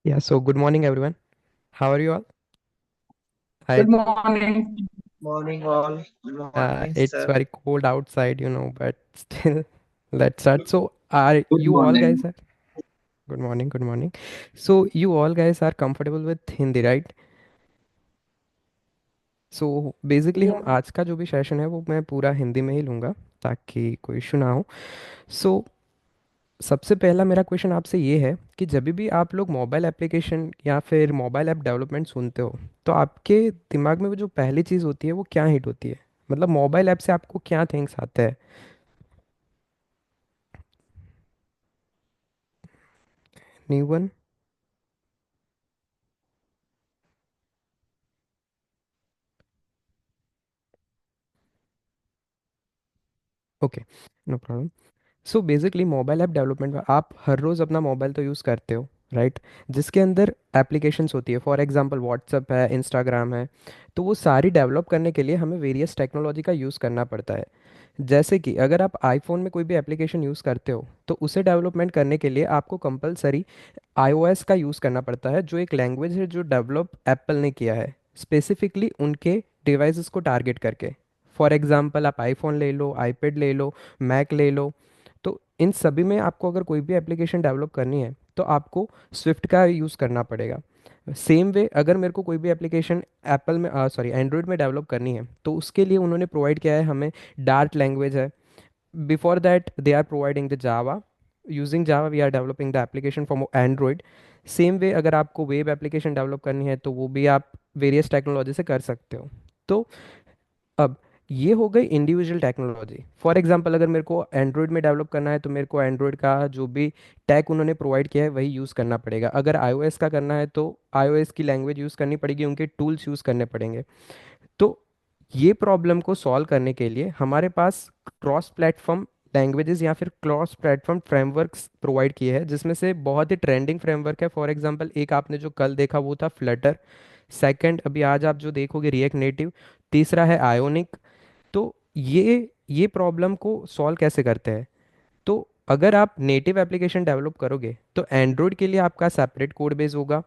Yeah, so good morning, everyone. How are you all? I Good morning. Morning all. Good morning, It's sir. very cold outside, but still, let's start. So, are Good you all morning. guys are good morning, good morning. So, you all guys are comfortable with Hindi, right? So basically हम Yeah. आज का जो भी session है वो मैं पूरा हिंदी में ही लूँगा ताकि कोई इशू ना हो. सो सबसे पहला मेरा क्वेश्चन आपसे ये है कि जब भी आप लोग मोबाइल एप्लीकेशन या फिर मोबाइल ऐप डेवलपमेंट सुनते हो तो आपके दिमाग में वो जो पहली चीज़ होती है वो क्या हिट होती है. मतलब मोबाइल ऐप से आपको क्या थिंग्स आते हैं. New one. Okay, no problem. So basically mobile app development में आप हर रोज़ अपना मोबाइल तो यूज़ करते हो, राइट. जिसके अंदर एप्लीकेशंस होती है, फॉर एग्जांपल व्हाट्सअप है, इंस्टाग्राम है. तो वो सारी डेवलप करने के लिए हमें वेरियस टेक्नोलॉजी का यूज़ करना पड़ता है. जैसे कि अगर आप आईफोन में कोई भी एप्लीकेशन यूज़ करते हो तो उसे डेवलपमेंट करने के लिए आपको कंपलसरी आईओएस का यूज़ करना पड़ता है, जो एक लैंग्वेज है जो डेवलप एप्पल ने किया है स्पेसिफिकली उनके डिवाइसेस को टारगेट करके. फॉर एग्जांपल आप आईफोन ले लो, आईपैड ले लो, मैक ले लो. तो इन सभी में आपको अगर कोई भी एप्लीकेशन डेवलप करनी है तो आपको स्विफ्ट का यूज़ करना पड़ेगा. सेम वे अगर मेरे को कोई भी एप्लीकेशन एप्पल में सॉरी एंड्रॉयड में डेवलप करनी है तो उसके लिए उन्होंने प्रोवाइड किया है हमें डार्ट लैंग्वेज है. Before that they are providing the java. Using java we are developing the application for android. Same way अगर आपको वेब एप्लीकेशन डेवलप करनी है तो वो भी आप वेरियस टेक्नोलॉजी से कर सकते हो. तो अब ये हो गई इंडिविजुअल टेक्नोलॉजी. फॉर एग्जांपल अगर मेरे को एंड्रॉयड में डेवलप करना है तो मेरे को एंड्रॉयड का जो भी टैग उन्होंने प्रोवाइड किया है वही यूज़ करना पड़ेगा. अगर iOS का करना है तो iOS की लैंग्वेज यूज़ करनी पड़ेगी, उनके टूल्स यूज़ करने पड़ेंगे. तो ये प्रॉब्लम को सॉल्व करने के लिए हमारे पास क्रॉस प्लेटफॉर्म लैंग्वेजेस या फिर क्रॉस प्लेटफॉर्म फ्रेमवर्क्स प्रोवाइड किए हैं, जिसमें से बहुत ही ट्रेंडिंग फ्रेमवर्क है. फॉर एग्जांपल एक आपने जो कल देखा वो था फ्लटर. सेकंड अभी आज आप जो देखोगे रिएक्ट नेटिव. तीसरा है आयोनिक. तो ये प्रॉब्लम को सॉल्व कैसे करते हैं. तो अगर आप नेटिव एप्लीकेशन डेवलप करोगे तो एंड्रॉयड के लिए आपका सेपरेट कोड बेस होगा,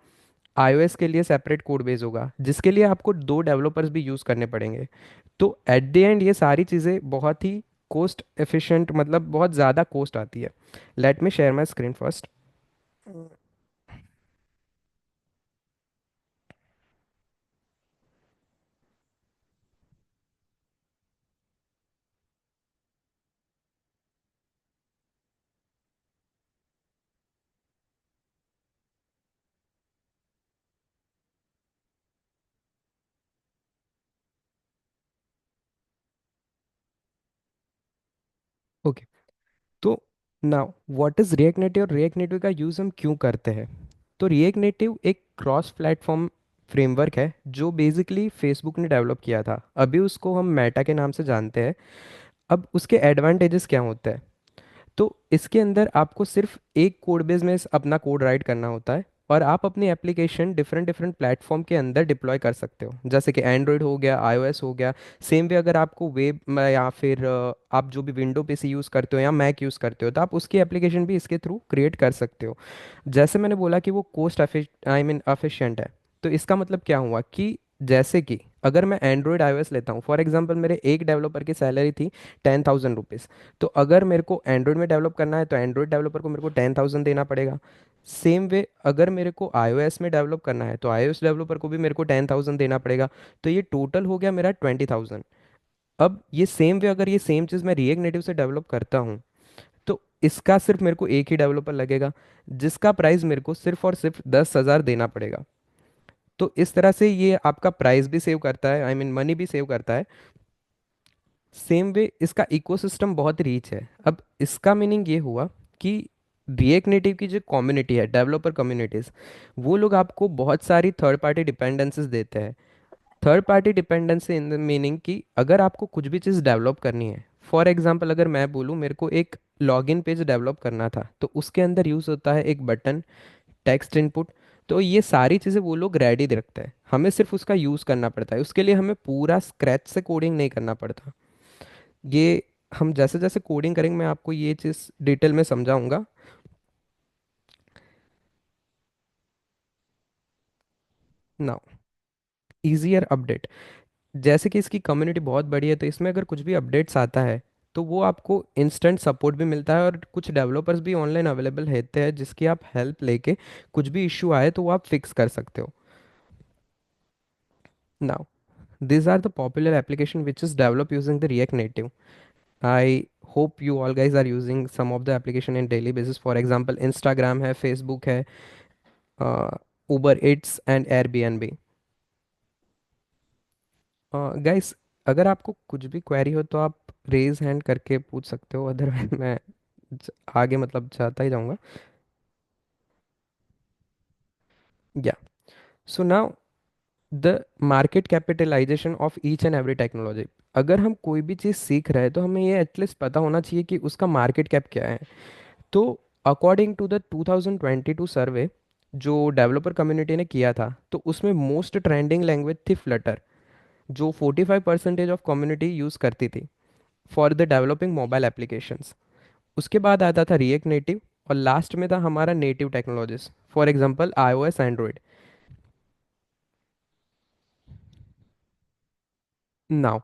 iOS के लिए सेपरेट कोड बेस होगा, जिसके लिए आपको दो डेवलपर्स भी यूज़ करने पड़ेंगे. तो एट द एंड ये सारी चीज़ें बहुत ही कोस्ट एफिशिएंट, मतलब बहुत ज़्यादा कोस्ट आती है. Let me share my screen first. Okay. तो now what is React Native और रिएक्ट नेटिव का यूज़ हम क्यों करते हैं. तो रिएक्ट नेटिव एक क्रॉस प्लेटफॉर्म फ्रेमवर्क है जो बेसिकली फेसबुक ने डेवलप किया था. अभी उसको हम मेटा के नाम से जानते हैं. अब उसके एडवांटेजेस क्या होते हैं. तो इसके अंदर आपको सिर्फ एक कोड बेस में अपना कोड राइट करना होता है और आप अपनी एप्लीकेशन डिफरेंट डिफरेंट प्लेटफॉर्म के अंदर डिप्लॉय कर सकते हो, जैसे कि एंड्रॉयड हो गया, iOS हो गया. सेम वे अगर आपको वेब में या फिर आप जो भी विंडो पीसी यूज़ करते हो या मैक यूज़ करते हो तो आप उसकी एप्लीकेशन भी इसके थ्रू क्रिएट कर सकते हो. जैसे मैंने बोला कि वो कोस्ट आई मीन एफिशिएंट है. तो इसका मतलब क्या हुआ कि जैसे कि अगर मैं एंड्रॉयड iOS लेता हूँ, फॉर एग्जांपल मेरे एक डेवलपर की सैलरी थी 10,000 रुपीज़. तो अगर मेरे को एंड्रॉयड में डेवलप करना है तो एंड्रॉयड डेवलपर को मेरे को 10,000 देना पड़ेगा. सेम वे अगर मेरे को iOS में डेवलप करना है तो iOS डेवलपर को भी मेरे को 10,000 देना पड़ेगा. तो ये टोटल हो गया मेरा 20,000. अब ये सेम वे अगर ये सेम चीज़ मैं रिएक्ट नेटिव से डेवलप करता हूँ तो इसका सिर्फ मेरे को एक ही डेवलपर लगेगा, जिसका प्राइस मेरे को सिर्फ और सिर्फ 10,000 देना पड़ेगा. तो इस तरह से ये आपका प्राइस भी सेव करता है, आई मीन मनी भी सेव करता है. सेम वे इसका इकोसिस्टम बहुत रीच है. अब इसका मीनिंग ये हुआ कि रिएक्ट नेटिव की जो कम्युनिटी है, डेवलपर कम्युनिटीज, वो लोग आपको बहुत सारी थर्ड पार्टी डिपेंडेंसीज देते हैं. Third party dependency in the meaning कि अगर आपको कुछ भी चीज़ डेवलप करनी है, फॉर एग्जांपल अगर मैं बोलूँ मेरे को एक लॉगिन पेज डेवलप करना था तो उसके अंदर यूज़ होता है एक बटन, टेक्स्ट इनपुट. तो ये सारी चीज़ें वो लोग रेडी रखते हैं, हमें सिर्फ उसका यूज़ करना पड़ता है. उसके लिए हमें पूरा स्क्रैच से कोडिंग नहीं करना पड़ता. ये हम जैसे जैसे कोडिंग करेंगे मैं आपको ये चीज़ डिटेल में समझाऊंगा. नाउ ईजियर अपडेट, जैसे कि इसकी कम्युनिटी बहुत बड़ी है तो इसमें अगर कुछ भी अपडेट्स आता है तो वो आपको इंस्टेंट सपोर्ट भी मिलता है, और कुछ डेवलपर्स भी ऑनलाइन अवेलेबल रहते हैं जिसकी आप हेल्प लेके कुछ भी इश्यू आए तो वो आप फिक्स कर सकते हो. Now these are the popular application which is developed using the React Native. I hope you all guys are using some of the application in daily basis. For example, Instagram है, Facebook है, Uber Eats and Airbnb. Guys, अगर आपको कुछ भी query हो तो आप raise hand करके पूछ सकते हो, अदरवाइज मैं आगे मतलब जाता ही जाऊंगा. Yeah so now the market capitalisation of each and every technology. अगर हम कोई भी चीज़ सीख रहे हैं तो हमें ये एटलीस्ट पता होना चाहिए कि उसका मार्केट कैप क्या है. तो अकॉर्डिंग टू द 2022 सर्वे जो डेवलपर कम्युनिटी ने किया था, तो उसमें मोस्ट ट्रेंडिंग लैंग्वेज थी फ्लटर, जो 45% ऑफ कम्युनिटी यूज़ करती थी for the developing mobile applications. उसके बाद आता था रिएक्ट नेटिव, और लास्ट में था हमारा native technologies, for example iOS Android. Now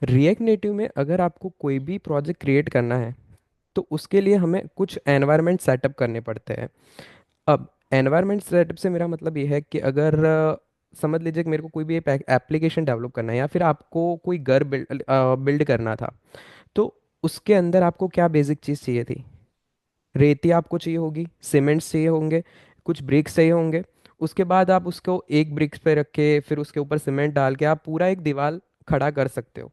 react native में अगर आपको कोई भी प्रोजेक्ट क्रिएट करना है तो उसके लिए हमें कुछ एनवायरनमेंट सेटअप करने पड़ते हैं. अब एनवायरनमेंट सेटअप से मेरा मतलब ये है कि अगर समझ लीजिए कि मेरे को कोई भी एप्लीकेशन डेवलप करना है या फिर आपको कोई घर बिल्ड करना था, तो उसके अंदर आपको क्या बेसिक चीज़ चाहिए थी. रेती आपको चाहिए होगी, सीमेंट्स चाहिए होंगे, कुछ ब्रिक्स चाहिए होंगे. उसके बाद आप उसको एक ब्रिक्स पे रख के फिर उसके ऊपर सीमेंट डाल के आप पूरा एक दीवार खड़ा कर सकते हो.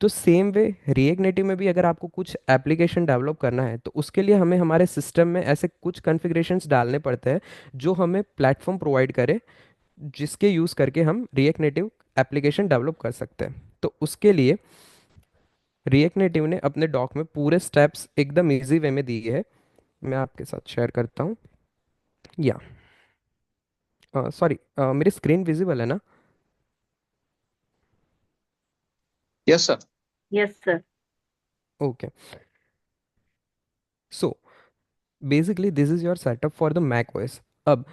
तो सेम वे रिएक्ट नेटिव में भी अगर आपको कुछ एप्लीकेशन डेवलप करना है तो उसके लिए हमें हमारे सिस्टम में ऐसे कुछ कॉन्फ़िगरेशंस डालने पड़ते हैं जो हमें प्लेटफॉर्म प्रोवाइड करे, जिसके यूज़ करके हम रिएक्ट नेटिव एप्लीकेशन डेवलप कर सकते हैं. तो उसके लिए रिएक्ट नेटिव ने अपने डॉक में पूरे स्टेप्स एकदम इजी वे में दिए हैं. मैं आपके साथ शेयर करता हूँ. या सॉरी, मेरी स्क्रीन विजिबल है ना? Yes, sir. Yes, sir. Okay. So basically this is your setup for the Mac OS. अब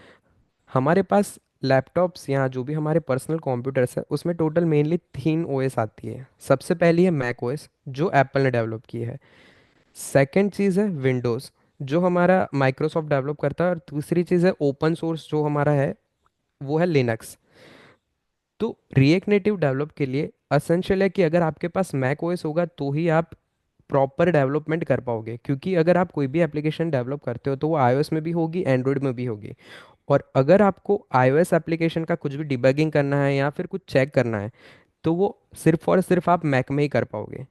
हमारे पास लैपटॉप्स या जो भी हमारे पर्सनल कंप्यूटर्स है उसमें टोटल मेनली 3 ओएस आती है. सबसे पहली है मैक ओएस जो एप्पल ने डेवलप की है. सेकंड चीज़ है विंडोज़ जो हमारा माइक्रोसॉफ्ट डेवलप करता है, और दूसरी चीज़ है ओपन सोर्स जो हमारा है, वो है लिनक्स. तो रिएक्ट नेटिव डेवलप के लिए असेंशियल है कि अगर आपके पास मैक ओएस होगा तो ही आप प्रॉपर डेवलपमेंट कर पाओगे, क्योंकि अगर आप कोई भी एप्लीकेशन डेवलप करते हो तो वो आईओएस में भी होगी, एंड्रॉयड में भी होगी. और अगर आपको iOS एप्लीकेशन का कुछ भी डिबगिंग करना है या फिर कुछ चेक करना है तो वो सिर्फ और सिर्फ आप मैक में ही कर पाओगे.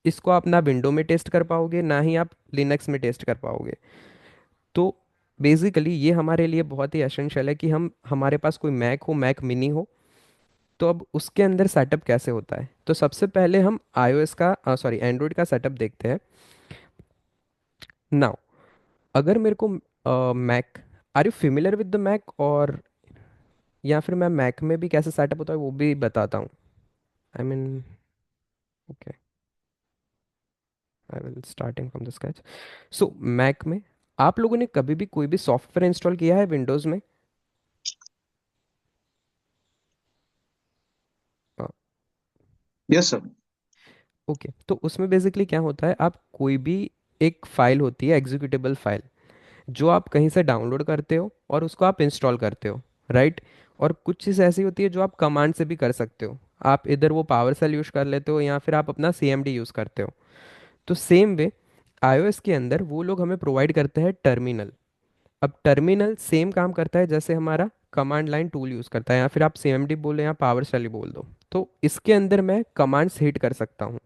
इसको आप ना विंडो में टेस्ट कर पाओगे ना ही आप लिनक्स में टेस्ट कर पाओगे. तो बेसिकली ये हमारे लिए बहुत ही एसेंशियल है कि हम हमारे पास कोई मैक हो, मैक मिनी हो. तो अब उसके अंदर सेटअप कैसे होता है, तो सबसे पहले हम iOS का सॉरी एंड्रॉयड का सेटअप देखते हैं. नाउ अगर मेरे को Mac, are you familiar with the Mac, और या फिर मैं मैक में भी कैसे सेटअप होता है वो भी बताता हूँ. I mean, okay, I will starting from the scratch. So Mac में आप लोगों ने कभी भी कोई भी सॉफ्टवेयर इंस्टॉल किया है विंडोज़ में? Yes, sir. ओके, तो उसमें बेसिकली क्या होता है, आप कोई भी एक फाइल होती है एग्जीक्यूटेबल फाइल जो आप कहीं से डाउनलोड करते हो और उसको आप इंस्टॉल करते हो, राइट. और कुछ चीज़ ऐसी होती है जो आप कमांड से भी कर सकते हो. आप इधर वो पावर सेल यूज़ कर लेते हो या फिर आप अपना CMD यूज़ करते हो. तो सेम वे iOS के अंदर वो लोग हमें प्रोवाइड करते हैं टर्मिनल. अब टर्मिनल सेम काम करता है जैसे हमारा कमांड लाइन टूल यूज़ करता है, या फिर आप CMD बोलो या पावर शेल ही बोल दो. तो इसके अंदर मैं कमांड्स हिट कर सकता हूँ,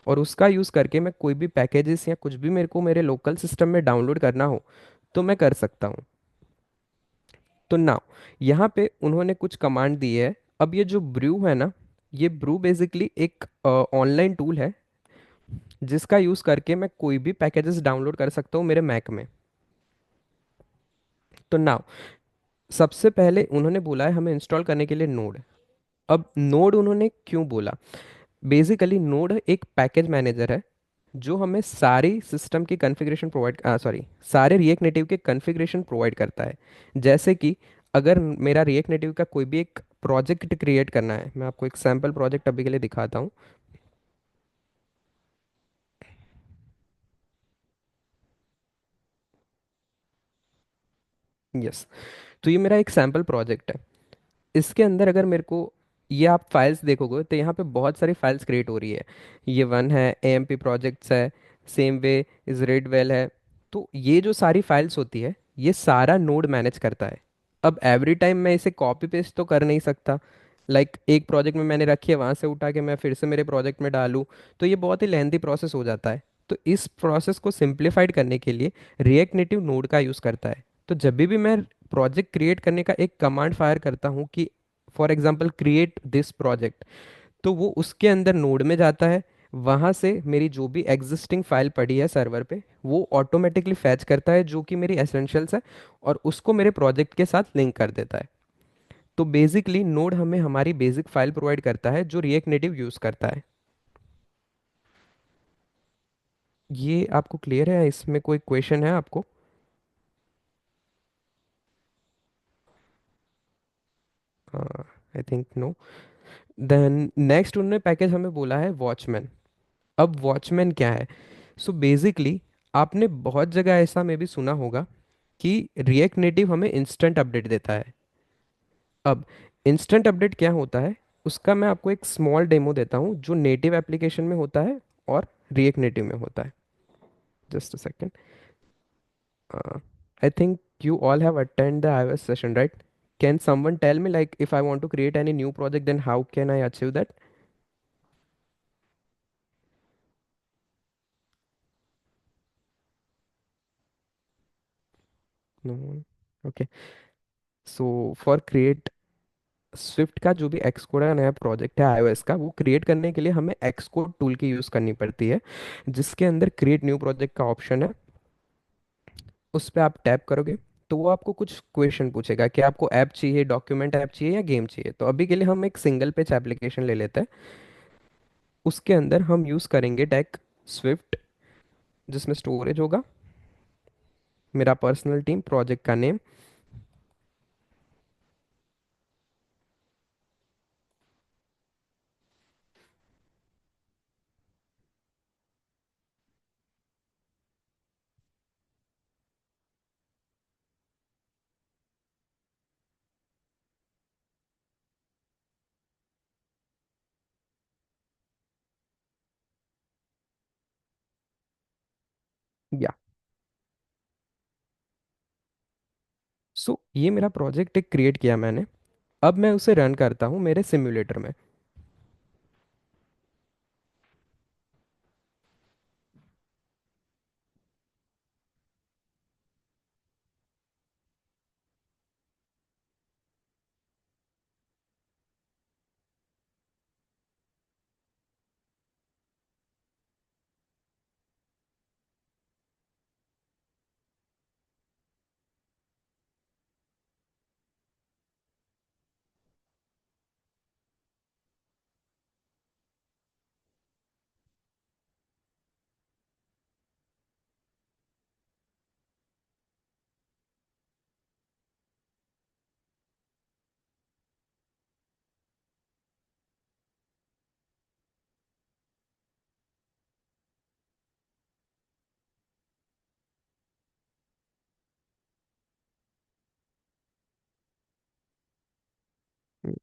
और उसका यूज़ करके मैं कोई भी पैकेजेस या कुछ भी मेरे को मेरे लोकल सिस्टम में डाउनलोड करना हो तो मैं कर सकता हूँ. तो नाउ यहाँ पे उन्होंने कुछ कमांड दी है. अब ये जो ब्रू है ना, ये ब्रू बेसिकली एक ऑनलाइन टूल है जिसका यूज़ करके मैं कोई भी पैकेजेस डाउनलोड कर सकता हूँ मेरे मैक में. तो नाउ सबसे पहले उन्होंने बोला है हमें इंस्टॉल करने के लिए नोड. अब नोड उन्होंने क्यों बोला, बेसिकली नोड एक पैकेज मैनेजर है जो हमें सारी सिस्टम की कॉन्फ़िगरेशन प्रोवाइड, सॉरी, सारे रिएक्ट नेटिव के कॉन्फ़िगरेशन प्रोवाइड करता है. जैसे कि अगर मेरा रिएक्ट नेटिव का कोई भी एक प्रोजेक्ट क्रिएट करना है, मैं आपको एक सैम्पल प्रोजेक्ट अभी के लिए दिखाता हूँ। यस, तो ये मेरा एक सैम्पल प्रोजेक्ट है। इसके अंदर अगर मेरे को, ये आप फाइल्स देखोगे तो यहाँ पे बहुत सारी फाइल्स क्रिएट हो रही है। ये वन है, AMP प्रोजेक्ट्स है, सेम वे इज रेडवेल है। तो ये जो सारी फाइल्स होती है, ये सारा नोड मैनेज करता है। अब एवरी टाइम मैं इसे कॉपी पेस्ट तो कर नहीं सकता। एक प्रोजेक्ट में मैंने रखी है, वहाँ से उठा के मैं फिर से मेरे प्रोजेक्ट में डालूँ, तो ये बहुत ही लेंथी प्रोसेस हो जाता है। तो इस प्रोसेस को सिंप्लीफाइड करने के लिए रिएक्ट नेटिव नोड का यूज़ करता है। तो जब भी मैं प्रोजेक्ट क्रिएट करने का एक कमांड फायर करता हूँ कि for example create this project, तो वो उसके अंदर नोड में जाता है। वहाँ से मेरी जो भी एग्जिस्टिंग फाइल पड़ी है सर्वर पे, वो ऑटोमेटिकली फैच करता है जो कि मेरी एसेंशियल्स है, और उसको मेरे प्रोजेक्ट के साथ लिंक कर देता है। तो बेसिकली नोड हमें हमारी बेसिक फाइल प्रोवाइड करता है जो रिएक्ट नेटिव यूज़ करता है। ये आपको क्लियर है? इसमें कोई क्वेश्चन है आपको? I think no. Then next उन्होंने पैकेज हमें बोला है वॉचमैन। अब वॉचमैन क्या है? सो बेसिकली आपने बहुत जगह ऐसा में भी सुना होगा कि रिएक्ट नेटिव हमें इंस्टेंट अपडेट देता है। अब इंस्टेंट अपडेट क्या होता है, उसका मैं आपको एक स्मॉल डेमो देता हूँ जो नेटिव एप्लीकेशन में होता है और रिएक्ट नेटिव में होता है। Just a second. I think you all have attended the iOS session, right? Can someone tell me, like, if I want to create any new project, then how can I achieve that? No one. Okay. So for create Swift का जो भी Xcode का नया project है iOS का, वो create करने के लिए हमें एक्सकोड टूल की यूज़ करनी पड़ती है, जिसके अंदर क्रिएट न्यू प्रोजेक्ट का ऑप्शन है। उस पर आप टैप करोगे तो वो आपको कुछ क्वेश्चन पूछेगा कि आपको ऐप चाहिए, डॉक्यूमेंट ऐप चाहिए या गेम चाहिए। तो अभी के लिए हम एक सिंगल पेज एप्लीकेशन ले लेते हैं। उसके अंदर हम यूज़ करेंगे टैग स्विफ्ट, जिसमें स्टोरेज होगा, मेरा पर्सनल टीम, प्रोजेक्ट का नेम। या सो ये मेरा प्रोजेक्ट एक क्रिएट किया मैंने। अब मैं उसे रन करता हूँ मेरे सिम्युलेटर में।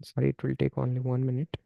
Sorry, it will take only 1 minute.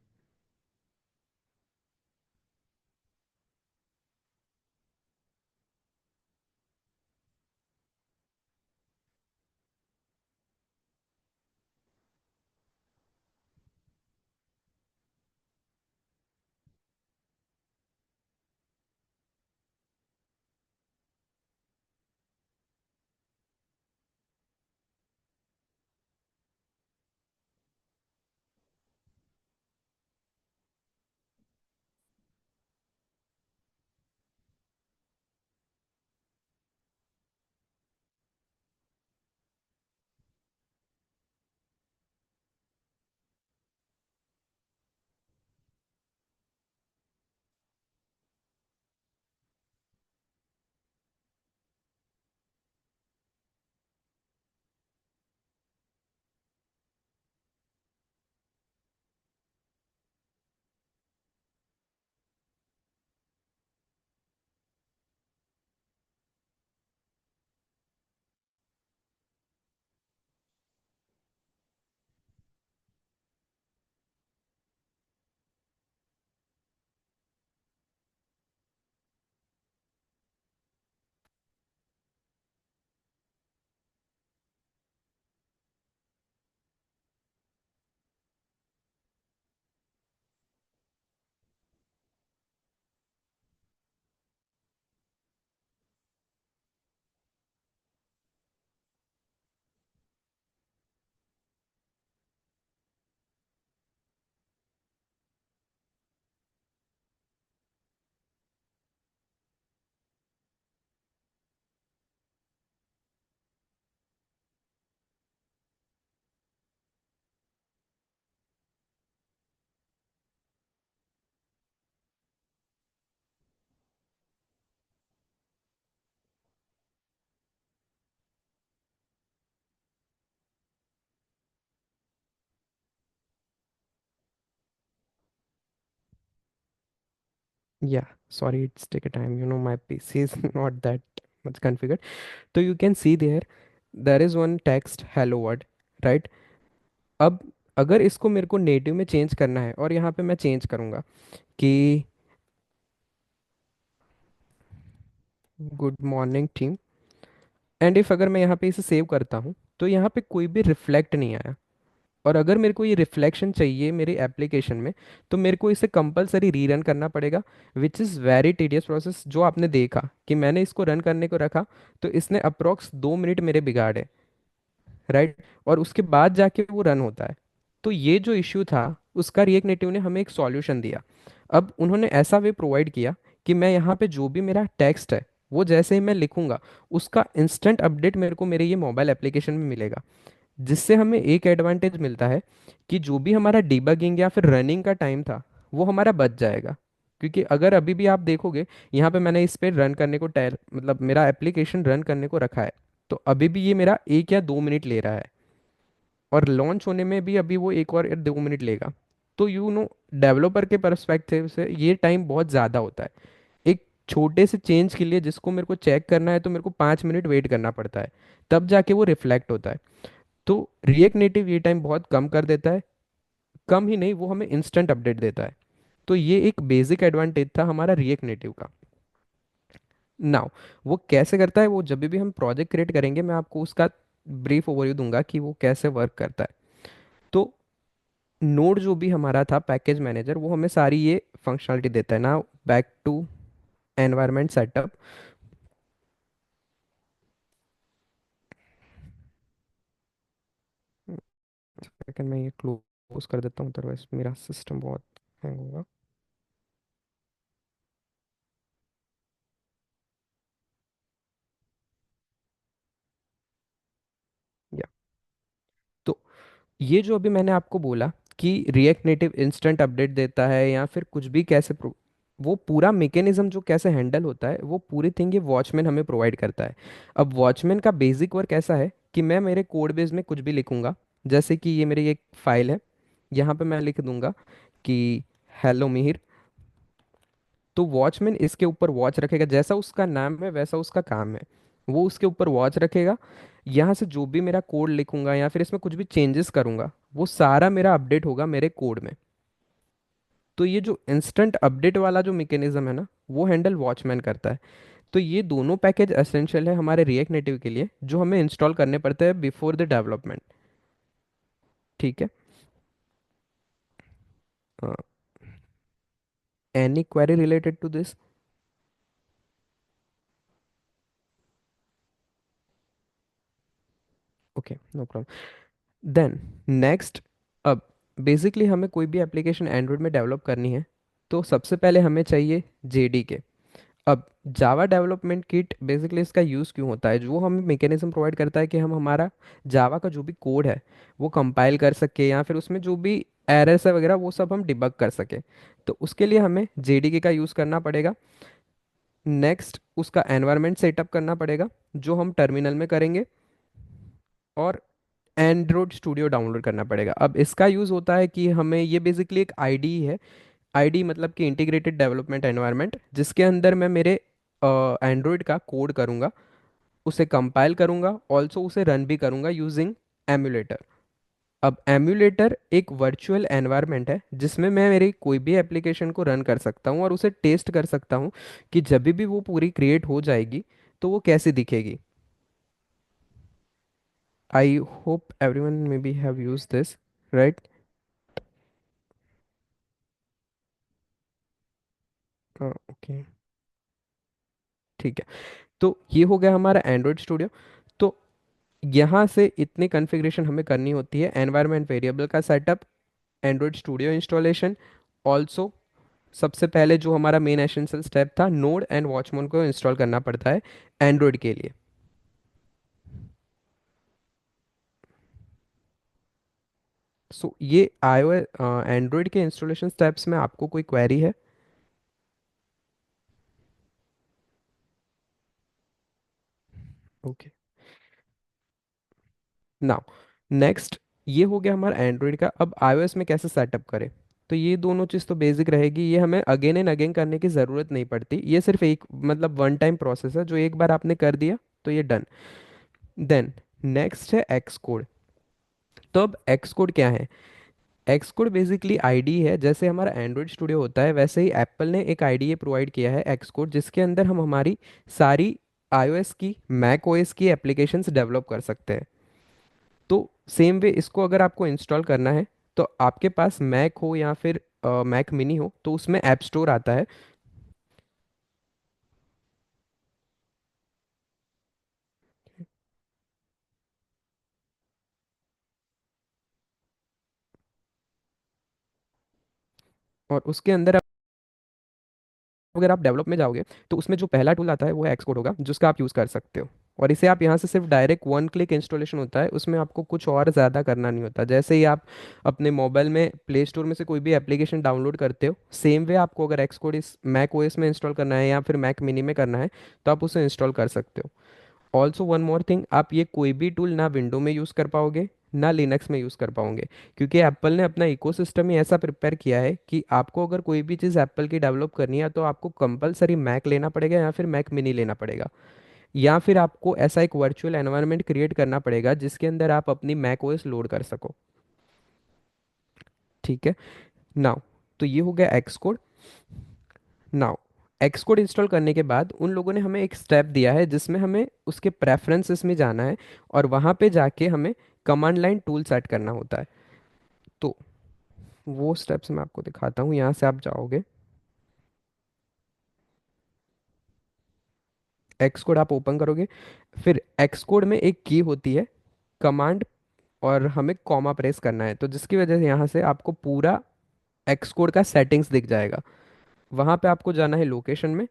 Yeah, sorry, it's take a time. My PC is not that much configured. So you can see there is one text hello world, right? अब अगर इसको मेरे को native में change करना है और यहाँ पे मैं चेंज करूँगा कि good morning team, and if अगर मैं यहाँ पे इसे सेव करता हूँ तो यहाँ पे कोई भी रिफ्लेक्ट नहीं आया। और अगर मेरे को ये रिफ्लेक्शन चाहिए मेरी एप्लीकेशन में, तो मेरे को इसे कंपलसरी रीरन करना पड़ेगा, which is very tedious process. जो आपने देखा कि मैंने इसको रन करने को रखा तो इसने अप्रोक्स 2 मिनट मेरे बिगाड़े, राइट? और उसके बाद जाके वो रन होता है। तो ये जो इश्यू था उसका रिएक्ट नेटिव ने हमें एक सॉल्यूशन दिया। अब उन्होंने ऐसा वे प्रोवाइड किया कि मैं यहाँ पे जो भी मेरा टेक्स्ट है वो जैसे ही मैं लिखूंगा उसका इंस्टेंट अपडेट मेरे को मेरे ये मोबाइल एप्लीकेशन में मिलेगा। जिससे हमें एक एडवांटेज मिलता है कि जो भी हमारा डिबगिंग या फिर रनिंग का टाइम था वो हमारा बच जाएगा। क्योंकि अगर अभी भी आप देखोगे, यहाँ पे मैंने इस पे रन करने को मतलब मेरा एप्लीकेशन रन करने को रखा है, तो अभी भी ये मेरा 1 या 2 मिनट ले रहा है, और लॉन्च होने में भी अभी वो 1 और 2 मिनट लेगा। तो डेवलपर के परस्पेक्टिव से ये टाइम बहुत ज़्यादा होता है। एक छोटे से चेंज के लिए जिसको मेरे को चेक करना है तो मेरे को 5 मिनट वेट करना पड़ता है, तब जाके वो रिफ्लेक्ट होता है। तो रिएक्ट नेटिव ये टाइम बहुत कम कर देता है। कम ही नहीं, वो हमें इंस्टेंट अपडेट देता है। तो ये एक बेसिक एडवांटेज था हमारा रिएक्ट नेटिव का। नाउ वो कैसे करता है, वो जब भी हम प्रोजेक्ट क्रिएट करेंगे मैं आपको उसका ब्रीफ ओवरव्यू दूंगा कि वो कैसे वर्क करता है। तो नोड जो भी हमारा था पैकेज मैनेजर, वो हमें सारी ये फंक्शनलिटी देता है ना। Back to environment setup. Second मैं ये क्लोज कर देता हूँ, अदरवाइज मेरा सिस्टम बहुत हैंग होगा। या तो ये जो अभी मैंने आपको बोला कि रिएक्ट नेटिव इंस्टेंट अपडेट देता है या फिर कुछ भी कैसे वो पूरा मैकेनिज्म जो कैसे हैंडल होता है वो पूरी थिंग ये वॉचमैन हमें प्रोवाइड करता है। अब वॉचमैन का बेसिक वर्क ऐसा है कि मैं मेरे कोड बेस में कुछ भी लिखूंगा। जैसे कि ये मेरी एक फाइल है, यहाँ पे मैं लिख दूंगा कि हेलो मिहिर। तो वॉचमैन इसके ऊपर वॉच रखेगा, जैसा उसका नाम है वैसा उसका काम है। वो उसके ऊपर वॉच रखेगा। यहाँ से जो भी मेरा कोड लिखूंगा या फिर इसमें कुछ भी चेंजेस करूंगा वो सारा मेरा अपडेट होगा मेरे कोड में। तो ये जो इंस्टेंट अपडेट वाला जो मैकेनिज्म है ना, वो हैंडल वॉचमैन करता है। तो ये दोनों पैकेज एसेंशियल है हमारे रिएक्ट नेटिव के लिए, जो हमें इंस्टॉल करने पड़ते हैं बिफोर द डेवलपमेंट। ठीक है। Any query related to this? Okay, no problem. Then next, अब बेसिकली हमें कोई भी एप्लीकेशन एंड्रॉयड में डेवलप करनी है तो सबसे पहले हमें चाहिए जेडीके। अब जावा डेवलपमेंट किट बेसिकली इसका यूज़ क्यों होता है, जो हमें मैकेनिज्म प्रोवाइड करता है कि हम हमारा जावा का जो भी कोड है वो कंपाइल कर सके या फिर उसमें जो भी एरर्स है वगैरह वो सब हम डिबग कर सके। तो उसके लिए हमें जेडीके का यूज़ करना पड़ेगा। नेक्स्ट उसका एनवायरनमेंट सेटअप करना पड़ेगा, जो हम टर्मिनल में करेंगे। और एंड्रॉयड स्टूडियो डाउनलोड करना पड़ेगा। अब इसका यूज़ होता है कि हमें ये बेसिकली एक आईडी है। आईडी मतलब कि इंटीग्रेटेड डेवलपमेंट एनवायरनमेंट, जिसके अंदर मैं मेरे एंड्रॉयड का कोड करूँगा, उसे कंपाइल करूँगा, ऑल्सो उसे रन भी करूँगा यूजिंग एमुलेटर। अब एमुलेटर एक वर्चुअल एनवायरनमेंट है जिसमें मैं मेरी कोई भी एप्लीकेशन को रन कर सकता हूँ और उसे टेस्ट कर सकता हूँ कि जब भी वो पूरी क्रिएट हो जाएगी तो वो कैसे दिखेगी। I hope everyone may be have use this, right? Okay, ठीक है। तो ये हो गया हमारा एंड्रॉयड स्टूडियो। तो यहाँ से इतनी कॉन्फ़िगरेशन हमें करनी होती है: एनवायरनमेंट वेरिएबल का setup, Android studio installation, also सबसे पहले जो हमारा मेन एसेंशियल स्टेप था, नोड एंड वॉचमैन को इंस्टॉल करना पड़ता है एंड्रॉयड के लिए। सो ये iOS एंड्रॉयड के इंस्टॉलेशन स्टेप्स में आपको कोई क्वेरी है? ओके, नाउ नेक्स्ट, ये हो गया हमारा एंड्रॉयड का। अब iOS में कैसे सेटअप करें? तो ये दोनों चीज़ तो बेसिक रहेगी, ये हमें अगेन एंड अगेन करने की ज़रूरत नहीं पड़ती, ये सिर्फ एक मतलब वन टाइम प्रोसेस है जो एक बार आपने कर दिया तो ये डन। देन नेक्स्ट है एक्स कोड। तो अब एक्स कोड क्या है? एक्स कोड बेसिकली आईडी है, जैसे हमारा एंड्रॉयड स्टूडियो होता है वैसे ही एप्पल ने एक आईडी प्रोवाइड किया है एक्स कोड, जिसके अंदर हम हमारी सारी आईओएस की, मैक ओएस की एप्लीकेशंस डेवलप कर सकते हैं। तो सेम वे इसको अगर आपको इंस्टॉल करना है, तो आपके पास मैक हो या फिर मैक मिनी हो तो उसमें ऐप स्टोर आता है। और उसके अंदर अगर आप डेवलप में जाओगे तो उसमें जो पहला टूल आता है वो एक्स कोड होगा, जिसका आप यूज़ कर सकते हो। और इसे आप यहाँ से सिर्फ डायरेक्ट वन क्लिक इंस्टॉलेशन होता है, उसमें आपको कुछ और ज़्यादा करना नहीं होता। जैसे ही आप अपने मोबाइल में प्ले स्टोर में से कोई भी एप्लीकेशन डाउनलोड करते हो, सेम वे आपको अगर एक्स कोड इस मैक ओएस में इंस्टॉल करना है या फिर मैक मिनी में करना है तो आप उसे इंस्टॉल कर सकते हो। ऑल्सो वन मोर थिंग, आप ये कोई भी टूल ना विंडो में यूज़ कर पाओगे ना लिनक्स में यूज़ कर पाओगे, क्योंकि एप्पल ने अपना इकोसिस्टम ही ऐसा प्रिपेयर किया है कि आपको अगर कोई भी चीज़ एप्पल की डेवलप करनी है तो आपको कंपलसरी मैक लेना पड़ेगा या फिर मैक मिनी लेना पड़ेगा, या फिर आपको ऐसा एक वर्चुअल एनवायरनमेंट क्रिएट करना पड़ेगा जिसके अंदर आप अपनी मैक ओएस लोड कर सको। ठीक है। नाउ, तो ये हो गया x code. Now, x code install करने के बाद उन लोगों ने हमें एक स्टेप दिया है जिसमें हमें उसके प्रेफरेंसेस में जाना है और वहाँ पे जाके हमें कमांड लाइन टूल सेट करना होता है। तो वो स्टेप्स मैं आपको दिखाता हूँ, यहाँ से आप जाओगे, एक्स कोड आप ओपन करोगे, फिर एक्स कोड में एक की होती है कमांड, और हमें कॉमा प्रेस करना है, तो जिसकी वजह से यहाँ से आपको पूरा एक्स कोड का सेटिंग्स दिख जाएगा। वहाँ पे आपको जाना है लोकेशन में,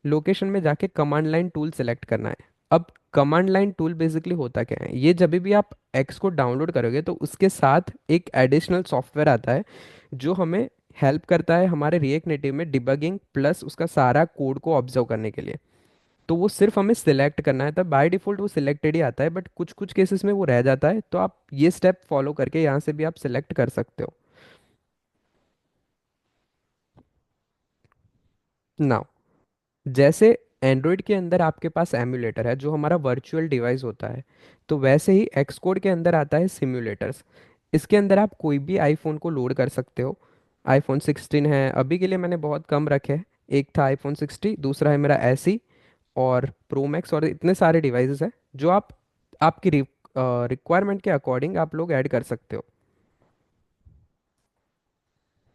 लोकेशन में जाके कमांड लाइन टूल सेलेक्ट करना है। अब कमांड लाइन टूल बेसिकली होता क्या है, ये जब भी आप एक्स को डाउनलोड करोगे तो उसके साथ एक एडिशनल सॉफ्टवेयर आता है जो हमें हेल्प करता है हमारे रिएक्ट नेटिव में डिबगिंग प्लस उसका सारा कोड को ऑब्जर्व करने के लिए। तो वो सिर्फ हमें सिलेक्ट करना है, तब बाय डिफॉल्ट वो सिलेक्टेड ही आता है, बट कुछ कुछ केसेस में वो रह जाता है, तो आप ये स्टेप फॉलो करके यहाँ से भी आप सिलेक्ट कर सकते हो। नाउ, जैसे एंड्रॉयड के अंदर आपके पास एमुलेटर है जो हमारा वर्चुअल डिवाइस होता है, तो वैसे ही एक्सकोड के अंदर आता है सिम्युलेटर्स। इसके अंदर आप कोई भी आईफोन को लोड कर सकते हो। आईफोन 16 है, अभी के लिए मैंने बहुत कम रखे हैं, एक था आईफोन 60, दूसरा है मेरा एसी और प्रो मैक्स, और इतने सारे डिवाइसेस हैं जो आप आपकी रिक्वायरमेंट के अकॉर्डिंग आप लोग ऐड कर सकते हो।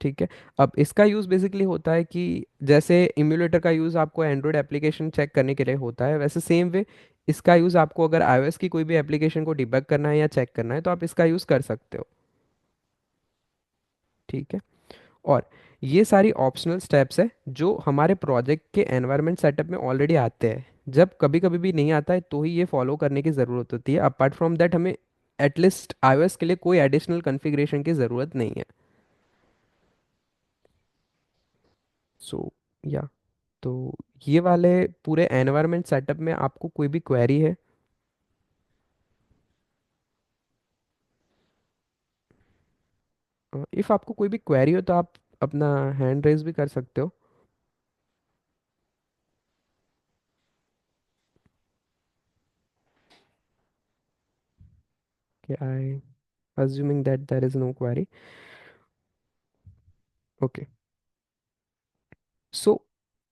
ठीक है। अब इसका यूज़ बेसिकली होता है कि जैसे इम्यूलेटर का यूज़ आपको एंड्रॉयड एप्लीकेशन चेक करने के लिए होता है, वैसे सेम वे इसका यूज़ आपको अगर आईओएस की कोई भी एप्लीकेशन को डिबग करना है या चेक करना है तो आप इसका यूज़ कर सकते हो। ठीक है। और ये सारी ऑप्शनल स्टेप्स है जो हमारे प्रोजेक्ट के एनवायरनमेंट सेटअप में ऑलरेडी आते हैं, जब कभी कभी भी नहीं आता है तो ही ये फॉलो करने की ज़रूरत होती है। अपार्ट फ्रॉम दैट हमें एटलीस्ट आईओएस के लिए कोई एडिशनल कॉन्फ़िगरेशन की ज़रूरत नहीं है। सो या, तो ये वाले पूरे एनवायरनमेंट सेटअप में आपको कोई भी क्वेरी है? इफ़ आपको कोई भी क्वेरी हो तो आप अपना हैंड रेज भी कर सकते हो। कि आई assuming that there is no query. Okay. So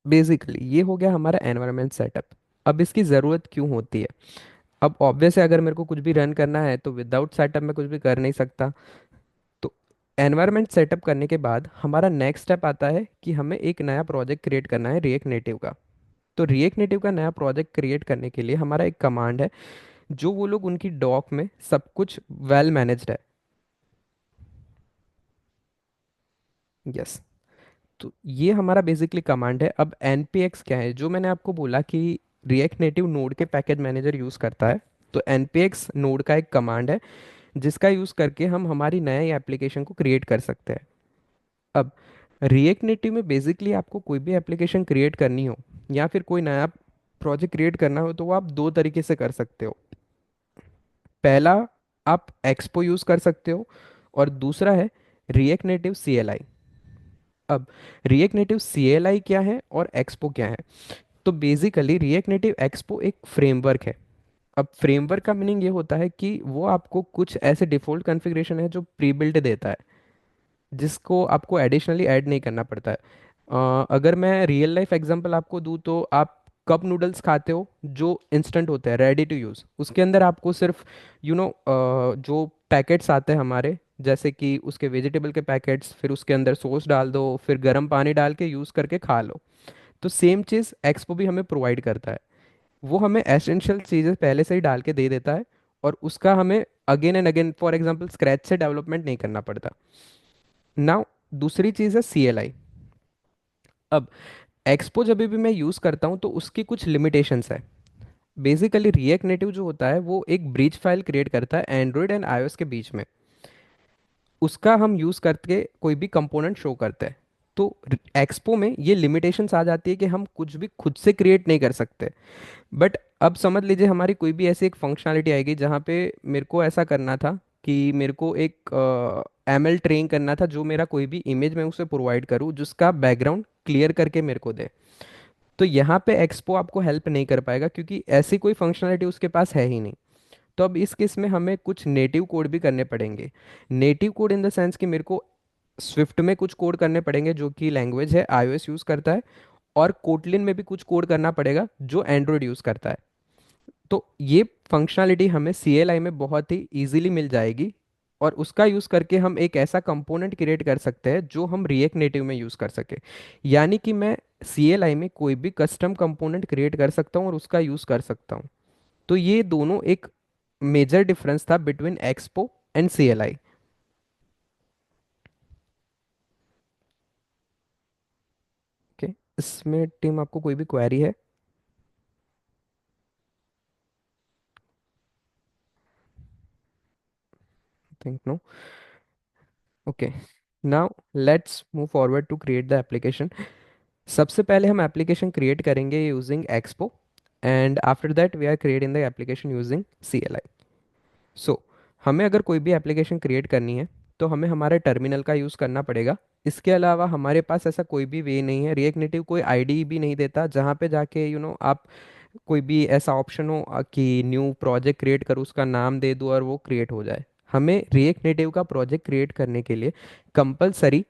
basically ये हो गया हमारा एनवायरनमेंट सेटअप। अब इसकी ज़रूरत क्यों होती है? अब ऑब्वियस है, अगर मेरे को कुछ भी रन करना है तो विदाउट सेटअप में कुछ भी कर नहीं सकता। तो एनवायरनमेंट सेटअप करने के बाद हमारा नेक्स्ट स्टेप आता है कि हमें एक नया प्रोजेक्ट क्रिएट करना है रिएक्ट नेटिव का। तो रिएक्ट नेटिव का नया प्रोजेक्ट क्रिएट करने के लिए हमारा एक कमांड है जो वो लोग उनकी डॉक में सब कुछ वेल मैनेज्ड है। यस। तो ये हमारा बेसिकली कमांड है। अब npx क्या है, जो मैंने आपको बोला कि रिएक्ट नेटिव नोड के पैकेज मैनेजर यूज़ करता है, तो npx नोड का एक कमांड है जिसका यूज़ करके हम हमारी नए एप्लीकेशन को क्रिएट कर सकते हैं। अब रिएक्ट नेटिव में बेसिकली आपको कोई भी एप्लीकेशन क्रिएट करनी हो या फिर कोई नया प्रोजेक्ट क्रिएट करना हो तो वो आप दो तरीके से कर सकते हो। पहला, आप एक्सपो यूज़ कर सकते हो, और दूसरा है रिएक्ट नेटिव CLI। अब रिएक्ट नेटिव CLI क्या है और एक्सपो क्या है? तो बेसिकली रिएक्ट नेटिव एक्सपो एक फ्रेमवर्क है। अब फ्रेमवर्क का मीनिंग ये होता है कि वो आपको कुछ ऐसे डिफ़ॉल्ट कॉन्फ़िगरेशन है जो प्री बिल्ड देता है, जिसको आपको एडिशनली ऐड नहीं करना पड़ता है। अगर मैं रियल लाइफ एग्जांपल आपको दूँ तो आप कप नूडल्स खाते हो जो इंस्टेंट होते हैं, रेडी टू यूज़। उसके अंदर आपको सिर्फ जो पैकेट्स आते हैं हमारे, जैसे कि उसके वेजिटेबल के पैकेट्स, फिर उसके अंदर सॉस डाल दो, फिर गर्म पानी डाल के यूज़ करके खा लो। तो सेम चीज़ एक्सपो भी हमें प्रोवाइड करता है। वो हमें एसेंशियल चीज़ें पहले से ही डाल के दे देता है, और उसका हमें again and again for example scratch से डेवलपमेंट नहीं करना पड़ता। नाउ दूसरी चीज़ है CLI। अब एक्सपो जब भी मैं यूज़ करता हूँ तो उसकी कुछ लिमिटेशंस है। बेसिकली रिएक्ट नेटिव जो होता है वो एक ब्रिज फाइल क्रिएट करता है एंड्रॉयड एंड iOS के बीच में। उसका हम यूज़ करके कोई भी कंपोनेंट शो करते हैं। तो एक्सपो में ये लिमिटेशंस आ जाती है कि हम कुछ भी खुद से क्रिएट नहीं कर सकते। बट अब समझ लीजिए हमारी कोई भी ऐसी एक फंक्शनैलिटी आएगी जहाँ पे मेरे को ऐसा करना था कि मेरे को एक ML ट्रेन करना था, जो मेरा कोई भी इमेज मैं उसे प्रोवाइड करूँ जिसका बैकग्राउंड क्लियर करके मेरे को दे। तो यहाँ पे एक्सपो आपको हेल्प नहीं कर पाएगा क्योंकि ऐसी कोई फंक्शनैलिटी उसके पास है ही नहीं। तो अब इस केस में हमें कुछ नेटिव कोड भी करने पड़ेंगे। Native code in the sense कि मेरे को स्विफ्ट में कुछ कोड करने पड़ेंगे जो कि लैंग्वेज है iOS यूज़ करता है, और कोटलिन में भी कुछ कोड करना पड़ेगा जो एंड्रॉयड यूज़ करता है। तो ये फंक्शनैलिटी हमें CLI में बहुत ही इजीली मिल जाएगी, और उसका यूज़ करके हम एक ऐसा कंपोनेंट क्रिएट कर सकते हैं जो हम रिएक्ट नेटिव में यूज़ कर सके। यानी कि मैं CLI में कोई भी कस्टम कंपोनेंट क्रिएट कर सकता हूँ और उसका यूज़ कर सकता हूँ। तो ये दोनों एक मेजर डिफरेंस था between Expo and CLI। Okay, इसमें टीम आपको कोई भी क्वेरी है? Think no. Okay, now let's move forward to create the application. सबसे पहले हम एप्लीकेशन क्रिएट करेंगे using Expo, and after that we are creating the application using CLI। So हमें अगर कोई भी एप्लीकेशन क्रिएट करनी है तो हमें हमारे टर्मिनल का यूज़ करना पड़ेगा। इसके अलावा हमारे पास ऐसा कोई भी वे नहीं है। रिएक्ट नेटिव कोई आईडी भी नहीं देता जहाँ पे जाके आप कोई भी ऐसा ऑप्शन हो कि न्यू प्रोजेक्ट क्रिएट करो, उसका नाम दे दो और वो क्रिएट हो जाए। हमें रिएक्ट नेटिव का प्रोजेक्ट क्रिएट करने के लिए कंपलसरी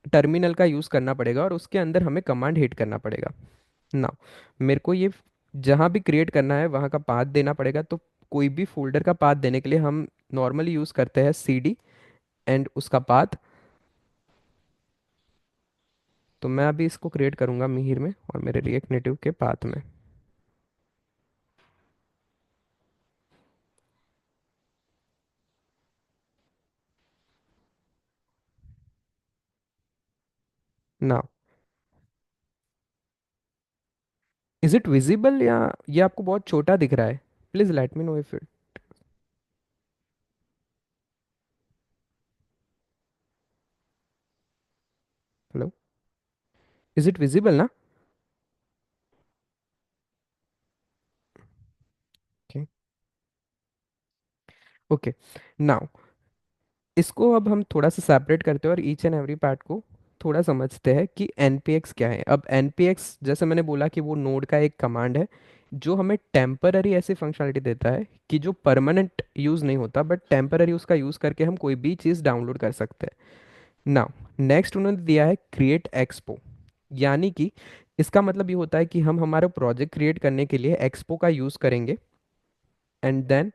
टर्मिनल का यूज़ करना पड़ेगा, और उसके अंदर हमें कमांड हिट करना पड़ेगा। ना, मेरे को ये जहाँ भी क्रिएट करना है वहाँ का पाथ देना पड़ेगा। तो कोई भी फोल्डर का पाथ देने के लिए हम नॉर्मली यूज़ करते हैं CD एंड उसका पाथ। तो मैं अभी इसको क्रिएट करूँगा मिहिर में और मेरे रिएक्ट नेटिव के पाथ में। ना, इज इट विजिबल या ये आपको बहुत छोटा दिख रहा है? Please let me know if it. Hello, is it visible ना? Okay, okay. नाउ इसको अब हम थोड़ा सा सेपरेट करते हैं और ईच एंड एवरी पार्ट को थोड़ा समझते हैं कि npx क्या है। अब npx जैसे मैंने बोला कि वो नोड का एक कमांड है जो हमें टेम्पररी ऐसी फंक्शनलिटी देता है कि जो परमानेंट यूज़ नहीं होता, बट टेम्पररी उसका यूज़ करके हम कोई भी चीज़ डाउनलोड कर सकते हैं। नाउ नेक्स्ट उन्होंने दिया है क्रिएट एक्सपो। यानी कि इसका मतलब ये होता है कि हम हमारा प्रोजेक्ट क्रिएट करने के लिए एक्सपो का यूज़ करेंगे, एंड देन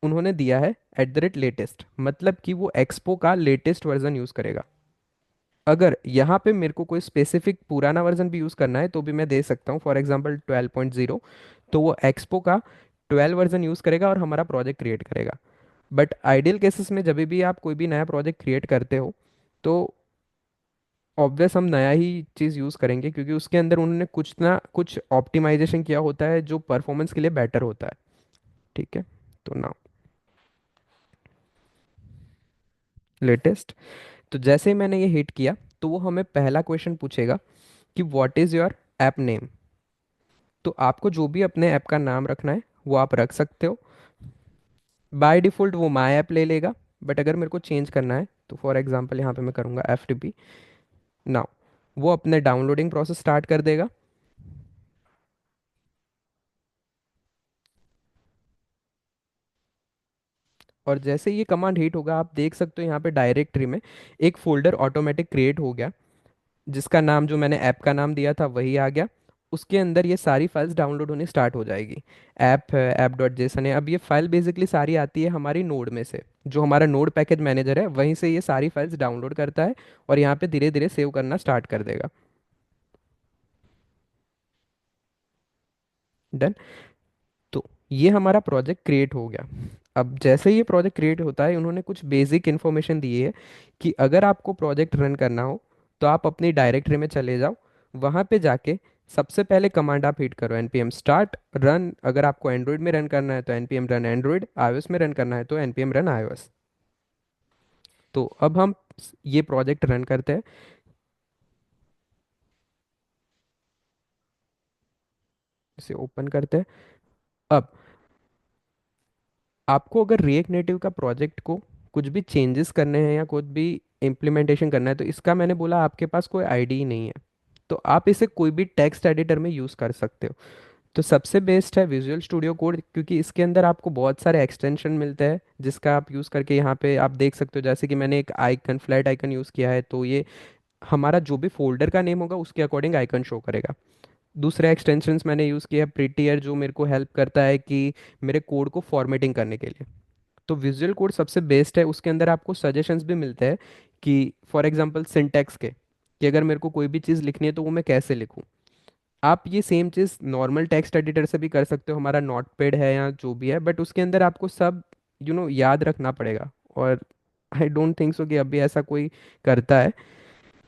उन्होंने दिया है @लेटेस्ट, मतलब कि वो एक्सपो का लेटेस्ट वर्जन यूज़ करेगा। अगर यहाँ पे मेरे को कोई स्पेसिफिक पुराना वर्जन भी यूज़ करना है तो भी मैं दे सकता हूँ, फॉर एग्जांपल 12.0। तो वो एक्सपो का 12 वर्जन यूज़ करेगा और हमारा प्रोजेक्ट क्रिएट करेगा। बट आइडियल केसेस में जब भी आप कोई भी नया प्रोजेक्ट क्रिएट करते हो तो ऑब्वियस हम नया ही चीज़ यूज़ करेंगे, क्योंकि उसके अंदर उन्होंने कुछ ना कुछ ऑप्टिमाइजेशन किया होता है जो परफॉर्मेंस के लिए बेटर होता है। ठीक है, तो नाउ लेटेस्ट। तो जैसे ही मैंने ये हिट किया तो वो हमें पहला क्वेश्चन पूछेगा कि what is your app name. तो आपको जो भी अपने ऐप का नाम रखना है वो आप रख सकते हो। बाय डिफ़ॉल्ट वो माई ऐप ले लेगा, बट अगर मेरे को चेंज करना है तो फॉर एग्जांपल यहाँ पे मैं करूँगा FTP। नाउ वो अपने डाउनलोडिंग प्रोसेस स्टार्ट कर देगा। और जैसे ये कमांड हिट होगा आप देख सकते हो यहाँ पे डायरेक्टरी में एक फोल्डर ऑटोमेटिक क्रिएट हो गया, जिसका नाम जो मैंने ऐप का नाम दिया था वही आ गया। उसके अंदर ये सारी फाइल्स डाउनलोड होनी स्टार्ट हो जाएगी। ऐप है, ऐप डॉट जेसन है। अब ये फाइल बेसिकली सारी आती है हमारी नोड में से, जो हमारा नोड पैकेज मैनेजर है वहीं से ये सारी फाइल्स डाउनलोड करता है और यहाँ पे धीरे धीरे सेव करना स्टार्ट कर देगा। डन। तो ये हमारा प्रोजेक्ट क्रिएट हो गया। अब जैसे ही ये प्रोजेक्ट क्रिएट होता है उन्होंने कुछ बेसिक इन्फॉर्मेशन दी है कि अगर आपको प्रोजेक्ट रन करना हो तो आप अपनी डायरेक्टरी में चले जाओ, वहाँ पे जाके सबसे पहले कमांड आप हिट करो npm स्टार्ट रन। अगर आपको एंड्रॉइड में रन करना है तो npm रन एंड्रॉइड, iOS में रन करना है तो npm रन iOS। तो अब हम ये प्रोजेक्ट रन करते हैं। इसे ओपन करते हैं। अब आपको अगर रिएक्ट नेटिव का प्रोजेक्ट को कुछ भी चेंजेस करने हैं या कुछ भी इम्प्लीमेंटेशन करना है तो इसका मैंने बोला आपके पास कोई आईडी ही नहीं है, तो आप इसे कोई भी टेक्स्ट एडिटर में यूज़ कर सकते हो। तो सबसे बेस्ट है विजुअल स्टूडियो कोड, क्योंकि इसके अंदर आपको बहुत सारे एक्सटेंशन मिलते हैं जिसका आप यूज़ करके यहाँ पे आप देख सकते हो। जैसे कि मैंने एक आइकन फ्लैट आइकन यूज़ किया है तो ये हमारा जो भी फोल्डर का नेम होगा उसके अकॉर्डिंग आइकन शो करेगा। दूसरे एक्सटेंशंस मैंने यूज़ किया प्रीटियर, जो मेरे को हेल्प करता है कि मेरे कोड को फॉर्मेटिंग करने के लिए। तो विजुअल कोड सबसे बेस्ट है। उसके अंदर आपको सजेशंस भी मिलते हैं कि फॉर एग्जांपल सिंटैक्स के, कि अगर मेरे को कोई भी चीज़ लिखनी है तो वो मैं कैसे लिखूं। आप ये सेम चीज़ नॉर्मल टेक्स्ट एडिटर से भी कर सकते हो, हमारा नोटपैड है या जो भी है, बट उसके अंदर आपको सब याद रखना पड़ेगा। और आई डोंट थिंक सो कि अभी ऐसा कोई करता है।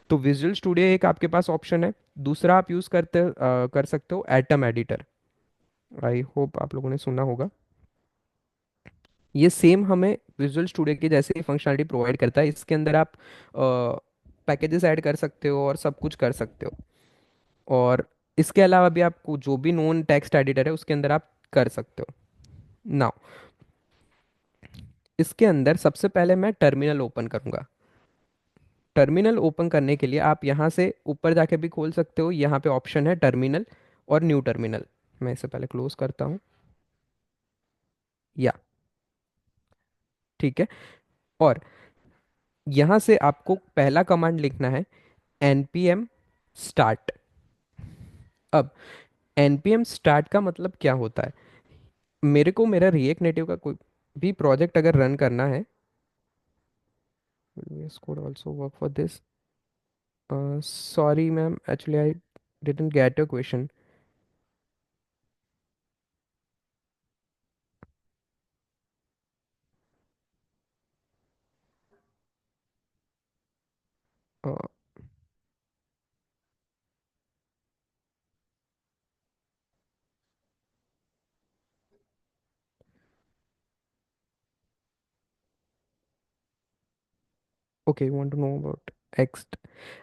तो विजुअल स्टूडियो एक आपके पास ऑप्शन है। दूसरा आप यूज़ कर सकते हो एटम एडिटर। आई होप आप लोगों ने सुना होगा। ये सेम हमें विजुअल स्टूडियो की जैसे ही फंक्शनलिटी प्रोवाइड करता है। इसके अंदर आप पैकेजेस ऐड कर सकते हो और सब कुछ कर सकते हो। और इसके अलावा भी आपको जो भी नॉन टेक्स्ट एडिटर है उसके अंदर आप कर सकते हो। नाउ इसके अंदर सबसे पहले मैं टर्मिनल ओपन करूंगा। टर्मिनल ओपन करने के लिए आप यहाँ से ऊपर जाके भी खोल सकते हो, यहाँ पे ऑप्शन है टर्मिनल और न्यू टर्मिनल। मैं इसे पहले क्लोज करता हूँ। या ठीक है। और यहाँ से आपको पहला कमांड लिखना है npm स्टार्ट। अब npm स्टार्ट का मतलब क्या होता है? मेरे को मेरा रिएक्ट नेटिव का कोई भी प्रोजेक्ट अगर रन करना है, will VS Code also work for this? Sorry ma'am, actually I didn't get your question. uh, okay, you want to know about text?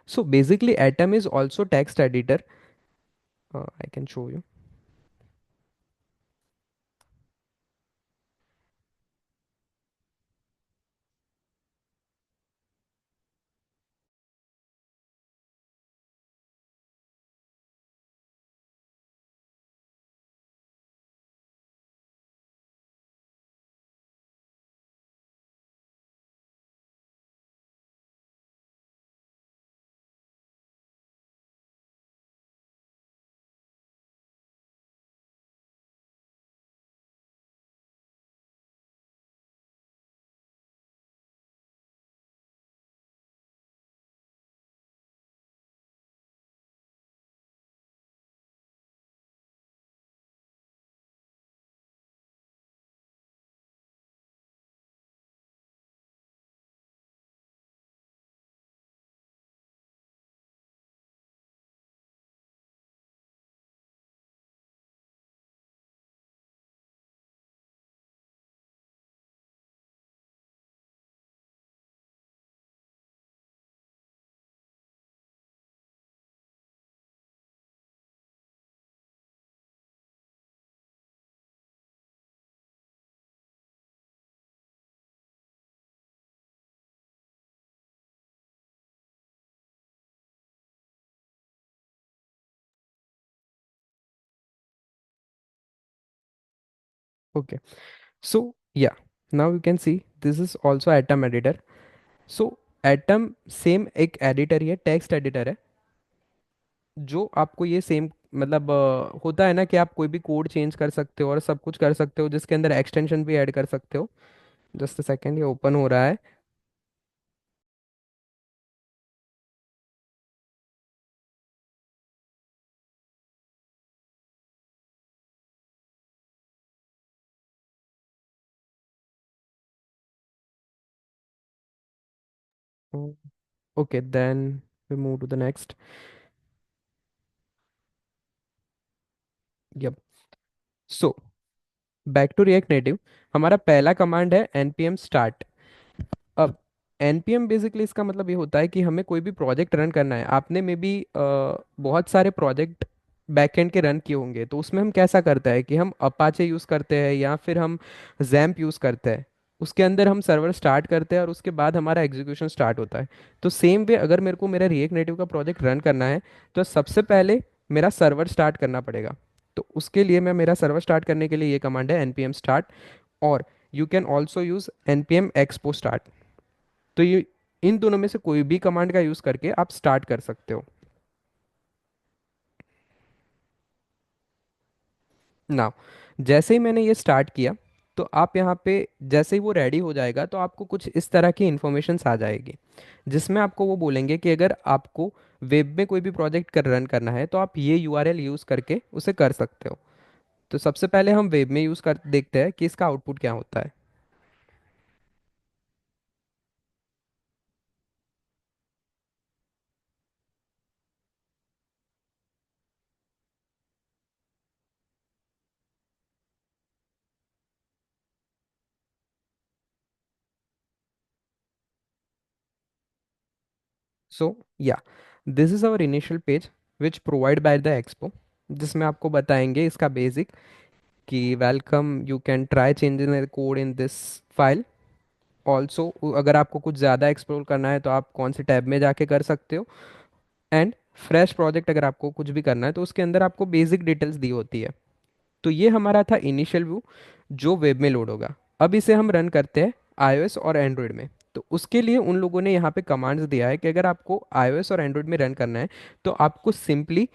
So basically atom is also text editor. I can show you. Okay. So yeah, now you can see this is also Atom editor. So Atom same एक editor ही है, text editor है, जो आपको ये same मतलब होता है ना कि आप कोई भी कोड चेंज कर सकते हो और सब कुछ कर सकते हो, जिसके अंदर एक्सटेंशन भी ऐड कर सकते हो। जस्ट अ सेकेंड, ये ओपन हो रहा है। Okay, then we move to the next. Yup. So back to React Native, हमारा पहला कमांड है npm start। अब npm बेसिकली इसका मतलब ये होता है कि हमें कोई भी प्रोजेक्ट रन करना है। आपने में भी बहुत सारे प्रोजेक्ट बैकएंड के रन किए होंगे, तो उसमें हम कैसा करते हैं कि हम अपाचे यूज़ करते हैं या फिर हम जैम्प यूज़ करते हैं। उसके अंदर हम सर्वर स्टार्ट करते हैं और उसके बाद हमारा एग्जीक्यूशन स्टार्ट होता है। तो सेम वे अगर मेरे को मेरा रिएक्ट नेटिव का प्रोजेक्ट रन करना है, तो सबसे पहले मेरा सर्वर स्टार्ट करना पड़ेगा। तो उसके लिए मैं मेरा सर्वर स्टार्ट करने के लिए ये कमांड है npm start। और you can also use npm expo start। तो ये इन दोनों में से कोई भी कमांड का यूज करके आप स्टार्ट कर सकते हो। नाउ जैसे ही मैंने ये स्टार्ट किया, तो आप यहाँ पे जैसे ही वो रेडी हो जाएगा तो आपको कुछ इस तरह की इंफॉर्मेशंस आ जाएगी, जिसमें आपको वो बोलेंगे कि अगर आपको वेब में कोई भी प्रोजेक्ट कर रन करना है तो आप ये यूआरएल यूज़ करके उसे कर सकते हो। तो सबसे पहले हम वेब में यूज़ कर देखते हैं कि इसका आउटपुट क्या होता है। So yeah, this is our initial page which provide by the Expo, जिसमें आपको बताएंगे इसका बेसिक कि welcome, you can try changing the code in this file. Also अगर आपको कुछ ज़्यादा एक्सप्लोर करना है तो आप कौन से टैब में जाके कर सकते हो। एंड फ्रेश प्रोजेक्ट अगर आपको कुछ भी करना है तो उसके अंदर आपको बेसिक डिटेल्स दी होती है। तो ये हमारा था इनिशियल व्यू जो वेब में लोड होगा। अब इसे हम रन करते हैं iOS और एंड्रॉयड में। तो उसके लिए उन लोगों ने यहाँ पे कमांड्स दिया है कि अगर आपको iOS और एंड्रॉयड में रन करना है तो आपको सिंपली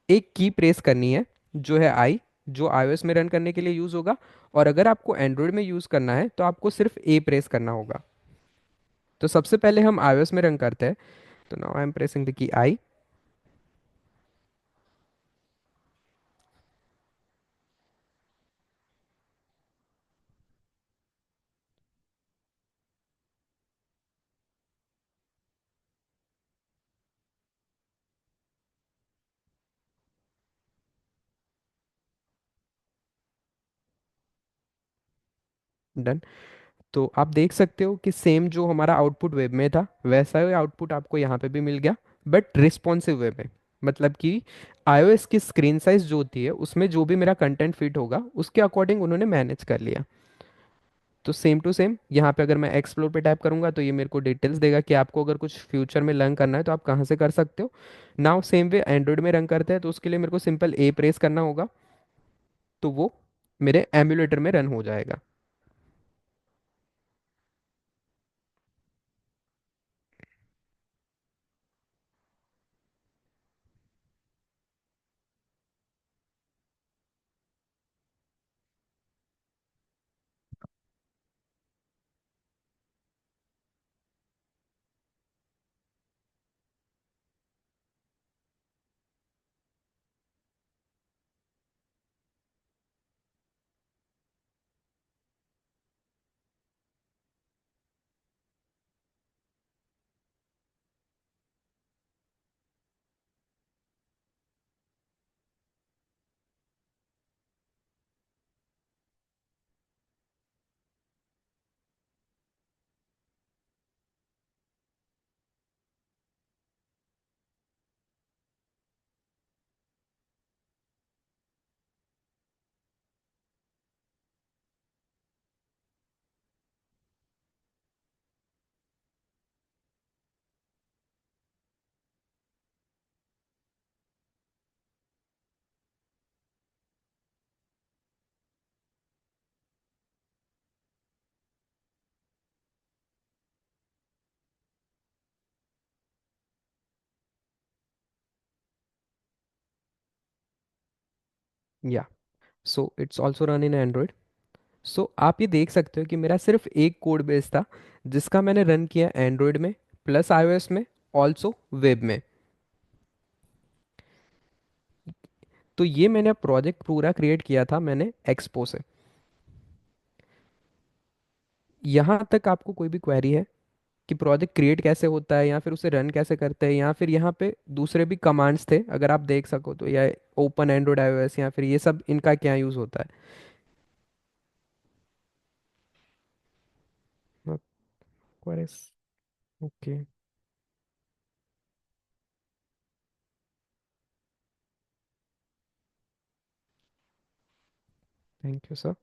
एक की प्रेस करनी है, जो है आई, जो iOS में रन करने के लिए यूज़ होगा। और अगर आपको एंड्रॉयड में यूज़ करना है तो आपको सिर्फ ए प्रेस करना होगा। तो सबसे पहले हम iOS में रन करते हैं। तो now I am pressing the key I. Done. तो आप देख सकते हो कि सेम जो हमारा आउटपुट वेब में था वैसा ही आउटपुट आपको यहाँ पे भी मिल गया, बट रिस्पॉन्सिव वे में। मतलब कि iOS की स्क्रीन साइज जो होती है उसमें जो भी मेरा कंटेंट फिट होगा उसके अकॉर्डिंग उन्होंने मैनेज कर लिया। तो सेम टू सेम यहाँ पे अगर मैं एक्सप्लोर पे टैप करूंगा तो ये मेरे को डिटेल्स देगा कि आपको अगर कुछ फ्यूचर में लर्न करना है तो आप कहाँ से कर सकते हो। नाउ सेम वे एंड्रॉइड में रन करते हैं तो उसके लिए मेरे को सिंपल ए प्रेस करना होगा, तो वो मेरे एमुलेटर में रन हो जाएगा। Yeah so it's also run in Android. So आप ये देख सकते हो कि मेरा सिर्फ एक कोड बेस था जिसका मैंने रन किया एंड्रॉयड में प्लस iOS में, ऑल्सो वेब में। तो ये मैंने प्रोजेक्ट पूरा क्रिएट किया था मैंने एक्सपो से। यहाँ तक आपको कोई भी क्वेरी है कि प्रोजेक्ट क्रिएट कैसे होता है या फिर उसे रन कैसे करते हैं, या फिर यहाँ पे दूसरे भी कमांड्स थे अगर आप देख सको तो, या ओपन एंड्रॉयड iOS या फिर ये सब इनका क्या यूज़ होता है? Queries. Okay. Thank you sir.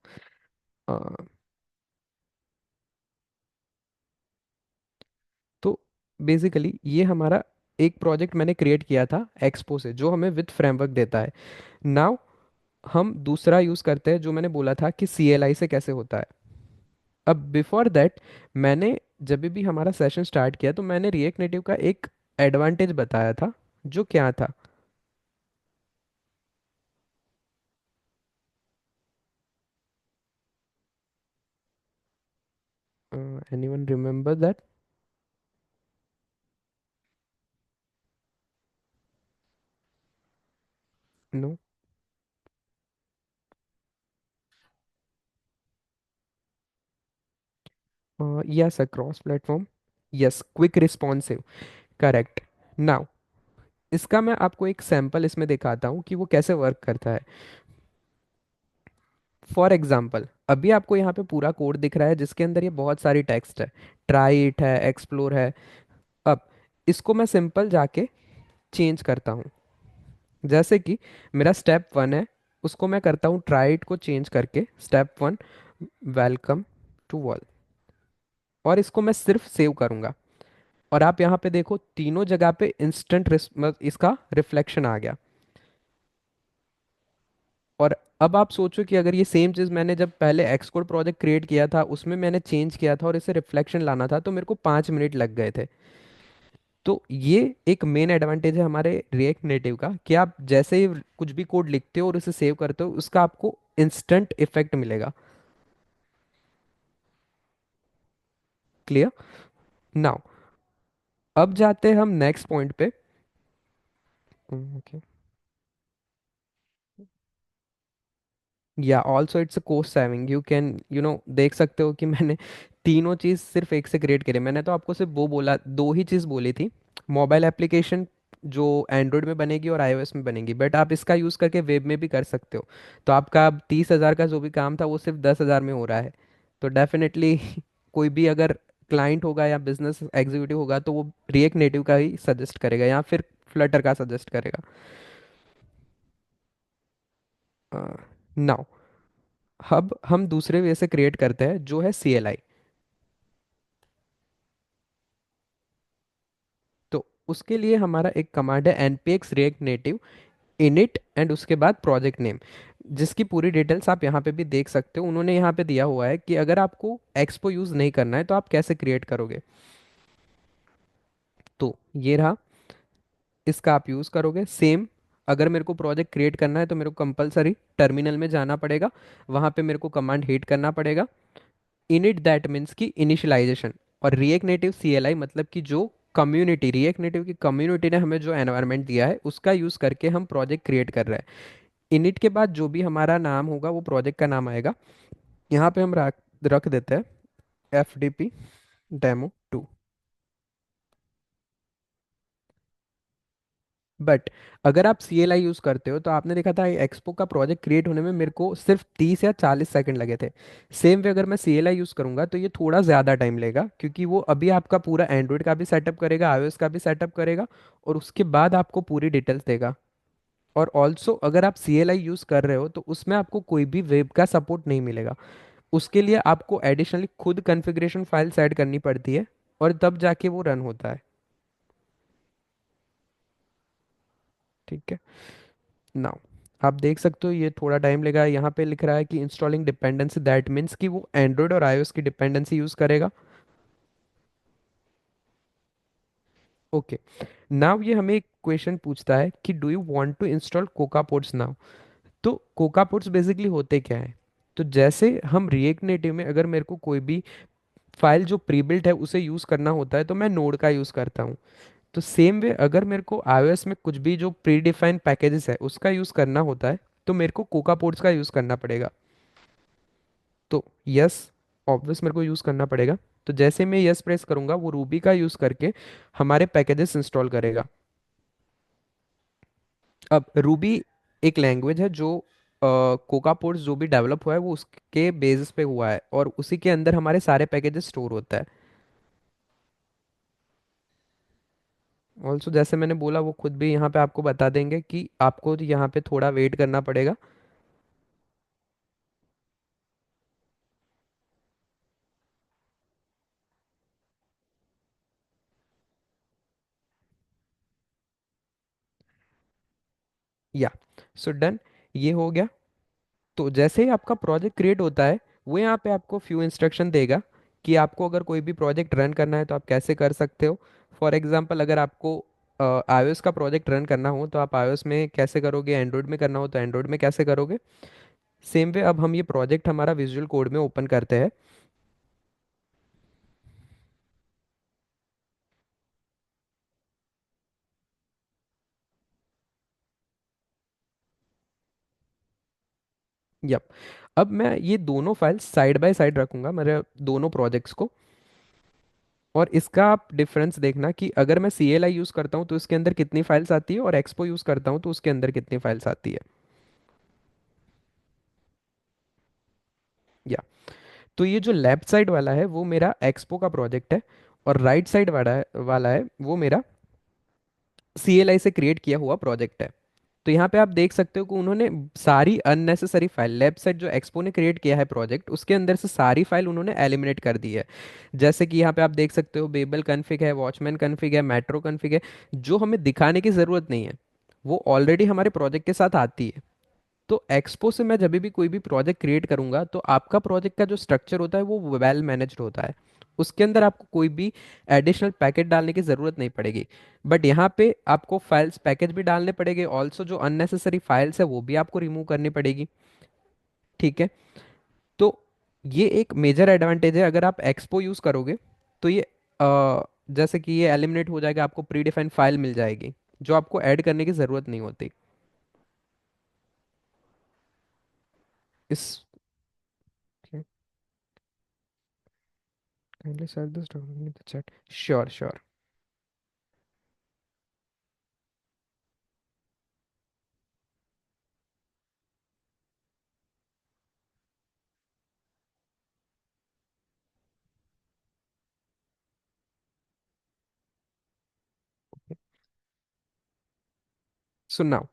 तो बेसिकली ये हमारा एक प्रोजेक्ट मैंने क्रिएट किया था एक्सपो से जो हमें विद फ्रेमवर्क देता है। नाउ हम दूसरा यूज़ करते हैं जो मैंने बोला था कि CLI से कैसे होता है। अब बिफोर दैट मैंने जब भी हमारा सेशन स्टार्ट किया तो मैंने रिएक्ट नेटिव का एक एडवांटेज बताया था, जो क्या था? Anyone remember that? No? Yes, cross platform. Yes, quick responsive. Correct. Now इसका मैं आपको एक सैंपल इसमें दिखाता हूँ कि वो कैसे वर्क करता है। फॉर एग्जाम्पल अभी आपको यहाँ पे पूरा कोड दिख रहा है जिसके अंदर ये बहुत सारी टेक्स्ट है, ट्राई इट है, एक्सप्लोर है। अब इसको मैं सिंपल जाके चेंज करता हूँ। जैसे कि मेरा स्टेप 1 है, उसको मैं करता हूँ ट्राई इट को चेंज करके स्टेप 1 वेलकम टू वर्ल्ड, और इसको मैं सिर्फ सेव करूँगा। और आप यहाँ पे देखो तीनों जगह पे इंस्टेंट इसका रिफ्लेक्शन आ गया। और अब आप सोचो कि अगर ये सेम चीज़ मैंने जब पहले एक्सकोड प्रोजेक्ट क्रिएट किया था उसमें मैंने चेंज किया था और इसे रिफ्लेक्शन लाना था तो मेरे को 5 मिनट लग गए थे। तो ये एक मेन एडवांटेज है हमारे रिएक्ट नेटिव का कि आप जैसे ही कुछ भी कोड लिखते हो और उसे सेव करते हो उसका आपको इंस्टेंट इफेक्ट मिलेगा। क्लियर? नाउ अब जाते हैं हम नेक्स्ट पॉइंट पे। Okay. Yeah also it's a cost saving, you can देख सकते हो कि मैंने तीनों चीज़ सिर्फ एक से क्रिएट करी। मैंने तो आपको सिर्फ वो बोला, दो ही चीज़ बोली थी, मोबाइल एप्लीकेशन जो एंड्रॉयड में बनेगी और iOS में बनेगी, बट आप इसका यूज़ करके वेब में भी कर सकते हो। तो आपका अब 30,000 का जो भी काम था वो सिर्फ 10,000 में हो रहा है। तो डेफिनेटली कोई भी अगर क्लाइंट होगा या बिजनेस एग्जीक्यूटिव होगा तो वो रिएक्ट नेटिव का ही सजेस्ट करेगा या फिर फ्लटर का सजेस्ट करेगा। नाउ अब हम दूसरे वे से क्रिएट करते हैं जो है CLI। तो उसके लिए हमारा एक कमांड है npx react native init and उसके बाद प्रोजेक्ट नेम, जिसकी पूरी डिटेल्स आप यहाँ पे भी देख सकते हो। उन्होंने यहाँ पे दिया हुआ है कि अगर आपको एक्सपो यूज़ नहीं करना है तो आप कैसे क्रिएट करोगे। तो ये रहा, इसका आप यूज़ करोगे सेम। अगर मेरे को प्रोजेक्ट क्रिएट करना है तो मेरे को कंपलसरी टर्मिनल में जाना पड़ेगा, वहाँ पे मेरे को कमांड हिट करना पड़ेगा। इनिट दैट मीन्स की इनिशियलाइजेशन, और रिएक्ट नेटिव CLI मतलब कि जो कम्युनिटी, रिएक्ट नेटिव की कम्युनिटी ने हमें जो एनवायरनमेंट दिया है उसका यूज़ करके हम प्रोजेक्ट क्रिएट कर रहे हैं। इनिट के बाद जो भी हमारा नाम होगा वो प्रोजेक्ट का नाम आएगा। यहाँ पे हम रख रख देते हैं FDP Demo 2। बट अगर आप CLI यूज़ करते हो तो आपने देखा था एक्सपो का प्रोजेक्ट क्रिएट होने में मेरे को सिर्फ 30 या 40 सेकंड लगे थे। सेम वे अगर मैं CLI यूज़ करूँगा तो ये थोड़ा ज़्यादा टाइम लेगा, क्योंकि वो अभी आपका पूरा एंड्रॉयड का भी सेटअप करेगा, iOS का भी सेटअप करेगा, और उसके बाद आपको पूरी डिटेल्स देगा। और ऑल्सो अगर आप CLI यूज़ कर रहे हो तो उसमें आपको कोई भी वेब का सपोर्ट नहीं मिलेगा। उसके लिए आपको एडिशनली खुद कॉन्फ़िगरेशन फाइल्स ऐड करनी पड़ती है, और तब जाके वो रन होता है। ठीक है। नाउ आप देख सकते हो ये थोड़ा टाइम लेगा। यहाँ पे लिख रहा है कि इंस्टॉलिंग डिपेंडेंसी, दैट मीन्स कि वो एंड्रॉयड और iOS की डिपेंडेंसी यूज़ करेगा। ओके। नाउ ये हमें एक क्वेश्चन पूछता है कि do you want to install CocoaPods now. तो कोका पुट्स बेसिकली होते क्या है? तो जैसे हम रिएक्ट नेटिव में अगर मेरे को कोई भी फाइल जो प्री बिल्ट है उसे यूज़ करना होता है तो मैं नोड का यूज़ करता हूँ। तो सेम वे अगर मेरे को iOS में कुछ भी जो प्री डिफाइंड पैकेजेस है उसका यूज़ करना होता है तो मेरे को कोका पोर्ट्स का यूज़ करना पड़ेगा। तो यस, ऑब्वियस मेरे को यूज़ करना पड़ेगा। तो जैसे मैं यस प्रेस करूंगा वो रूबी का यूज़ करके हमारे पैकेजेस इंस्टॉल करेगा। अब रूबी एक लैंग्वेज है जो कोका पोर्ट्स जो भी डेवलप हुआ है वो उसके बेसिस पे हुआ है और उसी के अंदर हमारे सारे पैकेजेस स्टोर होता है। ऑल्सो जैसे मैंने बोला वो खुद भी यहाँ पे आपको बता देंगे कि आपको यहाँ पे थोड़ा वेट करना पड़ेगा। या सो डन, ये हो गया। तो जैसे ही आपका प्रोजेक्ट क्रिएट होता है वो यहाँ पे आपको फ्यू इंस्ट्रक्शन देगा कि आपको अगर कोई भी प्रोजेक्ट रन करना है तो आप कैसे कर सकते हो। फॉर एग्जांपल अगर आपको iOS का प्रोजेक्ट रन करना हो तो आप iOS में कैसे करोगे, एंड्रॉयड में करना हो तो एंड्रॉयड में कैसे करोगे। सेम वे अब हम ये प्रोजेक्ट हमारा विजुअल कोड में ओपन करते हैं। यप, अब मैं ये दोनों फाइल्स साइड बाय साइड रखूंगा मेरे दोनों प्रोजेक्ट्स को। और इसका आप डिफरेंस देखना कि अगर मैं CLI यूज़ करता हूँ तो इसके अंदर कितनी फाइल्स आती है और एक्सपो यूज़ करता हूँ तो उसके अंदर कितनी फाइल्स आती है। या तो ये जो लेफ्ट साइड वाला है वो मेरा एक्सपो का प्रोजेक्ट है और राइट साइड वाला है वो मेरा CLI से क्रिएट किया हुआ प्रोजेक्ट है। तो यहाँ पे आप देख सकते हो कि उन्होंने सारी अननेसेसरी फाइल लेफ्ट साइड जो एक्सपो ने क्रिएट किया है प्रोजेक्ट उसके अंदर से सारी फाइल उन्होंने एलिमिनेट कर दी है। जैसे कि यहाँ पे आप देख सकते हो बेबल कन्फिग है, वॉचमैन कन्फिग है, मेट्रो कन्फिग है, जो हमें दिखाने की ज़रूरत नहीं है, वो ऑलरेडी हमारे प्रोजेक्ट के साथ आती है। तो एक्सपो से मैं जब भी कोई भी प्रोजेक्ट क्रिएट करूंगा तो आपका प्रोजेक्ट का जो स्ट्रक्चर होता है वो वेल मैनेज्ड होता है। उसके अंदर आपको कोई भी एडिशनल पैकेट डालने की ज़रूरत नहीं पड़ेगी। बट यहाँ पे आपको फाइल्स पैकेज भी डालने पड़ेंगे, ऑल्सो जो अननेसेसरी फाइल्स है वो भी आपको रिमूव करनी पड़ेगी। ठीक है। तो ये एक मेजर एडवांटेज है अगर आप एक्सपो यूज़ करोगे तो ये जैसे कि ये एलिमिनेट हो जाएगा, आपको प्री डिफाइंड फाइल मिल जाएगी जो आपको ऐड करने की ज़रूरत नहीं होती। इस kindly share this document in the chat. Sure, sure. So now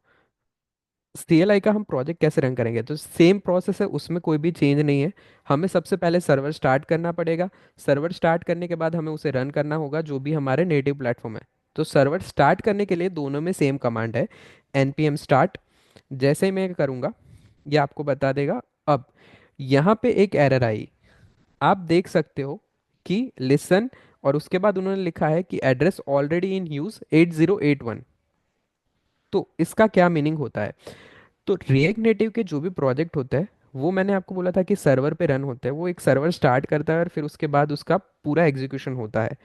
CLI का हम प्रोजेक्ट कैसे रन करेंगे? तो सेम प्रोसेस है, उसमें कोई भी चेंज नहीं है। हमें सबसे पहले सर्वर स्टार्ट करना पड़ेगा। सर्वर स्टार्ट करने के बाद हमें उसे रन करना होगा जो भी हमारे नेटिव प्लेटफॉर्म है। तो सर्वर स्टार्ट करने के लिए दोनों में सेम कमांड है, npm start। जैसे ही मैं करूँगा ये आपको बता देगा। अब यहाँ पे एक एरर आई, आप देख सकते हो कि लिसन और उसके बाद उन्होंने लिखा है कि एड्रेस ऑलरेडी इन यूज 8081। तो इसका क्या मीनिंग होता है? तो रिएक्ट नेटिव के जो भी प्रोजेक्ट होते हैं वो मैंने आपको बोला था कि सर्वर पे रन होते हैं, वो एक सर्वर स्टार्ट करता है और फिर उसके बाद उसका पूरा एग्जीक्यूशन होता है।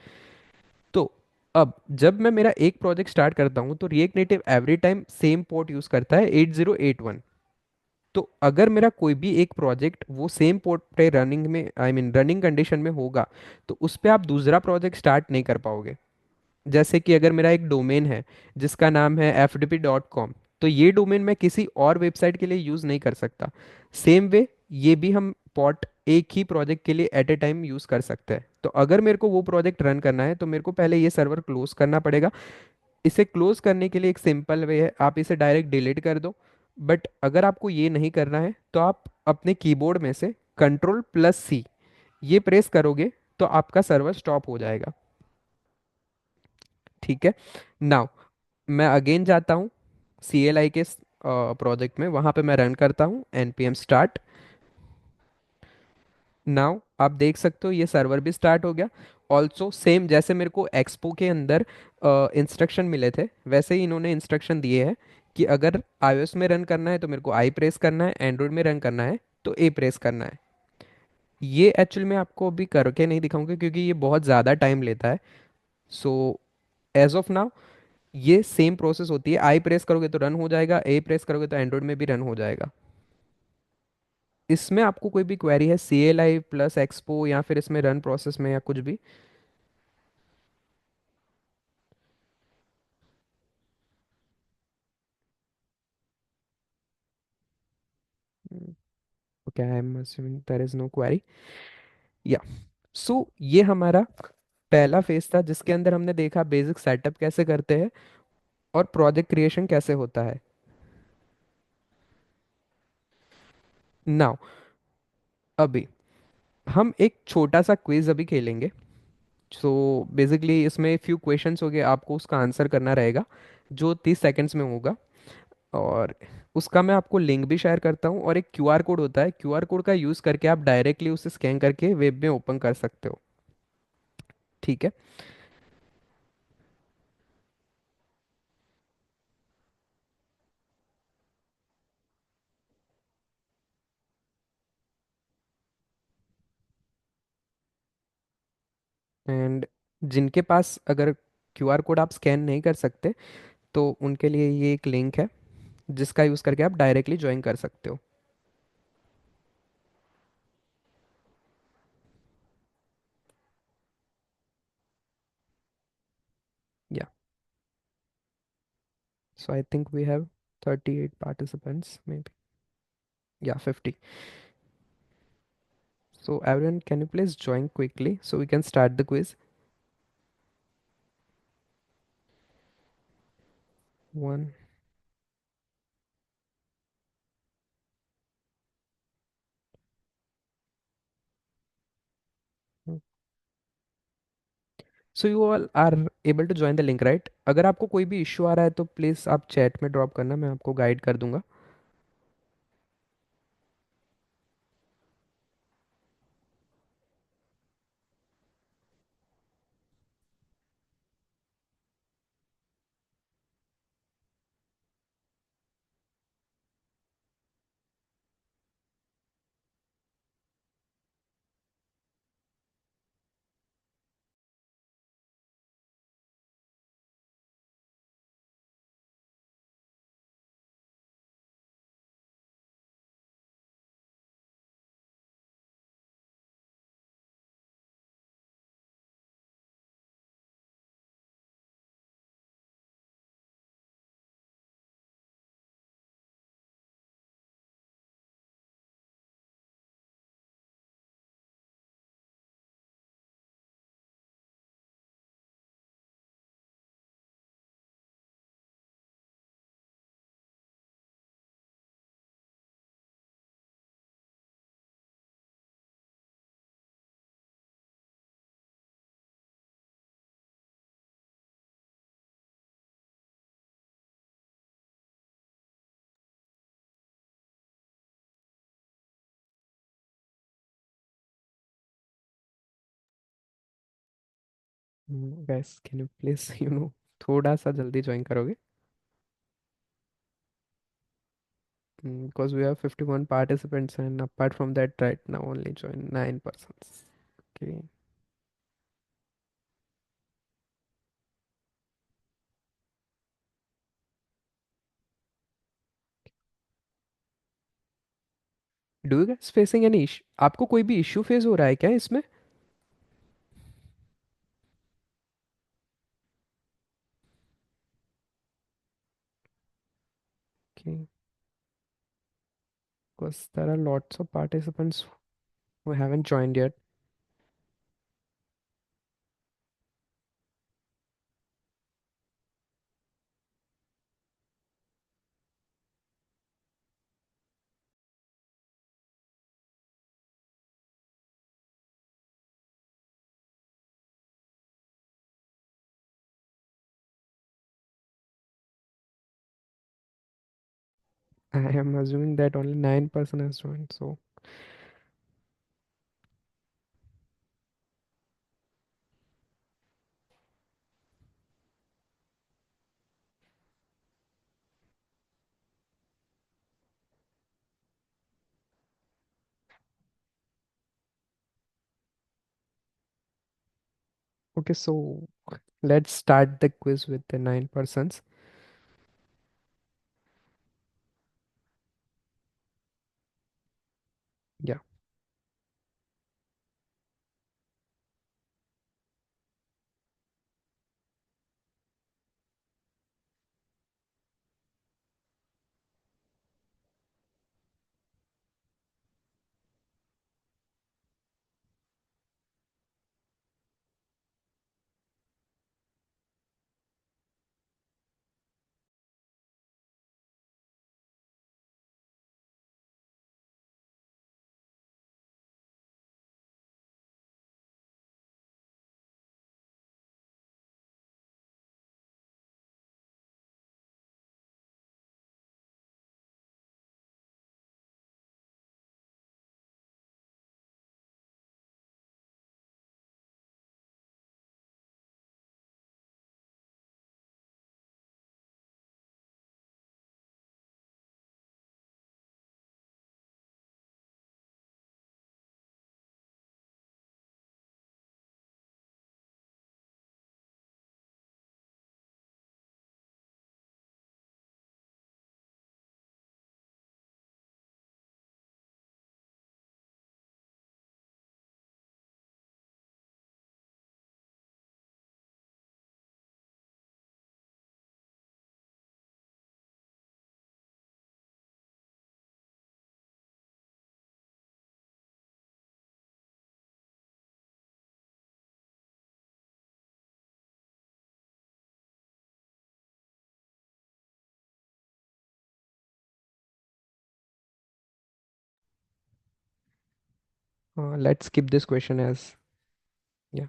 तो अब जब मैं मेरा एक प्रोजेक्ट स्टार्ट करता हूँ तो React native every time same port use करता है 8081। तो अगर मेरा कोई भी एक प्रोजेक्ट वो सेम पोर्ट पे रनिंग में, आई मीन रनिंग कंडीशन में होगा, तो उस पे आप दूसरा प्रोजेक्ट स्टार्ट नहीं कर पाओगे। जैसे कि अगर मेरा एक डोमेन है जिसका नाम है fdp.com, तो ये डोमेन मैं किसी और वेबसाइट के लिए यूज़ नहीं कर सकता। सेम वे ये भी हम पॉट एक ही प्रोजेक्ट के लिए एट ए टाइम यूज़ कर सकते हैं। तो अगर मेरे को वो प्रोजेक्ट रन करना है तो मेरे को पहले ये सर्वर क्लोज करना पड़ेगा। इसे क्लोज करने के लिए एक सिंपल वे है, आप इसे डायरेक्ट डिलीट कर दो। बट अगर आपको ये नहीं करना है तो आप अपने कीबोर्ड में से Ctrl+C ये प्रेस करोगे तो आपका सर्वर स्टॉप हो जाएगा। ठीक है। नाउ मैं अगेन जाता हूँ CLI के प्रोजेक्ट में, वहाँ पे मैं रन करता हूँ npm start। नाउ आप देख सकते हो ये सर्वर भी स्टार्ट हो गया। ऑल्सो सेम जैसे मेरे को एक्सपो के अंदर इंस्ट्रक्शन मिले थे वैसे ही इन्होंने इंस्ट्रक्शन दिए हैं कि अगर iOS में रन करना है तो मेरे को आई प्रेस करना है, एंड्रॉयड में रन करना है तो ए प्रेस करना है। ये एक्चुअल में आपको अभी करके नहीं दिखाऊंगा क्योंकि ये बहुत ज़्यादा टाइम लेता है। सो एज ऑफ नाउ ये सेम प्रोसेस होती है, आई प्रेस करोगे तो रन हो जाएगा, ए प्रेस करोगे तो एंड्रॉयड में भी रन हो जाएगा। इसमें आपको कोई भी क्वेरी है C L I plus Expo या फिर इसमें रन प्रोसेस में या कुछ भी? Okay, I am assuming there is no query. Yeah so ये हमारा पहला फेज था जिसके अंदर हमने देखा बेसिक सेटअप कैसे करते हैं और प्रोजेक्ट क्रिएशन कैसे होता है। नाउ अभी हम एक छोटा सा क्विज अभी खेलेंगे। सो बेसिकली इसमें फ्यू क्वेश्चंस हो गए, आपको उसका आंसर करना रहेगा जो 30 सेकंड्स में होगा। और उसका मैं आपको लिंक भी शेयर करता हूँ, और एक क्यूआर कोड होता है, क्यूआर कोड का यूज़ करके आप डायरेक्टली उसे स्कैन करके वेब में ओपन कर सकते हो। ठीक है। एंड जिनके पास अगर क्यूआर कोड आप स्कैन नहीं कर सकते तो उनके लिए ये एक लिंक है जिसका यूज़ करके आप डायरेक्टली ज्वाइन कर सकते हो। Yeah so I think we have 38 participants maybe. Yeah, 50. So everyone, can you please join quickly so we can start the quiz? One. So you all are able to join the link, right? अगर आपको कोई भी issue आ रहा है तो please आप chat में drop करना, मैं आपको गाइड कर दूंगा। गैस कैन यू प्लीज थोड़ा सा जल्दी ज्वाइन करोगे? Because we have 51 participants and apart from that right now only join 9 persons. Okay. Do you guys facing any issue? आपको कोई भी इश्यू फेस हो रहा है क्या इसमें? Okay. Because there are lots of participants who haven't joined yet. I am assuming that only 9% has joined. So Okay, so let's start the quiz with the 9%. Yeah. Let's skip this question as yeah.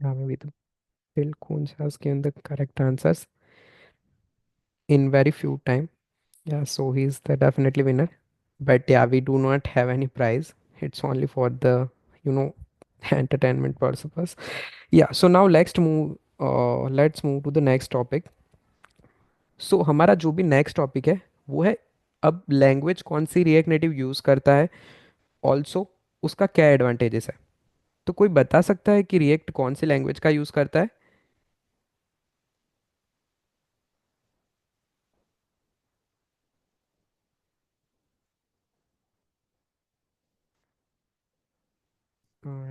Yeah, maybe the Bill Coons has given the correct answers in very few time. Yeah, so he's the definitely winner. But yeah, we do not have any prize. It's only for the, you know, entertainment purpose. Yeah, so now let's move to the next topic. सो हमारा जो भी next topic है वो है, अब language कौन सी react native use करता है, ऑल्सो उसका क्या एडवांटेजेस है। तो कोई बता सकता है कि रिएक्ट कौन सी लैंग्वेज का यूज़ करता है।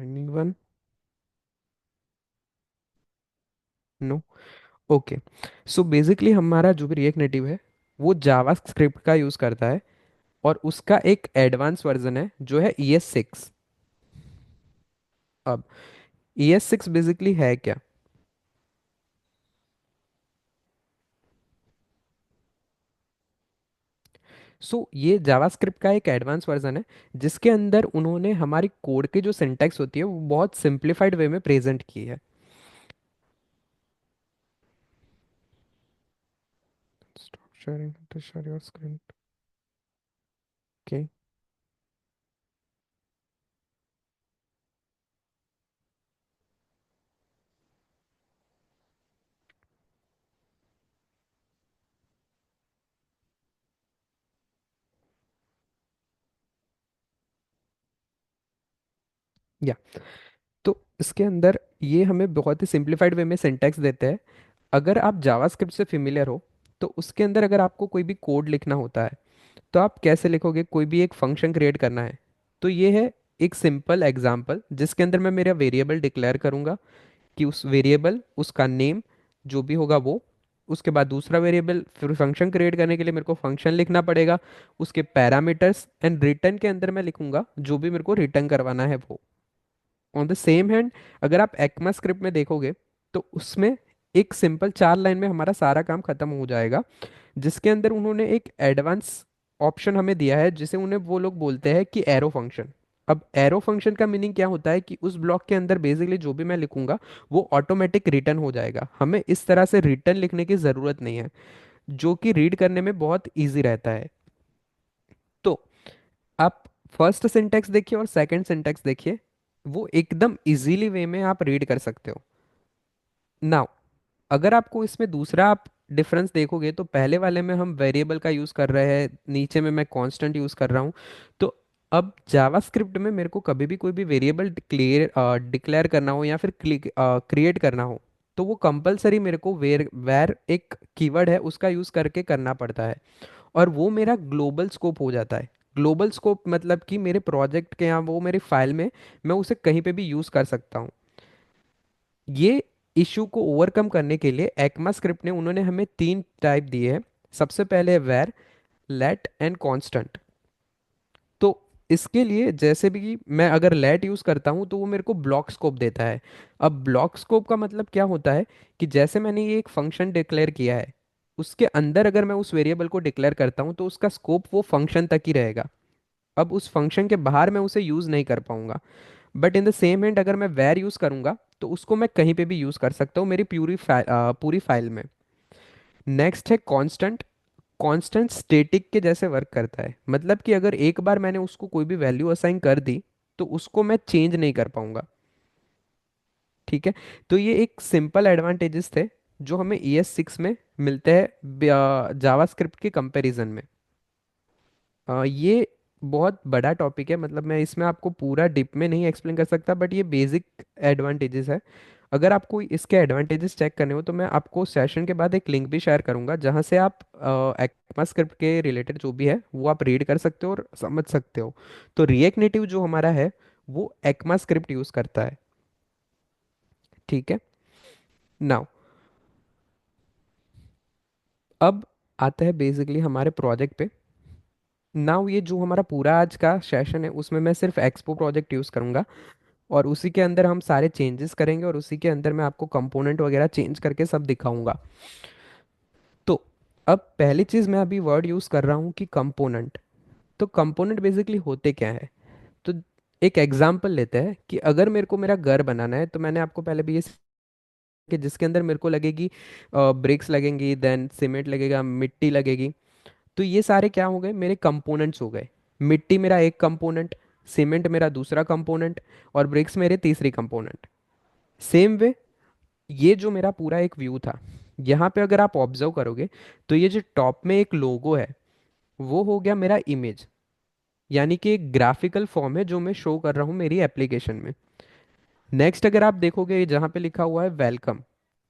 Anyone? No. Okay, so basically हमारा जो भी रिएक्ट नेटिव है वो जावा स्क्रिप्ट का यूज़ करता है, और उसका एक एडवांस वर्जन है जो है ES6। अब ES6 बेसिकली है क्या। ये जावास्क्रिप्ट का एक एडवांस वर्जन है जिसके अंदर उन्होंने हमारी कोड के जो सिंटैक्स होती है वो बहुत सिंप्लीफाइड वे में प्रेजेंट की है। Stop sharing to share your screen. Okay. या तो इसके अंदर ये हमें बहुत ही सिंप्लीफाइड वे में सिंटैक्स देते हैं। अगर आप जावास्क्रिप्ट से फेमिलियर हो तो उसके अंदर अगर आपको कोई भी कोड लिखना होता है तो आप कैसे लिखोगे, कोई भी एक फंक्शन क्रिएट करना है तो ये है एक सिंपल एग्जांपल जिसके अंदर मैं मेरा वेरिएबल डिक्लेयर करूंगा कि उस वेरिएबल उसका नेम जो भी होगा वो, उसके बाद दूसरा वेरिएबल फिर फंक्शन क्रिएट करने के लिए मेरे को फंक्शन लिखना पड़ेगा, उसके पैरामीटर्स एंड रिटर्न के अंदर मैं लिखूंगा जो भी मेरे को रिटर्न करवाना है वो। ऑन द सेम हैंड अगर आप एक्मा स्क्रिप्ट में देखोगे तो उसमें एक सिंपल 4 लाइन में हमारा सारा काम खत्म हो जाएगा, जिसके अंदर उन्होंने एक एडवांस ऑप्शन हमें दिया है जिसे उन्हें वो लोग बोलते हैं कि एरो फंक्शन। अब एरो फंक्शन का मीनिंग क्या होता है कि उस ब्लॉक के अंदर बेसिकली जो भी मैं लिखूंगा वो ऑटोमेटिक रिटर्न हो जाएगा, हमें इस तरह से रिटर्न लिखने की ज़रूरत नहीं है, जो कि रीड करने में बहुत ईजी रहता है। तो आप फर्स्ट सिंटेक्स देखिए और सेकंड सिंटेक्स देखिए, वो एकदम इजीली वे में आप रीड कर सकते हो। नाउ अगर आपको इसमें दूसरा आप डिफरेंस देखोगे तो पहले वाले में हम वेरिएबल का यूज़ कर रहे हैं, नीचे में मैं कांस्टेंट यूज़ कर रहा हूँ। तो अब जावास्क्रिप्ट में मेरे को कभी भी कोई भी वेरिएबल डिक्लेयर करना हो या फिर क्रिएट करना हो तो वो कंपलसरी मेरे को वेर वेर एक कीवर्ड है उसका यूज़ करके करना पड़ता है, और वो मेरा ग्लोबल स्कोप हो जाता है। ग्लोबल स्कोप मतलब कि मेरे प्रोजेक्ट के यहाँ वो मेरी फाइल में मैं उसे कहीं पे भी यूज़ कर सकता हूँ। ये इशू को ओवरकम करने के लिए एक्मा स्क्रिप्ट ने उन्होंने हमें 3 टाइप दिए हैं। सबसे पहले है वेर, लेट एंड कांस्टेंट। तो इसके लिए जैसे भी मैं अगर लेट यूज करता हूं तो वो मेरे को ब्लॉक स्कोप देता है। अब ब्लॉक स्कोप का मतलब क्या होता है कि जैसे मैंने ये एक फंक्शन डिक्लेयर किया है उसके अंदर अगर मैं उस वेरिएबल को डिक्लेयर करता हूं तो उसका स्कोप वो फंक्शन तक ही रहेगा। अब उस फंक्शन के बाहर मैं उसे यूज नहीं कर पाऊंगा। But in the same hand अगर मैं वेर यूज करूंगा तो उसको मैं कहीं पे भी यूज कर सकता हूँ मेरी पूरी फाइल में। नेक्स्ट है कांस्टेंट। कांस्टेंट स्टैटिक के जैसे वर्क करता है, मतलब कि अगर एक बार मैंने उसको कोई भी वैल्यू असाइन कर दी तो उसको मैं चेंज नहीं कर पाऊंगा। ठीक है, तो ये एक सिंपल एडवांटेजेस थे जो हमें ES6 में मिलते हैं जावास्क्रिप्ट के कंपैरिजन में। ये बहुत बड़ा टॉपिक है, मतलब मैं इसमें आपको पूरा डीप में नहीं एक्सप्लेन कर सकता, बट ये बेसिक एडवांटेजेस है। अगर आपको इसके एडवांटेजेस चेक करने हो तो मैं आपको सेशन के बाद एक लिंक भी शेयर करूंगा जहां से आप एक्मा स्क्रिप्ट के रिलेटेड जो भी है वो आप रीड कर सकते हो और समझ सकते हो। तो रिएक्ट नेटिव जो हमारा है वो एक्मा स्क्रिप्ट यूज करता है। ठीक है, नाउ अब आते हैं बेसिकली हमारे प्रोजेक्ट पे। नाउ ये जो हमारा पूरा आज का सेशन है उसमें मैं सिर्फ एक्सपो प्रोजेक्ट यूज़ करूंगा और उसी के अंदर हम सारे चेंजेस करेंगे और उसी के अंदर मैं आपको कंपोनेंट वगैरह चेंज करके सब दिखाऊंगा। तो अब पहली चीज़ मैं अभी वर्ड यूज़ कर रहा हूँ कि कंपोनेंट। तो कंपोनेंट बेसिकली होते क्या है, तो एक एग्जांपल लेते हैं कि अगर मेरे को मेरा घर बनाना है तो मैंने आपको पहले भी ये कि जिसके अंदर मेरे को लगेगी ब्रिक्स लगेंगी, देन सीमेंट लगेगा, मिट्टी लगेगी। तो ये सारे क्या हो गए, मेरे कंपोनेंट्स हो गए। मिट्टी मेरा एक कंपोनेंट, सीमेंट मेरा दूसरा कंपोनेंट और ब्रिक्स मेरे तीसरी कंपोनेंट। सेम वे ये जो मेरा पूरा एक व्यू था, यहाँ पे अगर आप ऑब्जर्व करोगे तो ये जो टॉप में एक लोगो है वो हो गया मेरा इमेज, यानी कि एक ग्राफिकल फॉर्म है जो मैं शो कर रहा हूँ मेरी एप्लीकेशन में। नेक्स्ट अगर आप देखोगे जहाँ पे लिखा हुआ है वेलकम,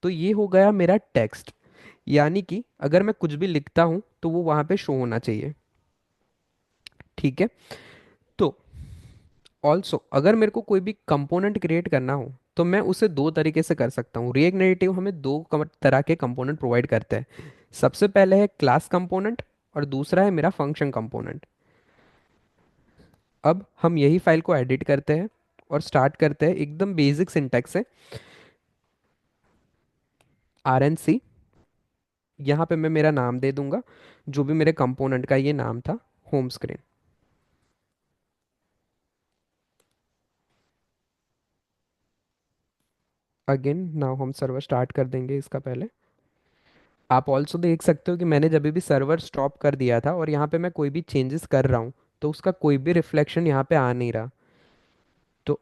तो ये हो गया मेरा टेक्स्ट, यानी कि अगर मैं कुछ भी लिखता हूँ तो वो वहाँ पे शो होना चाहिए। ठीक है, तो ऑल्सो अगर मेरे को कोई भी कंपोनेंट क्रिएट करना हो तो मैं उसे दो तरीके से कर सकता हूँ। रिएक्ट नेटिव हमें तरह के कंपोनेंट प्रोवाइड करते हैं। सबसे पहले है क्लास कंपोनेंट और दूसरा है मेरा फंक्शन कंपोनेंट। अब हम यही फाइल को एडिट करते हैं और स्टार्ट करते हैं, एकदम बेसिक सिंटैक्स है। RNC, यहाँ पे मैं मेरा नाम दे दूंगा जो भी मेरे कंपोनेंट का ये नाम था, होम स्क्रीन। अगेन नाउ हम सर्वर स्टार्ट कर देंगे इसका पहले। आप ऑल्सो देख सकते हो कि मैंने जब भी सर्वर स्टॉप कर दिया था और यहाँ पे मैं कोई भी चेंजेस कर रहा हूँ तो उसका कोई भी रिफ्लेक्शन यहाँ पे आ नहीं रहा। तो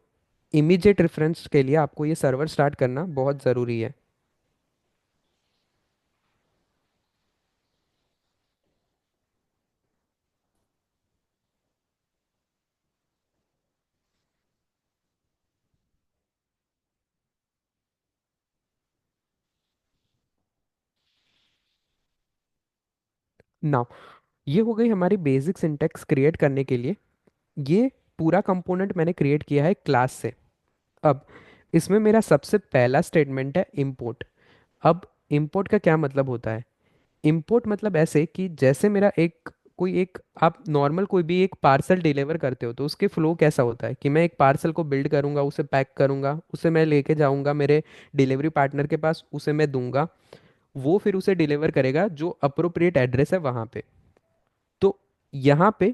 इमीडिएट रेफरेंस के लिए आपको ये सर्वर स्टार्ट करना बहुत ज़रूरी है। नाउ ये हो गई हमारी बेसिक सिंटेक्स क्रिएट करने के लिए। ये पूरा कंपोनेंट मैंने क्रिएट किया है क्लास से। अब इसमें मेरा सबसे पहला स्टेटमेंट है इंपोर्ट। अब इंपोर्ट का क्या मतलब होता है? इंपोर्ट मतलब ऐसे कि जैसे मेरा एक कोई एक आप नॉर्मल कोई भी एक पार्सल डिलीवर करते हो तो उसके फ्लो कैसा होता है कि मैं एक पार्सल को बिल्ड करूंगा, उसे पैक करूंगा, उसे मैं लेके जाऊंगा मेरे डिलीवरी पार्टनर के पास, उसे मैं दूंगा, वो फिर उसे डिलीवर करेगा जो अप्रोप्रिएट एड्रेस है वहां पे। तो यहाँ पे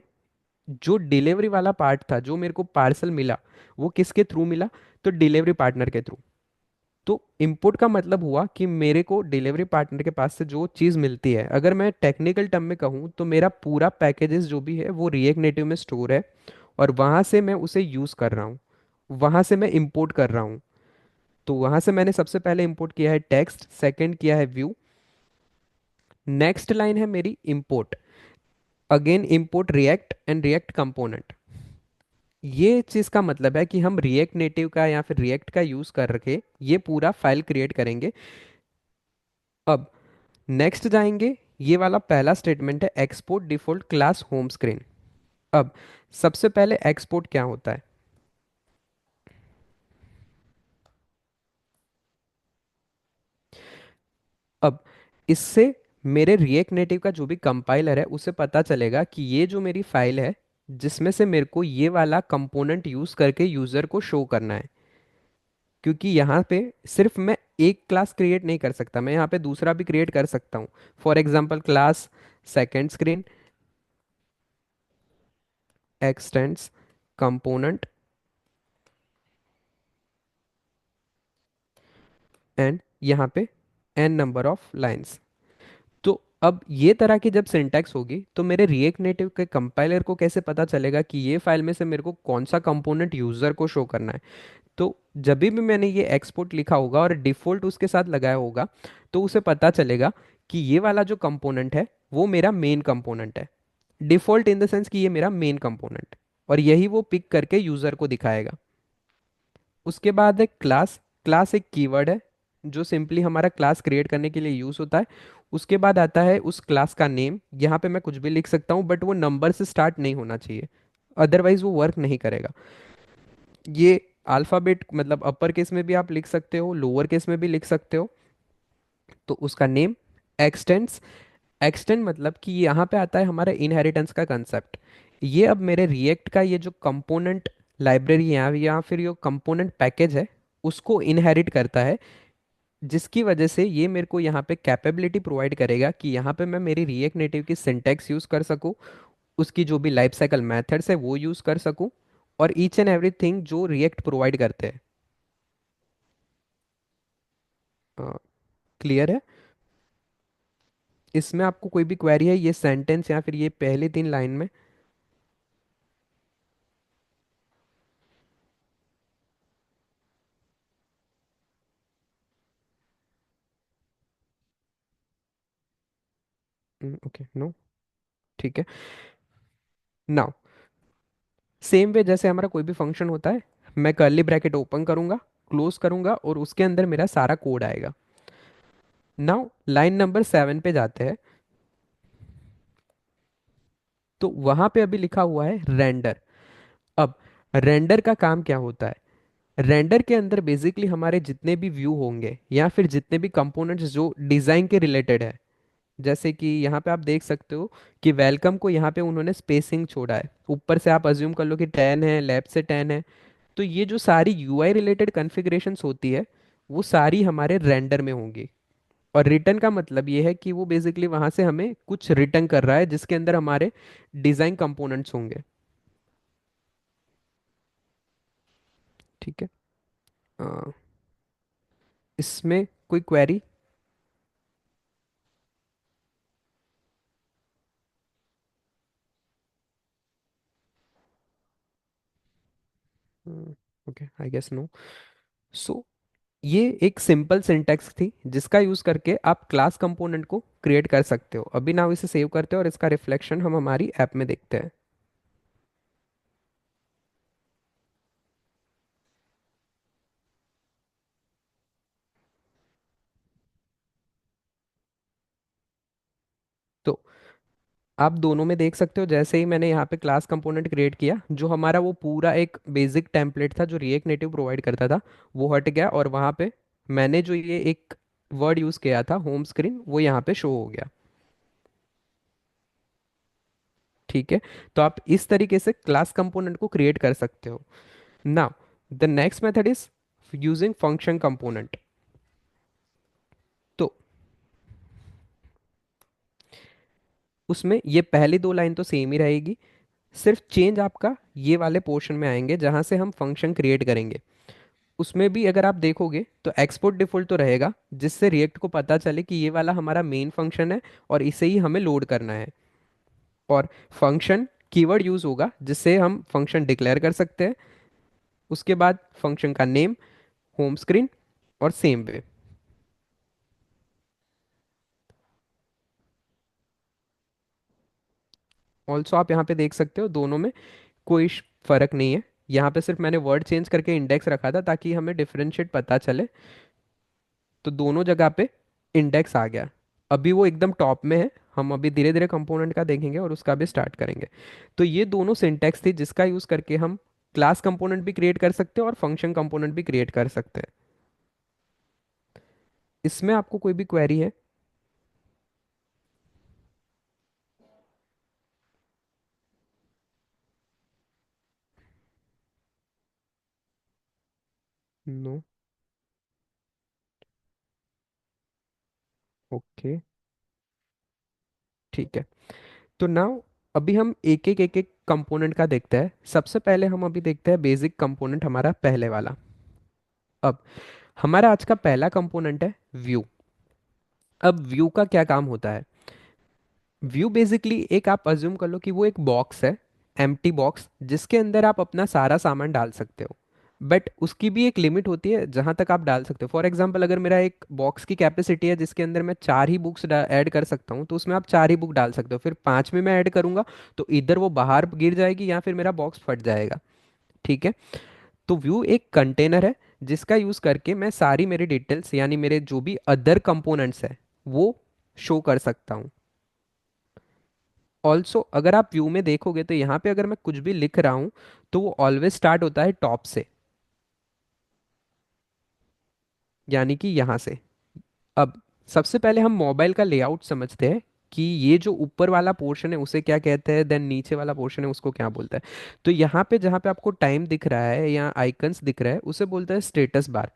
जो डिलीवरी वाला पार्ट था, जो मेरे को पार्सल मिला, वो किसके थ्रू मिला? तो डिलीवरी पार्टनर के थ्रू। तो इनपुट का मतलब हुआ कि मेरे को डिलीवरी पार्टनर के पास से जो चीज़ मिलती है, अगर मैं टेक्निकल टर्म में कहूँ तो मेरा पूरा पैकेजेस जो भी है वो रिएक्ट नेटिव में स्टोर है, और वहाँ से मैं उसे यूज़ कर रहा हूँ, वहाँ से मैं इंपोर्ट कर रहा हूँ। तो वहाँ से मैंने सबसे पहले इंपोर्ट किया है टेक्स्ट, सेकंड किया है व्यू, नेक्स्ट लाइन है मेरी import, again import react and react component. ये चीज़ का मतलब है कि हम रिएक्ट नेटिव का या फिर रिएक्ट का यूज़ कर रखे ये पूरा फाइल क्रिएट करेंगे। अब नेक्स्ट जाएंगे, ये वाला पहला स्टेटमेंट है export default class home screen. अब सबसे पहले एक्सपोर्ट क्या होता है? अब इससे मेरे रिएक्ट नेटिव का जो भी कंपाइलर है उसे पता चलेगा कि ये जो मेरी फाइल है जिसमें से मेरे को ये वाला कंपोनेंट यूज करके यूजर को शो करना है, क्योंकि यहाँ पे सिर्फ मैं एक क्लास क्रिएट नहीं कर सकता, मैं यहाँ पे दूसरा भी क्रिएट कर सकता हूँ। For example class second screen x tends component and यहाँ पे एन नंबर ऑफ लाइंस। तो अब ये तरह की जब सिंटैक्स होगी तो मेरे रिएक्ट नेटिव के कंपाइलर को कैसे पता चलेगा कि ये फाइल में से मेरे को कौन सा कंपोनेंट यूजर को शो करना है? तो जब भी मैंने ये एक्सपोर्ट लिखा होगा और डिफॉल्ट उसके साथ लगाया होगा तो उसे पता चलेगा कि ये वाला जो कंपोनेंट है वो मेरा मेन कंपोनेंट है। डिफॉल्ट इन द सेंस कि ये मेरा मेन कंपोनेंट, और यही वो पिक करके यूजर को दिखाएगा। उसके बाद है क्लास। क्लास एक कीवर्ड है जो सिंपली हमारा क्लास क्रिएट करने के लिए यूज होता है। उसके बाद आता है उस क्लास का नेम। यहाँ पे मैं कुछ भी लिख सकता हूँ बट वो नंबर से स्टार्ट नहीं होना चाहिए, अदरवाइज वो वर्क नहीं करेगा। ये अल्फाबेट मतलब अपर केस में भी आप लिख सकते हो, लोअर केस में भी लिख सकते हो। तो उसका नेम एक्सटेंस। एक्सटेंड मतलब कि यहाँ पे आता है हमारा इनहेरिटेंस का कंसेप्ट। ये अब मेरे रिएक्ट का ये जो कंपोनेंट लाइब्रेरी है या फिर ये कंपोनेंट पैकेज है उसको इनहेरिट करता है, जिसकी वजह से ये मेरे को यहाँ पे कैपेबिलिटी प्रोवाइड करेगा कि यहाँ पे मैं मेरी रिएक्ट नेटिव की सिंटैक्स यूज़ कर सकूँ, उसकी जो भी लाइफ साइकिल मेथड्स है वो यूज़ कर सकूँ, और ईच एंड एवरीथिंग जो रिएक्ट प्रोवाइड करते हैं। क्लियर है? इसमें आपको कोई भी क्वेरी है ये सेंटेंस या फिर ये पहले 3 लाइन में? ओके, नो, ठीक है। नाउ सेम वे जैसे हमारा कोई भी फंक्शन होता है, मैं कर्ली ब्रैकेट ओपन करूंगा, क्लोज करूंगा और उसके अंदर मेरा सारा कोड आएगा। नाउ लाइन नंबर 7 पे जाते हैं। तो वहां पे अभी लिखा हुआ है रेंडर। अब रेंडर का काम क्या होता है? रेंडर के अंदर बेसिकली हमारे जितने भी व्यू होंगे या फिर जितने भी कंपोनेंट्स जो डिजाइन के रिलेटेड है, जैसे कि यहाँ पे आप देख सकते हो कि वेलकम को यहाँ पे उन्होंने स्पेसिंग छोड़ा है, ऊपर से आप अज्यूम कर लो कि 10 है, लेफ्ट से 10 है। तो ये जो सारी यूआई रिलेटेड कॉन्फ़िगरेशंस होती है वो सारी हमारे रेंडर में होंगी। और रिटर्न का मतलब ये है कि वो बेसिकली वहां से हमें कुछ रिटर्न कर रहा है जिसके अंदर हमारे डिजाइन कंपोनेंट्स होंगे। ठीक है। अ, इसमें कोई query? Okay, I guess no. So ये एक सिंपल सिंटैक्स थी जिसका यूज करके आप क्लास कंपोनेंट को क्रिएट कर सकते हो। अभी नाउ इसे सेव करते हैं और इसका रिफ्लेक्शन हम हमारी ऐप में देखते हैं। तो आप दोनों में देख सकते हो, जैसे ही मैंने यहाँ पे क्लास कंपोनेंट क्रिएट किया, जो हमारा वो पूरा एक बेसिक टेम्पलेट था जो रिएक्ट नेटिव प्रोवाइड करता था, वो हट गया, और वहाँ पे मैंने जो ये एक वर्ड यूज़ किया था होम स्क्रीन, वो यहाँ पे शो हो गया। ठीक है, तो आप इस तरीके से क्लास कंपोनेंट को क्रिएट कर सकते हो। Now the next method is using function component. तो उसमें ये पहली दो लाइन तो सेम ही रहेगी, सिर्फ चेंज आपका ये वाले पोर्शन में आएंगे जहां से हम फंक्शन क्रिएट करेंगे। उसमें भी अगर आप देखोगे तो एक्सपोर्ट डिफॉल्ट तो रहेगा, जिससे रिएक्ट को पता चले कि ये वाला हमारा मेन फंक्शन है और इसे ही हमें लोड करना है। और फंक्शन कीवर्ड यूज होगा जिससे हम फंक्शन डिक्लेयर कर सकते हैं। उसके बाद फंक्शन का नेम, होम स्क्रीन, और सेम वे। ऑल्सो आप यहाँ पे देख सकते हो दोनों में कोई फर्क नहीं है। यहाँ पे सिर्फ मैंने वर्ड चेंज करके इंडेक्स रखा था ताकि हमें डिफरेंशिएट पता चले। तो दोनों जगह पे इंडेक्स आ गया। अभी वो एकदम टॉप में है, हम अभी धीरे धीरे कंपोनेंट का देखेंगे और उसका भी स्टार्ट करेंगे। तो ये दोनों सिंटैक्स थी जिसका यूज करके हम क्लास कंपोनेंट भी क्रिएट कर सकते हैं और फंक्शन कंपोनेंट भी क्रिएट कर सकते हैं। इसमें आपको कोई भी क्वेरी है? नो। ओके, ठीक है। तो नाउ अभी हम एक एक कंपोनेंट का देखते हैं। सबसे पहले हम अभी देखते हैं बेसिक कंपोनेंट, हमारा पहले वाला। अब हमारा आज का पहला कंपोनेंट है व्यू। अब व्यू का क्या काम होता है? व्यू बेसिकली एक, आप अज्यूम कर लो कि वो एक बॉक्स है, एम्प्टी बॉक्स, जिसके अंदर आप अपना सारा सामान डाल सकते हो। बट उसकी भी एक लिमिट होती है जहां तक आप डाल सकते हो। फॉर एग्जांपल, अगर मेरा एक बॉक्स की कैपेसिटी है जिसके अंदर मैं 4 ही बुक्स ऐड कर सकता हूँ, तो उसमें आप 4 ही बुक डाल सकते हो। फिर 5 में मैं ऐड करूंगा तो इधर वो बाहर गिर जाएगी या फिर मेरा बॉक्स फट जाएगा। ठीक है, तो व्यू एक कंटेनर है जिसका यूज करके मैं सारी मेरी डिटेल्स, यानी मेरे जो भी अदर कंपोनेंट्स है, वो शो कर सकता हूँ। ऑल्सो अगर आप व्यू में देखोगे तो यहाँ पे अगर मैं कुछ भी लिख रहा हूँ तो वो ऑलवेज स्टार्ट होता है टॉप से, यानी कि यहाँ से। अब सबसे पहले हम मोबाइल का लेआउट समझते हैं कि ये जो ऊपर वाला पोर्शन है उसे क्या कहते हैं, देन नीचे वाला पोर्शन है उसको क्या बोलता है। तो यहाँ पे जहाँ पे आपको टाइम दिख रहा है या आइकन्स दिख रहा है उसे बोलता है status bar.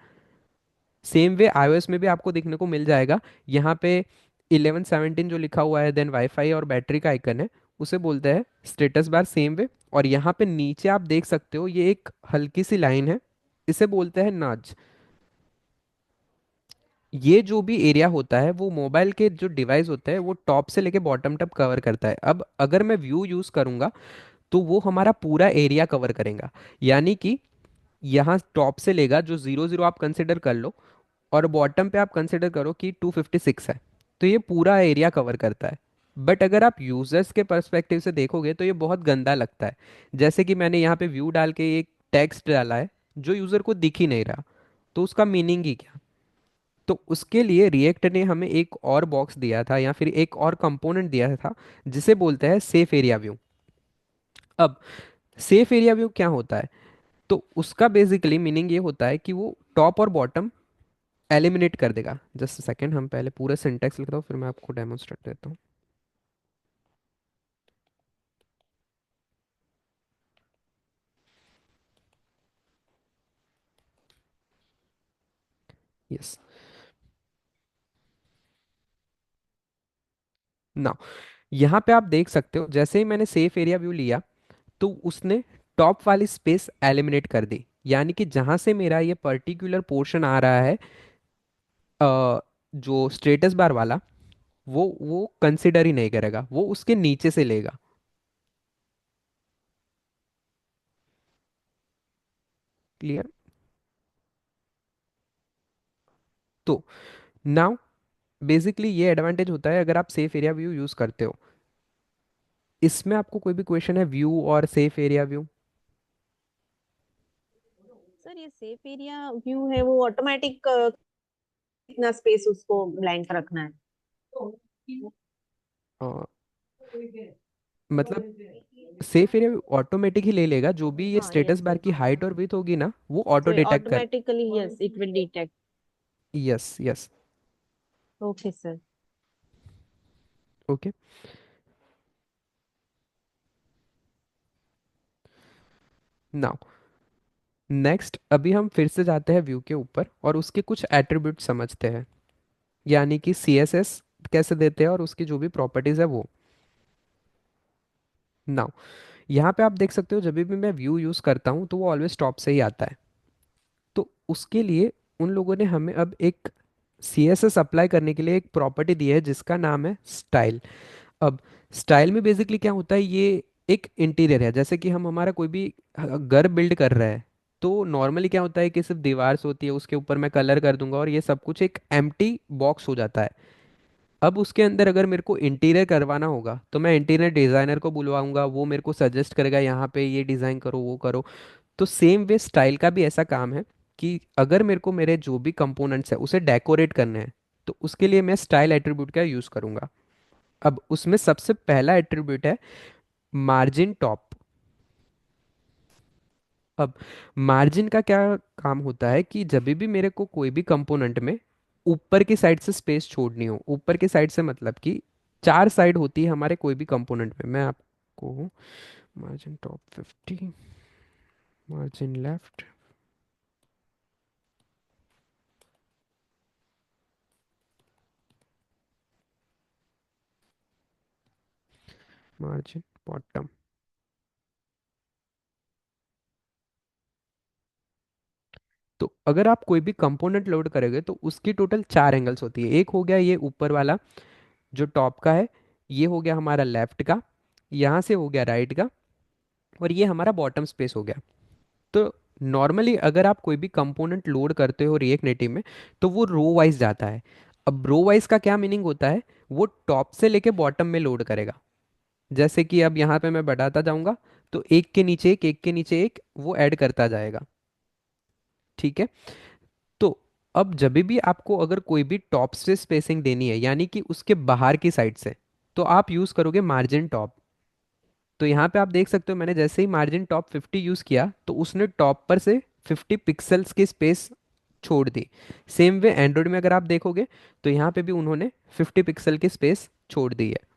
Same way iOS में भी आपको देखने को मिल जाएगा। यहाँ पे 11 17 जो लिखा हुआ है, देन वाईफाई और बैटरी का आइकन है, उसे बोलते हैं स्टेटस बार, सेम वे। और यहाँ पे नीचे आप देख सकते हो ये एक हल्की सी लाइन है, इसे बोलते हैं नज। ये जो भी एरिया होता है वो मोबाइल के जो डिवाइस होता है वो टॉप से लेके बॉटम तक कवर करता है। अब अगर मैं व्यू यूज करूंगा तो वो हमारा पूरा एरिया कवर करेगा। यानी कि यहाँ टॉप से लेगा, जो 0 0 आप कंसिडर कर लो, और बॉटम पे आप कंसिडर करो कि 256 है, तो ये पूरा एरिया कवर करता है। बट अगर आप यूजर्स के पर्सपेक्टिव से देखोगे तो ये बहुत गंदा लगता है। जैसे कि मैंने यहाँ पे व्यू डाल के एक टेक्स्ट डाला है जो यूजर को दिख ही नहीं रहा, तो उसका मीनिंग ही क्या? तो उसके लिए रिएक्ट ने हमें एक और बॉक्स दिया था या फिर एक और कंपोनेंट दिया था जिसे बोलते हैं सेफ एरिया व्यू। अब सेफ एरिया व्यू क्या होता है? तो उसका बेसिकली मीनिंग ये होता है कि वो टॉप और बॉटम एलिमिनेट कर देगा। जस्ट सेकंड, हम पहले पूरा सिंटेक्स लिखता हूँ फिर मैं आपको डेमोन्स्ट्रेट देता हूँ। यस, नाउ यहाँ पे आप देख सकते हो जैसे ही मैंने सेफ एरिया व्यू लिया तो उसने टॉप वाली स्पेस एलिमिनेट कर दी। यानी कि जहां से मेरा ये पर्टिकुलर पोर्शन आ रहा है, जो स्टेटस बार वाला, वो कंसिडर ही नहीं करेगा, वो उसके नीचे से लेगा। क्लियर? तो नाउ बेसिकली ये एडवांटेज होता है अगर आप सेफ एरिया व्यू यूज करते हो। इसमें आपको कोई भी क्वेश्चन है व्यू और सेफ एरिया व्यू? सर ये सेफ एरिया व्यू है वो ऑटोमेटिक कितना स्पेस उसको ब्लैंक रखना है? मतलब सेफ एरिया ऑटोमेटिक ही ले लेगा, जो भी ये हाँ, स्टेटस yes, बार yes. की हाइट और विड्थ होगी ना वो ऑटो So डिटेक्ट कर। automatically, yes, it will detect. Yes yes. Okay, sir. Okay, now next अभी हम फिर से जाते हैं व्यू के ऊपर और उसके कुछ एट्रीब्यूट समझते हैं, यानी कि सीएसएस कैसे देते हैं और उसकी जो भी प्रॉपर्टीज है वो। नाउ यहाँ पे आप देख सकते हो जब भी मैं व्यू यूज़ करता हूँ तो वो ऑलवेज टॉप से ही आता है। तो उसके लिए उन लोगों ने हमें अब एक सीएसएस अप्लाई करने के लिए एक प्रॉपर्टी दी है जिसका नाम है स्टाइल। अब स्टाइल में बेसिकली क्या होता है, ये एक इंटीरियर है, जैसे कि हम हमारा कोई भी घर बिल्ड कर रहे हैं तो नॉर्मली क्या होता है कि सिर्फ दीवार होती है, उसके ऊपर मैं कलर कर दूंगा और ये सब कुछ एक एम्प्टी बॉक्स हो जाता है। अब उसके अंदर अगर मेरे को इंटीरियर करवाना होगा तो मैं इंटीरियर डिज़ाइनर को बुलवाऊंगा, वो मेरे को सजेस्ट करेगा यहाँ पे ये डिज़ाइन करो वो करो। तो सेम वे स्टाइल का भी ऐसा काम है कि अगर मेरे को मेरे जो भी कंपोनेंट्स है उसे डेकोरेट करने हैं तो उसके लिए मैं स्टाइल एट्रीब्यूट का यूज़ करूंगा। अब उसमें सबसे पहला एट्रीब्यूट है मार्जिन टॉप। अब मार्जिन का क्या काम होता है कि जब भी मेरे को कोई भी कंपोनेंट में ऊपर की साइड से स्पेस छोड़नी हो, ऊपर की साइड से मतलब कि चार साइड होती है हमारे कोई भी कंपोनेंट में, मैं आपको margin top 50, margin left, margin bottom. तो अगर आप कोई भी कंपोनेंट लोड करोगे तो उसकी टोटल चार एंगल्स होती है। एक हो गया ये ऊपर वाला जो टॉप का है, ये हो गया हमारा लेफ्ट का, यहाँ से हो गया राइट का, और ये हमारा बॉटम स्पेस हो गया। तो नॉर्मली अगर आप कोई भी कंपोनेंट लोड करते हो रिएक्ट नेटिव में तो वो रो वाइज जाता है। अब रो वाइज का क्या मीनिंग होता है, वो टॉप से लेके बॉटम में लोड करेगा। जैसे कि अब यहाँ पे मैं बढ़ाता जाऊंगा तो एक के नीचे एक के नीचे एक वो ऐड करता जाएगा। ठीक है। तो अब जब भी आपको अगर कोई भी टॉप से स्पेसिंग देनी है यानी कि उसके बाहर की साइड से, तो आप यूज करोगे मार्जिन टॉप। तो यहाँ पे आप देख सकते हो मैंने जैसे ही मार्जिन टॉप 50 यूज किया तो उसने टॉप पर से 50 पिक्सल्स की स्पेस छोड़ दी। सेम वे एंड्रॉइड में अगर आप देखोगे तो यहाँ पे भी उन्होंने 50 पिक्सल की स्पेस छोड़ दी है।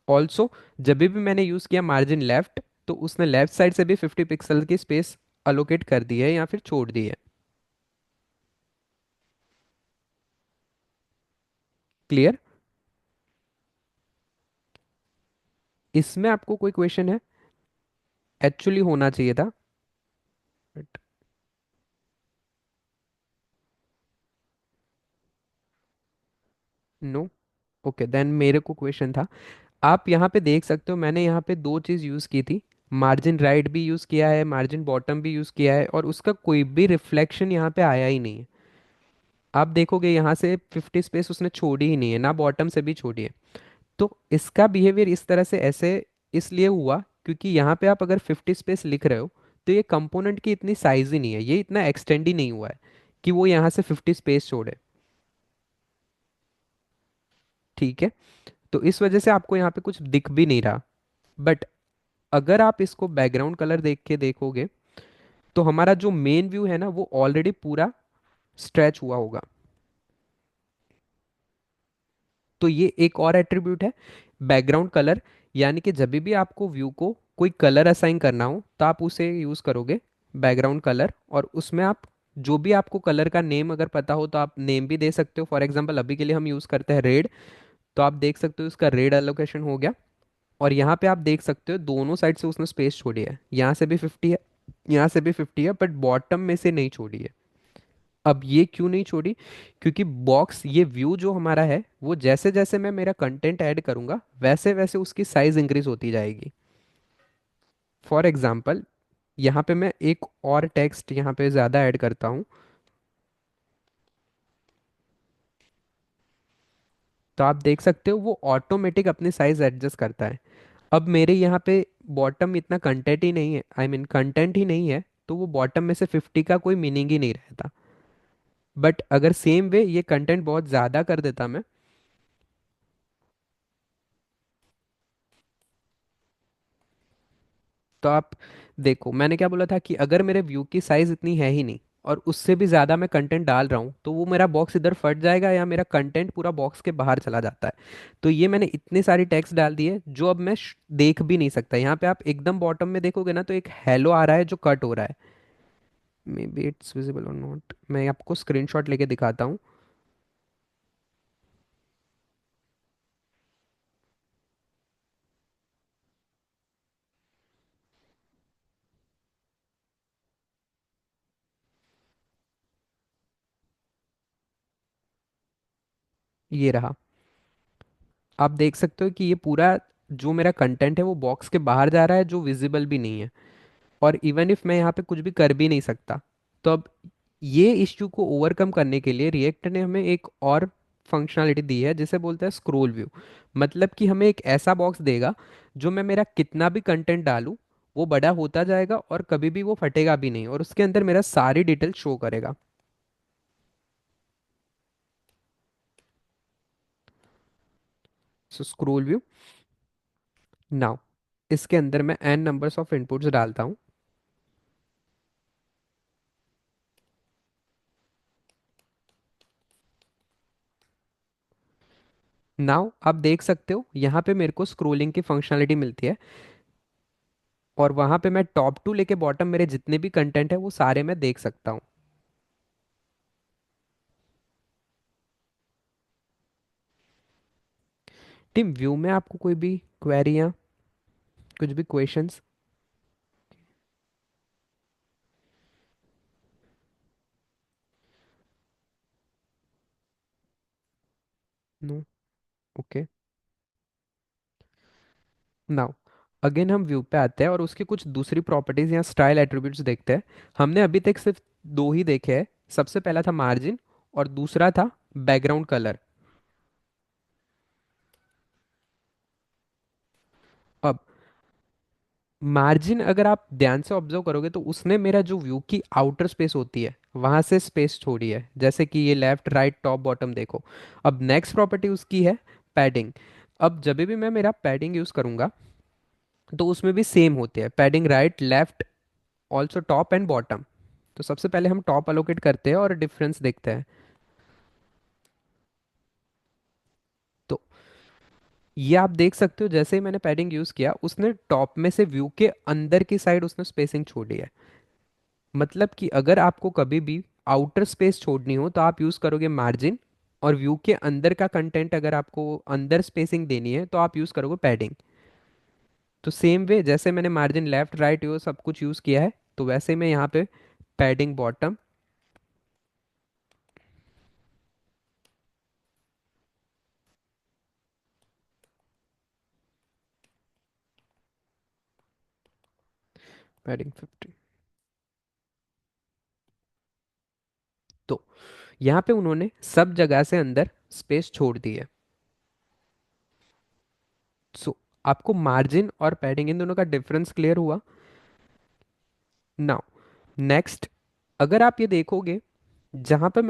ऑल्सो जब भी मैंने यूज किया मार्जिन लेफ्ट तो उसने लेफ्ट साइड से भी 50 पिक्सल की स्पेस अलोकेट कर दी है या फिर छोड़ दी है। क्लियर? इसमें आपको कोई क्वेश्चन है? एक्चुअली होना चाहिए था बट नो। ओके देन मेरे को क्वेश्चन था। आप यहाँ पे देख सकते हो मैंने यहाँ पे दो चीज़ यूज़ की थी, मार्जिन राइट भी यूज़ किया है, मार्जिन बॉटम भी यूज़ किया है, और उसका कोई भी रिफ्लेक्शन यहाँ पे आया ही नहीं है। आप देखोगे यहाँ से 50 स्पेस उसने छोड़ी ही नहीं है, ना बॉटम से भी छोड़ी है। तो इसका बिहेवियर इस तरह से ऐसे इसलिए हुआ क्योंकि यहाँ पे आप अगर 50 स्पेस लिख रहे हो तो ये कंपोनेंट की इतनी साइज ही नहीं है, ये इतना एक्सटेंड ही नहीं हुआ है कि वो यहाँ से 50 स्पेस छोड़े। ठीक है। तो इस वजह से आपको यहाँ पे कुछ दिख भी नहीं रहा। बट अगर आप इसको बैकग्राउंड कलर देख के देखोगे तो हमारा जो मेन व्यू है ना वो ऑलरेडी पूरा स्ट्रेच हुआ होगा। तो ये एक और एट्रीब्यूट है बैकग्राउंड कलर, यानी कि जब भी आपको व्यू को कोई कलर असाइन करना हो तो आप उसे यूज़ करोगे बैकग्राउंड कलर, और उसमें आप जो भी आपको कलर का नेम अगर पता हो तो आप नेम भी दे सकते हो। फॉर एग्जांपल अभी के लिए हम यूज़ करते हैं रेड, तो आप देख सकते हो इसका रेड एलोकेशन हो गया। और यहाँ पे आप देख सकते हो दोनों साइड से उसने स्पेस छोड़ी है, यहाँ से भी 50 है, यहाँ से भी 50 है, बट बॉटम में से नहीं छोड़ी है। अब ये क्यों नहीं छोड़ी, क्योंकि बॉक्स ये व्यू जो हमारा है वो जैसे जैसे मैं मेरा कंटेंट ऐड करूंगा वैसे वैसे उसकी साइज इंक्रीज होती जाएगी। फॉर एग्जाम्पल यहाँ पे मैं एक और टेक्स्ट यहाँ पे ज़्यादा ऐड करता हूँ तो आप देख सकते हो वो ऑटोमेटिक अपनी साइज एडजस्ट करता है। अब मेरे यहाँ पे बॉटम इतना कंटेंट ही नहीं है, आई मीन कंटेंट ही नहीं है, तो वो बॉटम में से 50 का कोई मीनिंग ही नहीं रहता। बट अगर सेम वे ये कंटेंट बहुत ज़्यादा कर देता मैं, तो आप देखो, मैंने क्या बोला था कि अगर मेरे व्यू की साइज इतनी है ही नहीं और उससे भी ज़्यादा मैं कंटेंट डाल रहा हूँ, तो वो मेरा बॉक्स इधर फट जाएगा या मेरा कंटेंट पूरा बॉक्स के बाहर चला जाता है। तो ये मैंने इतने सारी टेक्स्ट डाल दिए जो अब मैं देख भी नहीं सकता। यहाँ पे आप एकदम बॉटम में देखोगे ना, तो एक हेलो आ रहा है जो कट हो रहा है। मे बी इट्स विजिबल और नॉट, मैं आपको स्क्रीनशॉट लेके दिखाता हूँ। ये रहा। आप देख सकते हो कि ये पूरा जो मेरा कंटेंट है वो बॉक्स के बाहर जा रहा है, जो विजिबल भी नहीं है। और इवन इफ मैं यहाँ पे कुछ भी कर भी नहीं सकता। तो अब ये इश्यू को ओवरकम करने के लिए रिएक्ट ने हमें एक और फंक्शनलिटी दी है जिसे बोलते हैं स्क्रोल व्यू। मतलब कि हमें एक ऐसा बॉक्स देगा जो मैं मेरा कितना भी कंटेंट डालूं, वो बड़ा होता जाएगा और कभी भी वो फटेगा भी नहीं, और उसके अंदर मेरा सारी डिटेल शो करेगा। सो स्क्रोल व्यू नाउ, इसके अंदर मैं n नंबर्स ऑफ इनपुट्स डालता हूँ। नाउ आप देख सकते हो यहाँ पे मेरे को स्क्रोलिंग की फंक्शनलिटी मिलती है, और वहां पे मैं टॉप टू लेके बॉटम मेरे जितने भी कंटेंट है वो सारे मैं देख सकता हूँ। टीम व्यू में आपको कोई भी क्वेरी, कुछ भी questions? No. Okay. Now again हम व्यू पे आते हैं और उसकी कुछ दूसरी प्रॉपर्टीज या स्टाइल एट्रीब्यूट्स देखते हैं। हमने अभी तक सिर्फ दो ही देखे हैं। सबसे पहला था मार्जिन और दूसरा था बैकग्राउंड कलर। अब मार्जिन अगर आप ध्यान से ऑब्जर्व करोगे तो उसने मेरा जो व्यू की आउटर स्पेस होती है वहां से स्पेस छोड़ी है, जैसे कि ये लेफ्ट राइट टॉप बॉटम देखो। अब नेक्स्ट प्रॉपर्टी उसकी है पैडिंग। अब जब भी मैं मेरा पैडिंग यूज करूंगा तो उसमें भी सेम होते हैं padding, right left also top and bottom. तो सबसे पहले हम टॉप अलोकेट करते हैं और डिफरेंस देखते हैं। तो ये आप देख सकते हो, जैसे ही मैंने पैडिंग यूज किया उसने टॉप में से व्यू के अंदर की साइड उसने स्पेसिंग छोड़ी है। मतलब कि अगर आपको कभी भी आउटर स्पेस छोड़नी हो तो आप यूज करोगे मार्जिन, और व्यू के अंदर का कंटेंट अगर आपको अंदर स्पेसिंग देनी है तो आप यूज करोगे पैडिंग। तो सेम वे जैसे मैंने मार्जिन लेफ्ट राइट यो सब कुछ यूज किया है, तो वैसे मैं यहाँ पे पैडिंग बॉटम, पैडिंग 50। तो यहाँ पे उन्होंने सब जगह से अंदर स्पेस छोड़ दी है। सो आपको मार्जिन और पैडिंग इन दोनों का डिफरेंस क्लियर हुआ। नाउ नेक्स्ट, अगर आप ये देखोगे जहां पे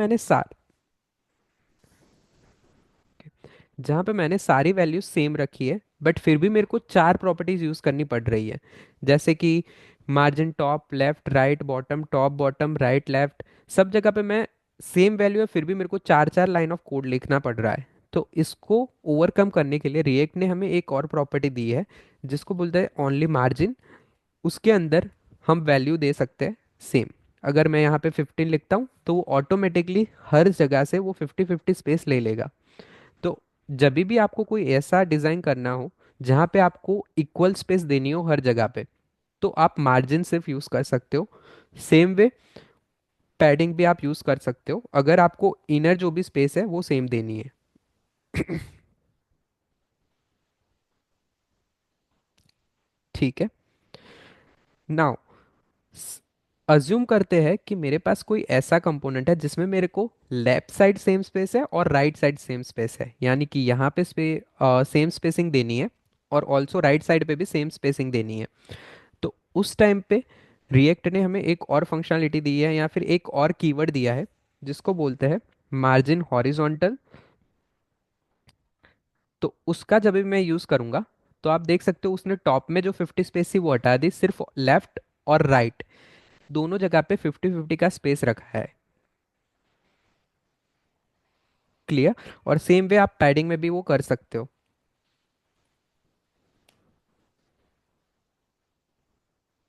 मैंने सारी वैल्यूज सेम रखी है, बट फिर भी मेरे को चार प्रॉपर्टीज यूज करनी पड़ रही है। जैसे कि margin top left right bottom top bottom right left, सब जगह पे मैं सेम वैल्यू है, फिर भी मेरे को चार चार लाइन ऑफ कोड लिखना पड़ रहा है। तो इसको ओवरकम करने के लिए रिएक्ट ने हमें एक और प्रॉपर्टी दी है जिसको बोलते हैं ओनली मार्जिन। उसके अंदर हम वैल्यू दे सकते हैं सेम। अगर मैं यहाँ पे 15 लिखता हूँ तो वो ऑटोमेटिकली हर जगह से वो 50-50 स्पेस ले लेगा। तो जब भी आपको कोई ऐसा डिजाइन करना हो जहां पे आपको इक्वल स्पेस देनी हो हर जगह पे, तो आप मार्जिन सिर्फ यूज कर सकते हो। सेम वे पैडिंग भी आप यूज कर सकते हो अगर आपको इनर जो भी स्पेस है वो सेम देनी है। ठीक है। नाउ अज्यूम करते हैं कि मेरे पास कोई ऐसा कंपोनेंट है जिसमें मेरे को लेफ्ट साइड सेम स्पेस है और राइट साइड सेम स्पेस है, यानी कि यहाँ पे सेम स्पेसिंग देनी है और ऑल्सो राइट साइड पे भी सेम स्पेसिंग देनी है। तो उस टाइम पे रिएक्ट ने हमें एक और फंक्शनलिटी दी है या फिर एक और कीवर्ड दिया है जिसको बोलते हैं मार्जिन हॉरिजॉन्टल। तो उसका जब भी मैं यूज़ करूँगा तो आप देख सकते हो उसने टॉप में जो 50 स्पेस थी वो हटा दी, सिर्फ लेफ्ट और राइट दोनों जगह पे 50-50 का स्पेस रखा है। क्लियर? और सेम वे आप पैडिंग में भी वो कर सकते हो।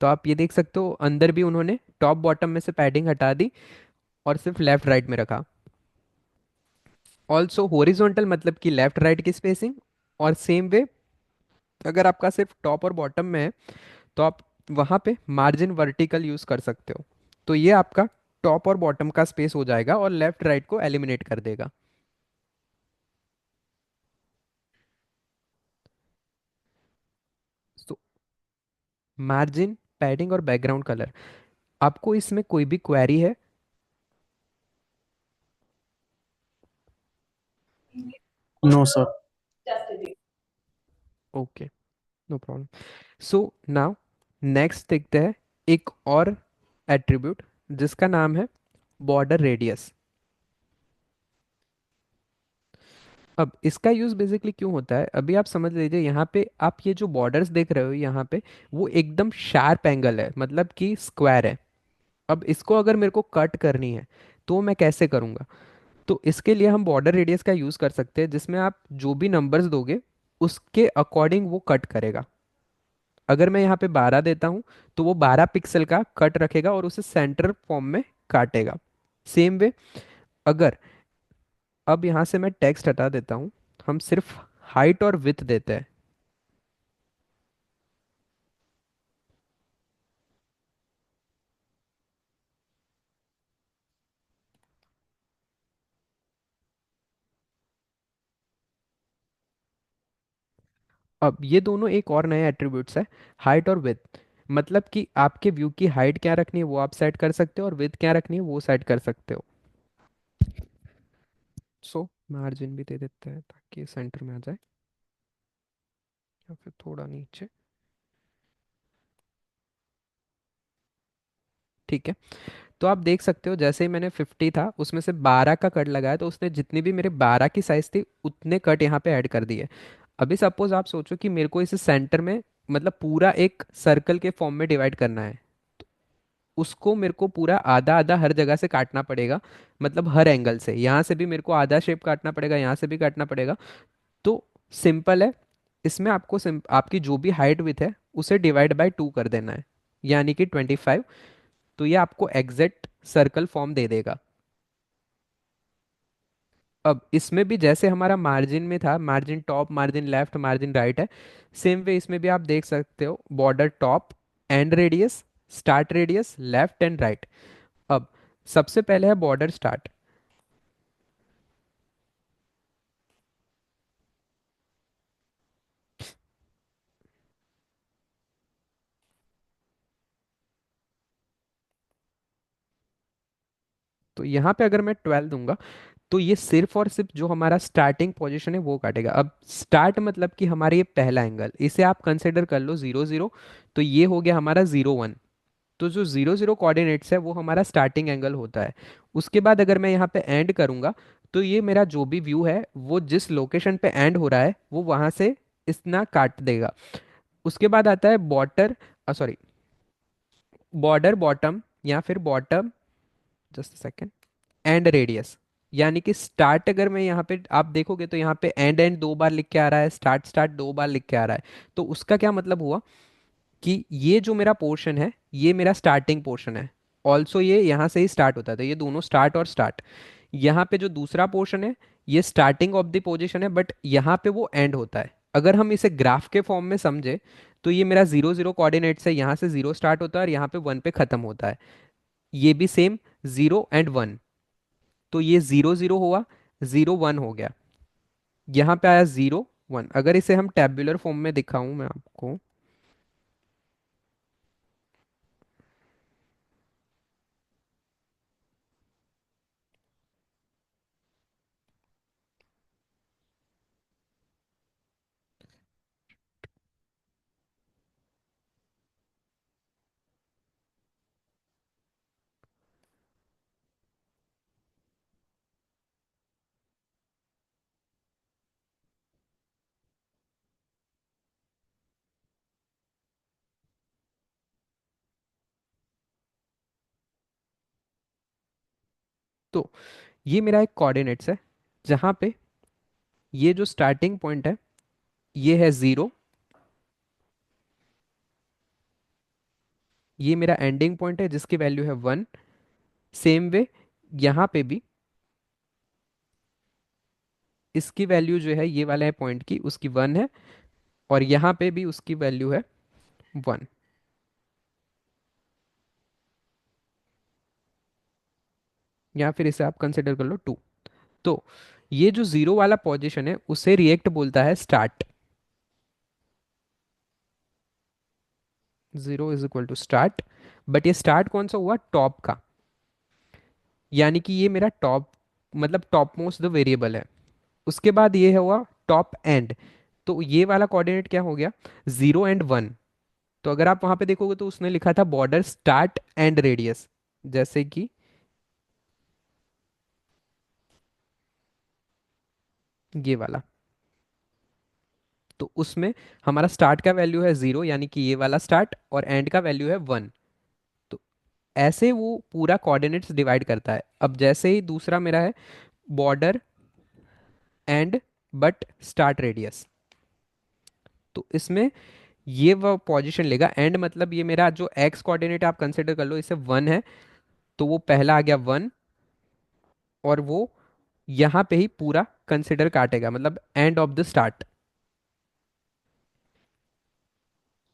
तो आप ये देख सकते हो अंदर भी उन्होंने टॉप बॉटम में से पैडिंग हटा दी और सिर्फ लेफ्ट राइट में रखा। ऑल्सो हॉरिजॉन्टल मतलब कि लेफ्ट राइट की स्पेसिंग। और सेम वे अगर आपका सिर्फ टॉप और बॉटम में है तो आप वहां पे मार्जिन वर्टिकल यूज कर सकते हो। तो ये आपका टॉप और बॉटम का स्पेस हो जाएगा और लेफ्ट राइट को एलिमिनेट कर देगा। तो मार्जिन, पैडिंग और बैकग्राउंड कलर, आपको इसमें कोई भी क्वेरी है? No, sir. Okay, no problem. So now next देखते हैं एक और एट्रीब्यूट जिसका नाम है बॉर्डर रेडियस। अब इसका यूज बेसिकली क्यों होता है अभी आप समझ लीजिए। यहाँ पे आप ये जो बॉर्डर्स देख रहे हो यहाँ पे, वो एकदम शार्प एंगल है, मतलब कि स्क्वायर है। अब इसको अगर मेरे को कट करनी है तो मैं कैसे करूँगा? तो इसके लिए हम बॉर्डर रेडियस का यूज कर सकते हैं, जिसमें आप जो भी नंबर्स दोगे उसके अकॉर्डिंग वो कट करेगा। अगर मैं यहाँ पे 12 देता हूँ तो वो 12 पिक्सल का कट रखेगा और उसे सेंटर फॉर्म में काटेगा। सेम वे अगर अब यहाँ से मैं टेक्स्ट हटा देता हूँ, हम सिर्फ हाइट और विथ देते हैं। अब ये दोनों एक और नए एट्रीब्यूट्स है, हाइट और विथ। मतलब कि आपके व्यू की हाइट क्या रखनी है वो आप सेट कर सकते हो और विथ क्या रखनी है वो सेट कर सकते हो। सो मार्जिन भी दे देते हैं ताकि सेंटर में आ जाए, या फिर थोड़ा नीचे। ठीक है। तो आप देख सकते हो जैसे ही मैंने 50 था उसमें से 12 का कट लगाया तो उसने जितनी भी मेरे 12 की साइज थी उतने कट यहाँ पे ऐड कर दिए। अभी सपोज आप सोचो कि मेरे को इसे सेंटर में, मतलब पूरा एक सर्कल के फॉर्म में डिवाइड करना है, तो उसको मेरे को पूरा आधा आधा हर जगह से काटना पड़ेगा। मतलब हर एंगल से, यहाँ से भी मेरे को आधा शेप काटना पड़ेगा, यहाँ से भी काटना पड़ेगा। तो सिंपल है, इसमें आपको आपकी जो भी हाइट विथ है उसे डिवाइड बाय 2 कर देना है, यानी कि 25। तो ये आपको एग्जैक्ट सर्कल फॉर्म दे देगा। अब इसमें भी जैसे हमारा मार्जिन में था, margin top, margin left, margin right है, सेम वे इसमें भी आप देख सकते हो border top, and radius, start radius, left and right. अब सबसे पहले है बॉर्डर स्टार्ट। तो यहाँ पे अगर मैं 12 दूंगा तो ये सिर्फ और सिर्फ जो हमारा स्टार्टिंग पोजीशन है वो काटेगा। अब स्टार्ट मतलब कि हमारा ये पहला एंगल, इसे आप कंसिडर कर लो 0 0। तो ये हो गया हमारा 0 1। तो जो 0 0 कोऑर्डिनेट्स है वो हमारा स्टार्टिंग एंगल होता है। उसके बाद अगर मैं यहाँ पे एंड करूंगा तो ये मेरा जो भी व्यू है वो जिस लोकेशन पे एंड हो रहा है वो वहां से इतना काट देगा। उसके बाद आता है बॉर्डर, सॉरी, बॉर्डर बॉटम, या फिर bottom, just second, and radius. यानी कि स्टार्ट अगर मैं यहाँ पे आप देखोगे तो यहाँ पे एंड एंड 2 बार लिख के आ रहा है, स्टार्ट स्टार्ट 2 बार लिख के आ रहा है। तो उसका क्या मतलब हुआ कि ये जो मेरा पोर्शन है ये मेरा स्टार्टिंग पोर्शन है। ऑल्सो ये यहाँ से ही स्टार्ट होता था, ये दोनों स्टार्ट और स्टार्ट। यहाँ पे जो दूसरा पोर्शन है ये स्टार्टिंग ऑफ द पोजीशन है, बट यहाँ पे वो एंड होता है। अगर हम इसे ग्राफ के फॉर्म में समझे तो ये मेरा 0 0 कोऑर्डिनेट्स है, यहाँ से 0 स्टार्ट होता है और यहाँ पे 1 पे खत्म होता है। ये भी सेम 0 एंड 1। तो ये 0 0 हुआ, 0 1 हो गया, यहाँ पे आया 0 1। अगर इसे हम टेबुलर फॉर्म में दिखाऊं मैं आपको, तो ये मेरा एक कोऑर्डिनेट्स है जहाँ पे ये जो स्टार्टिंग पॉइंट है ये है 0, ये मेरा एंडिंग पॉइंट है जिसकी वैल्यू है 1। सेम वे यहाँ पे भी इसकी वैल्यू जो है ये वाला है पॉइंट की, उसकी 1 है, और यहाँ पे भी उसकी वैल्यू है 1। या फिर इसे आप कंसिडर कर लो 2। तो ये जो 0 वाला पोजीशन है उसे रिएक्ट बोलता है start. 0 is equal to start. But ये स्टार्ट कौन सा हुआ? टॉप का, यानी कि ये मेरा टॉप, मतलब टॉप मोस्ट द वेरिएबल है। उसके बाद ये हुआ टॉप एंड। तो ये वाला कोऑर्डिनेट क्या हो गया? 0 एंड 1। तो अगर आप वहां पे देखोगे तो उसने लिखा था बॉर्डर स्टार्ट एंड रेडियस, जैसे कि ये वाला। तो उसमें हमारा स्टार्ट का वैल्यू है 0, यानी कि ये वाला स्टार्ट, और एंड का वैल्यू है 1। तो ऐसे वो पूरा कोऑर्डिनेट्स डिवाइड करता है। अब जैसे ही दूसरा मेरा है border and but start radius, तो इसमें ये वो पोजीशन लेगा। एंड मतलब ये मेरा जो एक्स कोऑर्डिनेट आप कंसिडर कर लो, इसे 1 है, तो वो पहला आ गया 1, और वो यहाँ पे ही पूरा कंसिडर काटेगा, मतलब एंड ऑफ द स्टार्ट।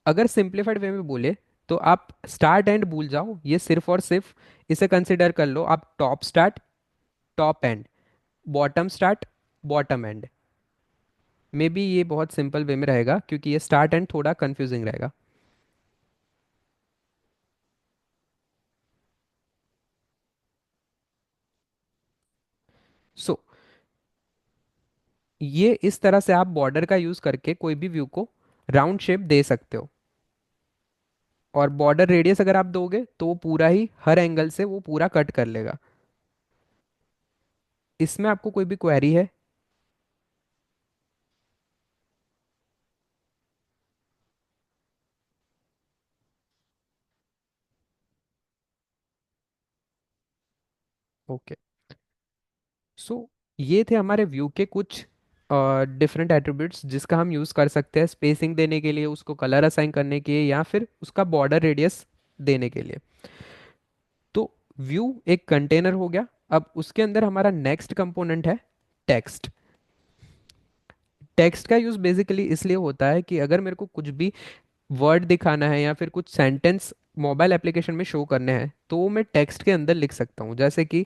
अगर सिंप्लीफाइड वे में बोले तो आप स्टार्ट एंड भूल जाओ, ये सिर्फ और सिर्फ इसे कंसिडर कर लो आप top start top and, bottom start bottom and. May be ये बहुत सिंपल वे में रहेगा क्योंकि ये स्टार्ट एंड थोड़ा कंफ्यूजिंग रहेगा। सो ये इस तरह से आप बॉर्डर का यूज करके कोई भी व्यू को राउंड शेप दे सकते हो। और बॉर्डर रेडियस अगर आप दोगे तो वो पूरा ही हर एंगल से वो पूरा कट कर लेगा। इसमें आपको कोई भी क्वेरी है? ओके। सो ये थे हमारे व्यू के कुछ डिफरेंट एट्रीब्यूट्स जिसका हम यूज़ कर सकते हैं स्पेसिंग देने के लिए, उसको कलर असाइन करने के लिए, या फिर उसका बॉर्डर रेडियस देने के लिए। तो व्यू एक कंटेनर हो गया। अब उसके अंदर हमारा नेक्स्ट कंपोनेंट है टेक्स्ट। टेक्स्ट का यूज़ बेसिकली इसलिए होता है कि अगर मेरे को कुछ भी वर्ड दिखाना है या फिर कुछ सेंटेंस मोबाइल एप्लीकेशन में शो करने हैं तो वो मैं टेक्स्ट के अंदर लिख सकता हूँ, जैसे कि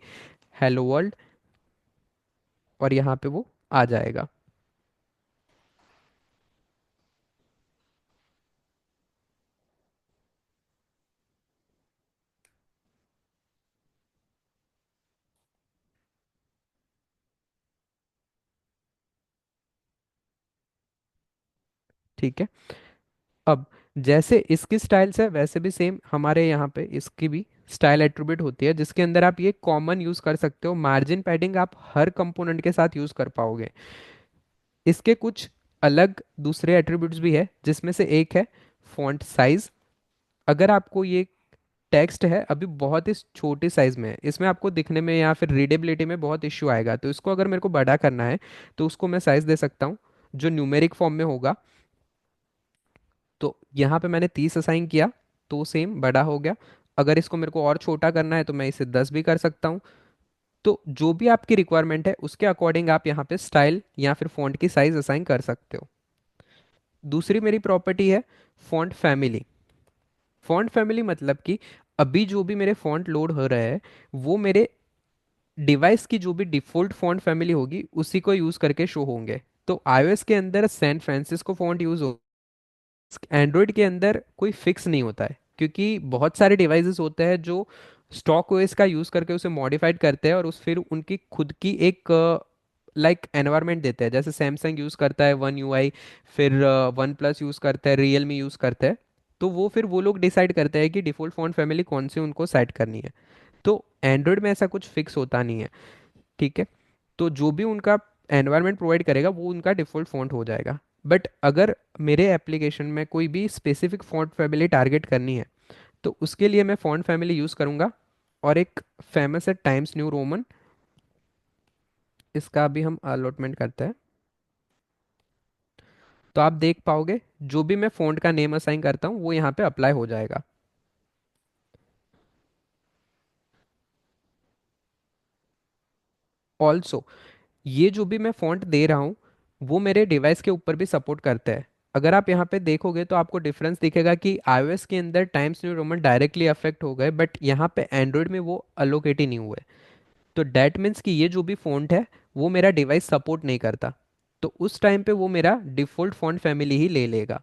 हेलो वर्ल्ड, और यहाँ पे वो आ जाएगा। ठीक है। अब जैसे इसकी स्टाइल्स है वैसे भी सेम हमारे यहाँ पे इसकी भी स्टाइल एट्रीब्यूट होती है, जिसके अंदर आप ये कॉमन यूज कर सकते हो। मार्जिन पैडिंग आप हर कंपोनेंट के साथ यूज कर पाओगे। इसके कुछ अलग दूसरे एट्रीब्यूट्स भी है, जिसमें से एक है फॉन्ट साइज। अगर आपको ये टेक्स्ट है अभी बहुत ही छोटी साइज में है, इसमें आपको दिखने में या फिर रीडेबिलिटी में बहुत इश्यू आएगा, तो इसको अगर मेरे को बड़ा करना है तो उसको मैं साइज दे सकता हूँ जो न्यूमेरिक फॉर्म में होगा। तो यहाँ पे मैंने 30 असाइन किया तो सेम बड़ा हो गया। अगर इसको मेरे को और छोटा करना है तो मैं इसे 10 भी कर सकता हूँ। तो जो भी आपकी रिक्वायरमेंट है उसके अकॉर्डिंग आप यहाँ पे स्टाइल या फिर फॉन्ट की साइज असाइन कर सकते हो। दूसरी मेरी प्रॉपर्टी है फॉन्ट फैमिली। फॉन्ट फैमिली मतलब कि अभी जो भी मेरे फॉन्ट लोड हो रहे हैं वो मेरे डिवाइस की जो भी डिफ़ॉल्ट फॉन्ट फैमिली होगी उसी को यूज़ करके शो होंगे। तो iOS के अंदर सैन फ्रांसिस्को फॉन्ट यूज़ हो, एंड्रॉयड के अंदर कोई फिक्स नहीं होता है, क्योंकि बहुत सारे डिवाइसेस होते हैं जो स्टॉक ओएस का यूज़ करके उसे मॉडिफाइड करते हैं और उस फिर उनकी खुद की एक लाइक एनवायरनमेंट देते हैं। जैसे सैमसंग यूज़ करता है वन यूआई, फिर वन प्लस यूज़ करता है, रियलमी यूज़ करता है। तो वो फिर वो लोग डिसाइड करते हैं कि डिफ़ॉल्ट फ़ॉन्ट फैमिली कौन सी उनको सेट करनी है। तो एंड्रॉयड में ऐसा कुछ फिक्स होता नहीं है। ठीक है। तो जो भी उनका एनवायरनमेंट प्रोवाइड करेगा वो उनका डिफ़ॉल्ट फ़ॉन्ट हो जाएगा। बट अगर मेरे एप्लीकेशन में कोई भी स्पेसिफिक फ़ॉन्ट फैमिली टारगेट करनी है तो उसके लिए मैं फ़ॉन्ट फैमिली यूज़ करूँगा। और एक फेमस है टाइम्स न्यू रोमन, इसका अभी हम अलॉटमेंट करते हैं। तो आप देख पाओगे जो भी मैं फ़ॉन्ट का नेम असाइन करता हूँ वो यहाँ पे अप्लाई हो जाएगा। ऑल्सो ये जो भी मैं फ़ॉन्ट दे रहा हूँ वो मेरे डिवाइस के ऊपर भी सपोर्ट करता है। अगर आप यहाँ पे देखोगे तो आपको डिफरेंस दिखेगा कि iOS के अंदर times new Roman directly affect हो गए, बट यहाँ पे एंड्रॉयड में वो अलोकेट ही नहीं हुए। तो डैट मीन्स कि ये जो भी फ़ॉन्ट है वो मेरा डिवाइस सपोर्ट नहीं करता। तो उस टाइम पे वो मेरा डिफ़ॉल्ट फ़ॉन्ट फैमिली ही ले लेगा।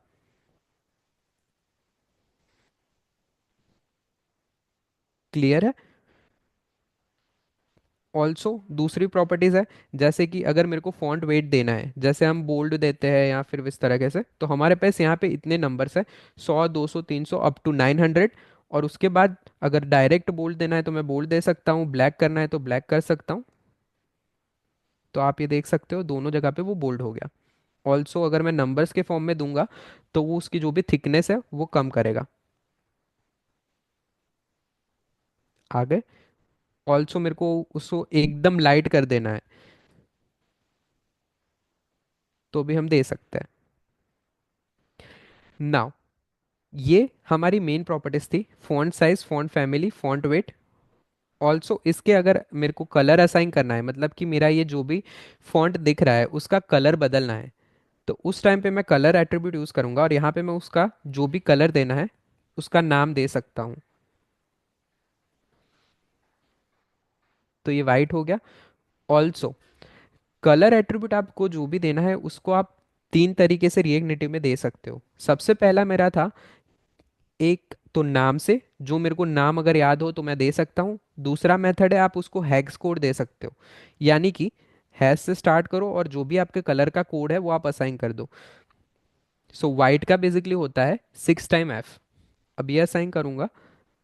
क्लियर है? ऑल्सो दूसरी प्रॉपर्टीज है, जैसे कि अगर मेरे को फॉन्ट वेट देना है, जैसे हम बोल्ड देते हैं या फिर इस तरह से, तो हमारे पास यहाँ पे इतने नंबर्स है, 100 200 300 अप टू 900। और उसके बाद अगर डायरेक्ट बोल्ड देना है तो मैं बोल्ड दे सकता हूँ, ब्लैक करना है तो ब्लैक कर सकता हूँ। तो आप ये देख सकते हो दोनों जगह पे वो बोल्ड हो गया। ऑल्सो अगर मैं नंबर्स के फॉर्म में दूंगा तो वो उसकी जो भी थिकनेस है वो कम करेगा। आगे ऑल्सो मेरे को उसको एकदम लाइट कर देना है तो भी हम दे सकते हैं। नाउ ये हमारी मेन प्रॉपर्टीज थी, font size, font family, font weight. Also इसके अगर मेरे को कलर असाइन करना है, मतलब कि मेरा ये जो भी फॉन्ट दिख रहा है उसका कलर बदलना है, तो उस टाइम पे मैं कलर एट्रीब्यूट यूज करूंगा और यहाँ पे मैं उसका जो भी कलर देना है उसका नाम दे सकता हूँ। तो ये वाइट हो गया। ऑल्सो कलर एट्रीब्यूट आपको जो भी देना है उसको आप तीन तरीके से रिएक्ट नेटिव में दे सकते हो। सबसे पहला मेरा था एक तो नाम से, जो मेरे को नाम अगर याद हो तो मैं दे सकता हूँ। दूसरा मेथड है आप उसको हेक्स कोड दे सकते हो, यानी कि हैश से स्टार्ट करो और जो भी आपके कलर का कोड है वो आप असाइन कर दो। सो वाइट का बेसिकली होता है 6 टाइम F। अब ये असाइन करूंगा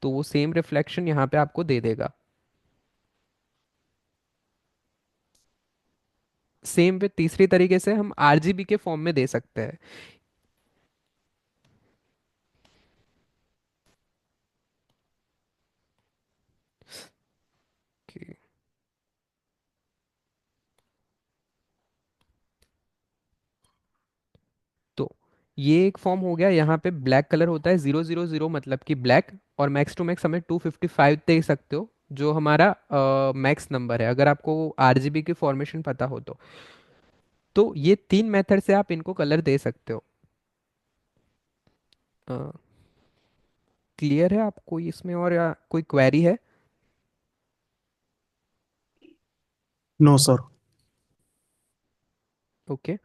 तो वो सेम रिफ्लेक्शन यहाँ पे आपको दे देगा। सेम वे तीसरी तरीके से हम RGB के फॉर्म में दे सकते हैं। Okay. तो ये एक फॉर्म हो गया। यहाँ पे ब्लैक कलर होता है 000, मतलब कि ब्लैक। और मैक्स टू मैक्स हमें 255 दे सकते हो, जो हमारा मैक्स नंबर है, अगर आपको RGB की फॉर्मेशन पता हो तो ये तीन मेथड से आप इनको कलर दे सकते हो। क्लियर है आपको इसमें, और या कोई क्वेरी है? No, sir. ओके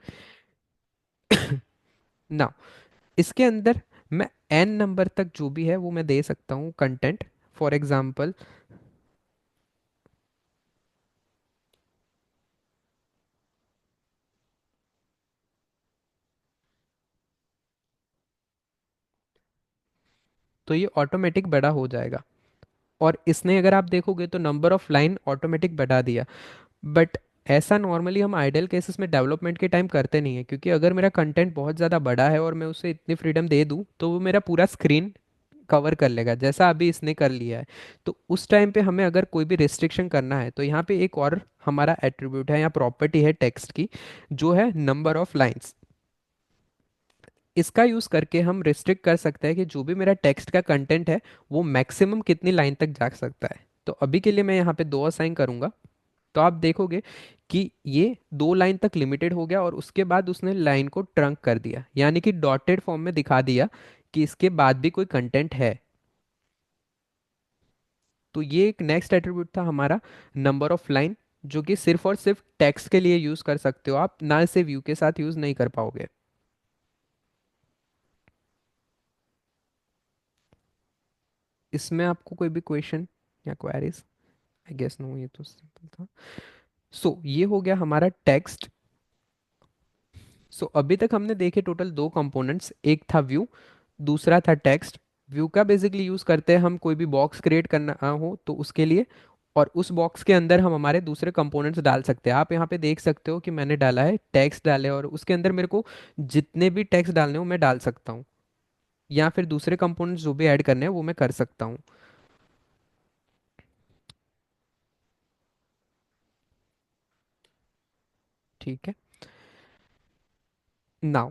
ना, इसके अंदर मैं n नंबर तक जो भी है वो मैं दे सकता हूँ कंटेंट। फॉर एग्जाम्पल तो ये ऑटोमेटिक बड़ा हो जाएगा। और इसने अगर आप देखोगे तो नंबर ऑफ लाइन ऑटोमेटिक बढ़ा दिया। बट ऐसा नॉर्मली हम आइडियल केसेस में डेवलपमेंट के टाइम करते नहीं है, क्योंकि अगर मेरा कंटेंट बहुत ज़्यादा बड़ा है और मैं उसे इतनी फ्रीडम दे दूँ तो वो मेरा पूरा स्क्रीन कवर कर लेगा, जैसा अभी इसने कर लिया है। तो उस टाइम पे हमें अगर कोई भी रिस्ट्रिक्शन करना है तो यहाँ पे एक और हमारा एट्रीब्यूट है या प्रॉपर्टी है टेक्स्ट की, जो है नंबर ऑफ लाइंस। इसका यूज करके हम रिस्ट्रिक्ट कर सकते हैं कि जो भी मेरा टेक्स्ट का कंटेंट है वो मैक्सिमम कितनी लाइन तक जा सकता है। तो अभी के लिए मैं यहाँ पे 2 असाइन करूंगा। तो आप देखोगे कि ये 2 लाइन तक लिमिटेड हो गया और उसके बाद उसने लाइन को ट्रंक कर दिया, यानी कि डॉटेड फॉर्म में दिखा दिया कि इसके बाद भी कोई कंटेंट है। तो ये एक नेक्स्ट एट्रीब्यूट था हमारा, नंबर ऑफ लाइन, जो कि सिर्फ और सिर्फ टेक्स्ट के लिए यूज कर सकते हो आप, ना इसे व्यू के साथ यूज नहीं कर पाओगे। इसमें आपको कोई भी क्वेश्चन या क्वेरीज? आई गेस नो, ये तो सिंपल था। सो ये हो गया हमारा टेक्स्ट। सो अभी तक हमने देखे टोटल 2 कंपोनेंट्स, एक था व्यू, दूसरा था टेक्स्ट। व्यू का बेसिकली यूज करते हैं हम कोई भी बॉक्स क्रिएट करना हो तो उसके लिए, और उस बॉक्स के अंदर हम हमारे दूसरे कंपोनेंट्स डाल सकते हैं। आप यहाँ पे देख सकते हो कि मैंने डाला है टेक्स्ट डाले, और उसके अंदर मेरे को जितने भी टेक्स्ट डालने हो मैं डाल सकता हूँ, या फिर दूसरे कंपोनेंट्स जो भी ऐड करने हैं वो मैं कर सकता हूँ। ठीक है। नाउ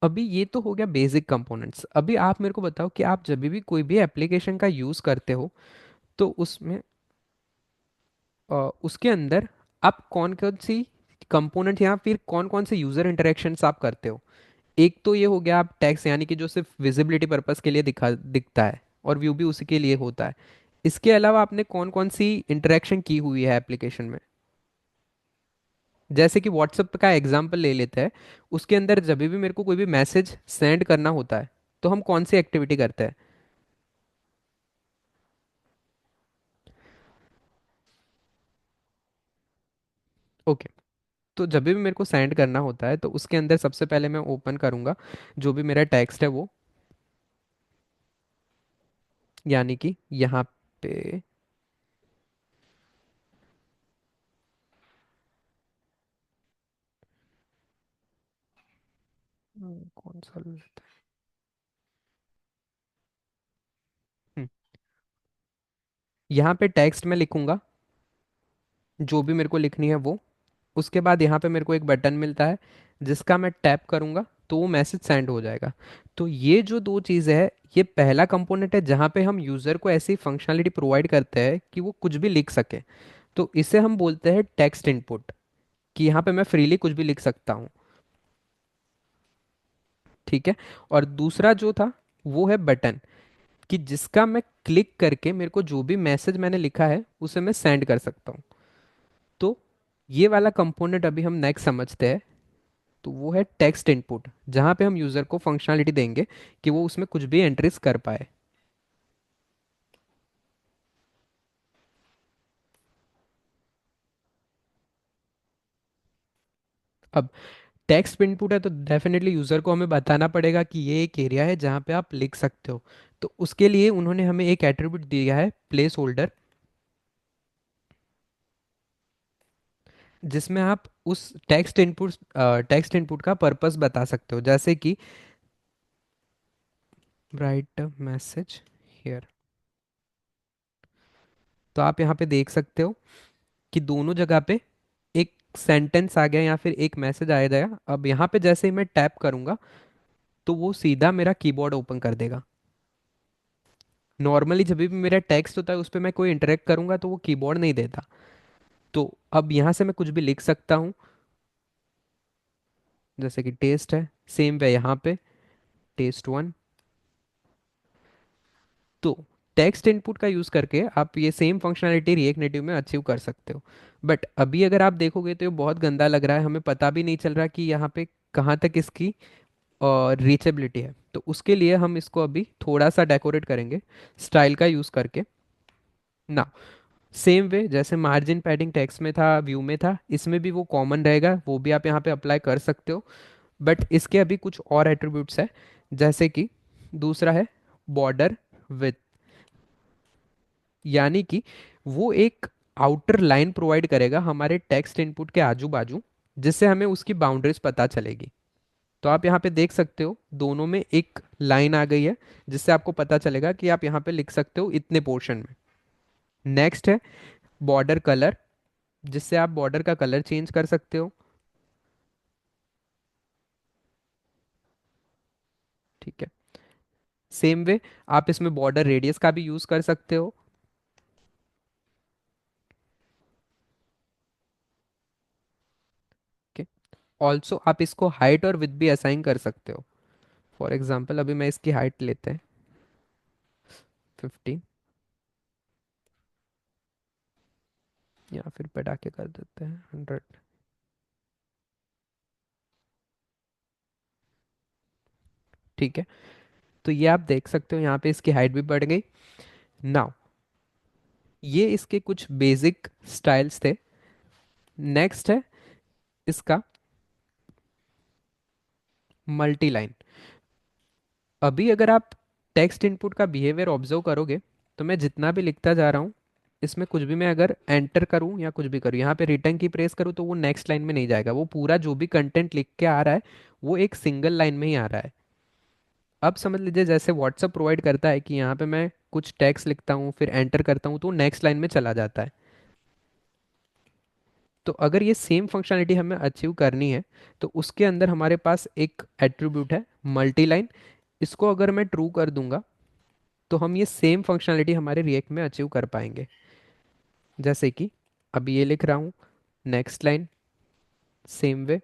अभी ये तो हो गया बेसिक कंपोनेंट्स। अभी आप मेरे को बताओ कि आप जब भी कोई भी एप्लीकेशन का यूज़ करते हो तो उसमें उसके अंदर आप कौन कौन सी कंपोनेंट या फिर कौन कौन से यूज़र इंटरेक्शंस आप करते हो। एक तो ये हो गया आप टेक्स्ट यानी कि जो सिर्फ विजिबिलिटी पर्पस के लिए दिखता है और व्यू भी उसी के लिए होता है। इसके अलावा आपने कौन कौन सी इंटरेक्शन की हुई है एप्लीकेशन में। जैसे कि व्हाट्सएप का एग्जांपल ले लेते हैं। उसके अंदर जब भी मेरे को कोई भी मैसेज सेंड करना होता है तो हम कौन सी एक्टिविटी करते हैं। ओके। तो जब भी मेरे को सेंड करना होता है तो उसके अंदर सबसे पहले मैं ओपन करूंगा जो भी मेरा टेक्स्ट है वो, यानी कि यहाँ पे कौन सा लेता है? यहाँ पे टेक्स्ट में लिखूंगा जो भी मेरे को लिखनी है वो। उसके बाद यहाँ पे मेरे को एक बटन मिलता है जिसका मैं टैप करूंगा तो वो मैसेज सेंड हो जाएगा। तो ये जो दो चीज़ें है ये पहला कंपोनेंट है जहाँ पे हम यूज़र को ऐसी फंक्शनलिटी प्रोवाइड करते हैं कि वो कुछ भी लिख सके। तो इसे हम बोलते हैं टेक्स्ट इनपुट, कि यहाँ पे मैं फ्रीली कुछ भी लिख सकता हूँ। ठीक है। और दूसरा जो था वो है बटन, कि जिसका मैं क्लिक करके मेरे को जो भी मैसेज मैंने लिखा है उसे मैं सेंड कर सकता हूँ। तो ये वाला कंपोनेंट अभी हम नेक्स्ट समझते हैं। तो वो है टेक्स्ट इनपुट, जहाँ पे हम यूज़र को फंक्शनलिटी देंगे कि वो उसमें कुछ भी एंट्रीज कर पाए। अब टेक्स्ट इनपुट है तो डेफिनेटली यूज़र को हमें बताना पड़ेगा कि ये एक एरिया है जहाँ पे आप लिख सकते हो। तो उसके लिए उन्होंने हमें एक एट्रीब्यूट दिया है प्लेस होल्डर, जिसमें आप उस टेक्स्ट इनपुट का पर्पस बता सकते हो, जैसे कि राइट मैसेज हियर। तो आप यहाँ पे देख सकते हो कि दोनों जगह पे एक सेंटेंस आ गया या फिर एक मैसेज आया जाएगा। अब यहाँ पे जैसे ही मैं टैप करूंगा तो वो सीधा मेरा कीबोर्ड ओपन कर देगा। नॉर्मली जब भी मेरा टेक्स्ट होता है उस पर मैं कोई इंटरेक्ट करूंगा तो वो कीबोर्ड नहीं देता। तो अब यहाँ से मैं कुछ भी लिख सकता हूँ, जैसे कि टेस्ट है, सेम वे यहाँ पे टेस्ट 1। तो टेक्स्ट इनपुट का यूज़ करके आप ये सेम फंक्शनलिटी रिएक्ट नेटिव में अचीव कर सकते हो। बट अभी अगर आप देखोगे तो ये बहुत गंदा लग रहा है, हमें पता भी नहीं चल रहा कि यहाँ पे कहाँ तक इसकी रीचेबिलिटी है। तो उसके लिए हम इसको अभी थोड़ा सा डेकोरेट करेंगे स्टाइल का यूज़ करके ना। सेम वे जैसे मार्जिन पैडिंग टेक्स्ट में था, व्यू में था, इसमें भी वो कॉमन रहेगा, वो भी आप यहाँ पे अप्लाई कर सकते हो। बट इसके अभी कुछ और एट्रीब्यूट्स है, जैसे कि दूसरा है बॉर्डर विथ, यानी कि वो एक आउटर लाइन प्रोवाइड करेगा हमारे टेक्स्ट इनपुट के आजू बाजू, जिससे हमें उसकी बाउंड्रीज पता चलेगी। तो आप यहाँ पे देख सकते हो दोनों में एक लाइन आ गई है, जिससे आपको पता चलेगा कि आप यहाँ पे लिख सकते हो इतने पोर्शन में। नेक्स्ट है बॉर्डर कलर, जिससे आप बॉर्डर का कलर चेंज कर सकते हो। ठीक है। सेम वे आप इसमें बॉर्डर रेडियस का भी यूज कर सकते हो। ओके। ऑल्सो आप इसको हाइट और विथ भी असाइन कर सकते हो। फॉर एग्जाम्पल अभी मैं इसकी हाइट लेते हैं 50, या फिर बढ़ा के कर देते हैं 100। ठीक है। तो ये आप देख सकते हो यहाँ पे इसकी हाइट भी बढ़ गई। नाउ ये इसके कुछ बेसिक स्टाइल्स थे। नेक्स्ट है इसका मल्टी लाइन। अभी अगर आप टेक्स्ट इनपुट का बिहेवियर ऑब्जर्व करोगे तो मैं जितना भी लिखता जा रहा हूँ इसमें कुछ भी मैं अगर एंटर करूँ या कुछ भी करूँ, यहाँ पे रिटर्न की प्रेस करूँ तो वो नेक्स्ट लाइन में नहीं जाएगा, वो पूरा जो भी कंटेंट लिख के आ रहा है वो एक सिंगल लाइन में ही आ रहा है। अब समझ लीजिए जैसे व्हाट्सअप प्रोवाइड करता है कि यहाँ पे मैं कुछ टेक्स्ट लिखता हूँ फिर एंटर करता हूँ तो नेक्स्ट लाइन में चला जाता है। तो अगर ये सेम फंक्शनलिटी हमें अचीव करनी है तो उसके अंदर हमारे पास एक एट्रीब्यूट है मल्टी लाइन। इसको अगर मैं ट्रू कर दूंगा तो हम ये सेम फंक्शनलिटी हमारे रिएक्ट में अचीव कर पाएंगे। जैसे कि अब ये लिख रहा हूँ, नेक्स्ट लाइन सेम वे,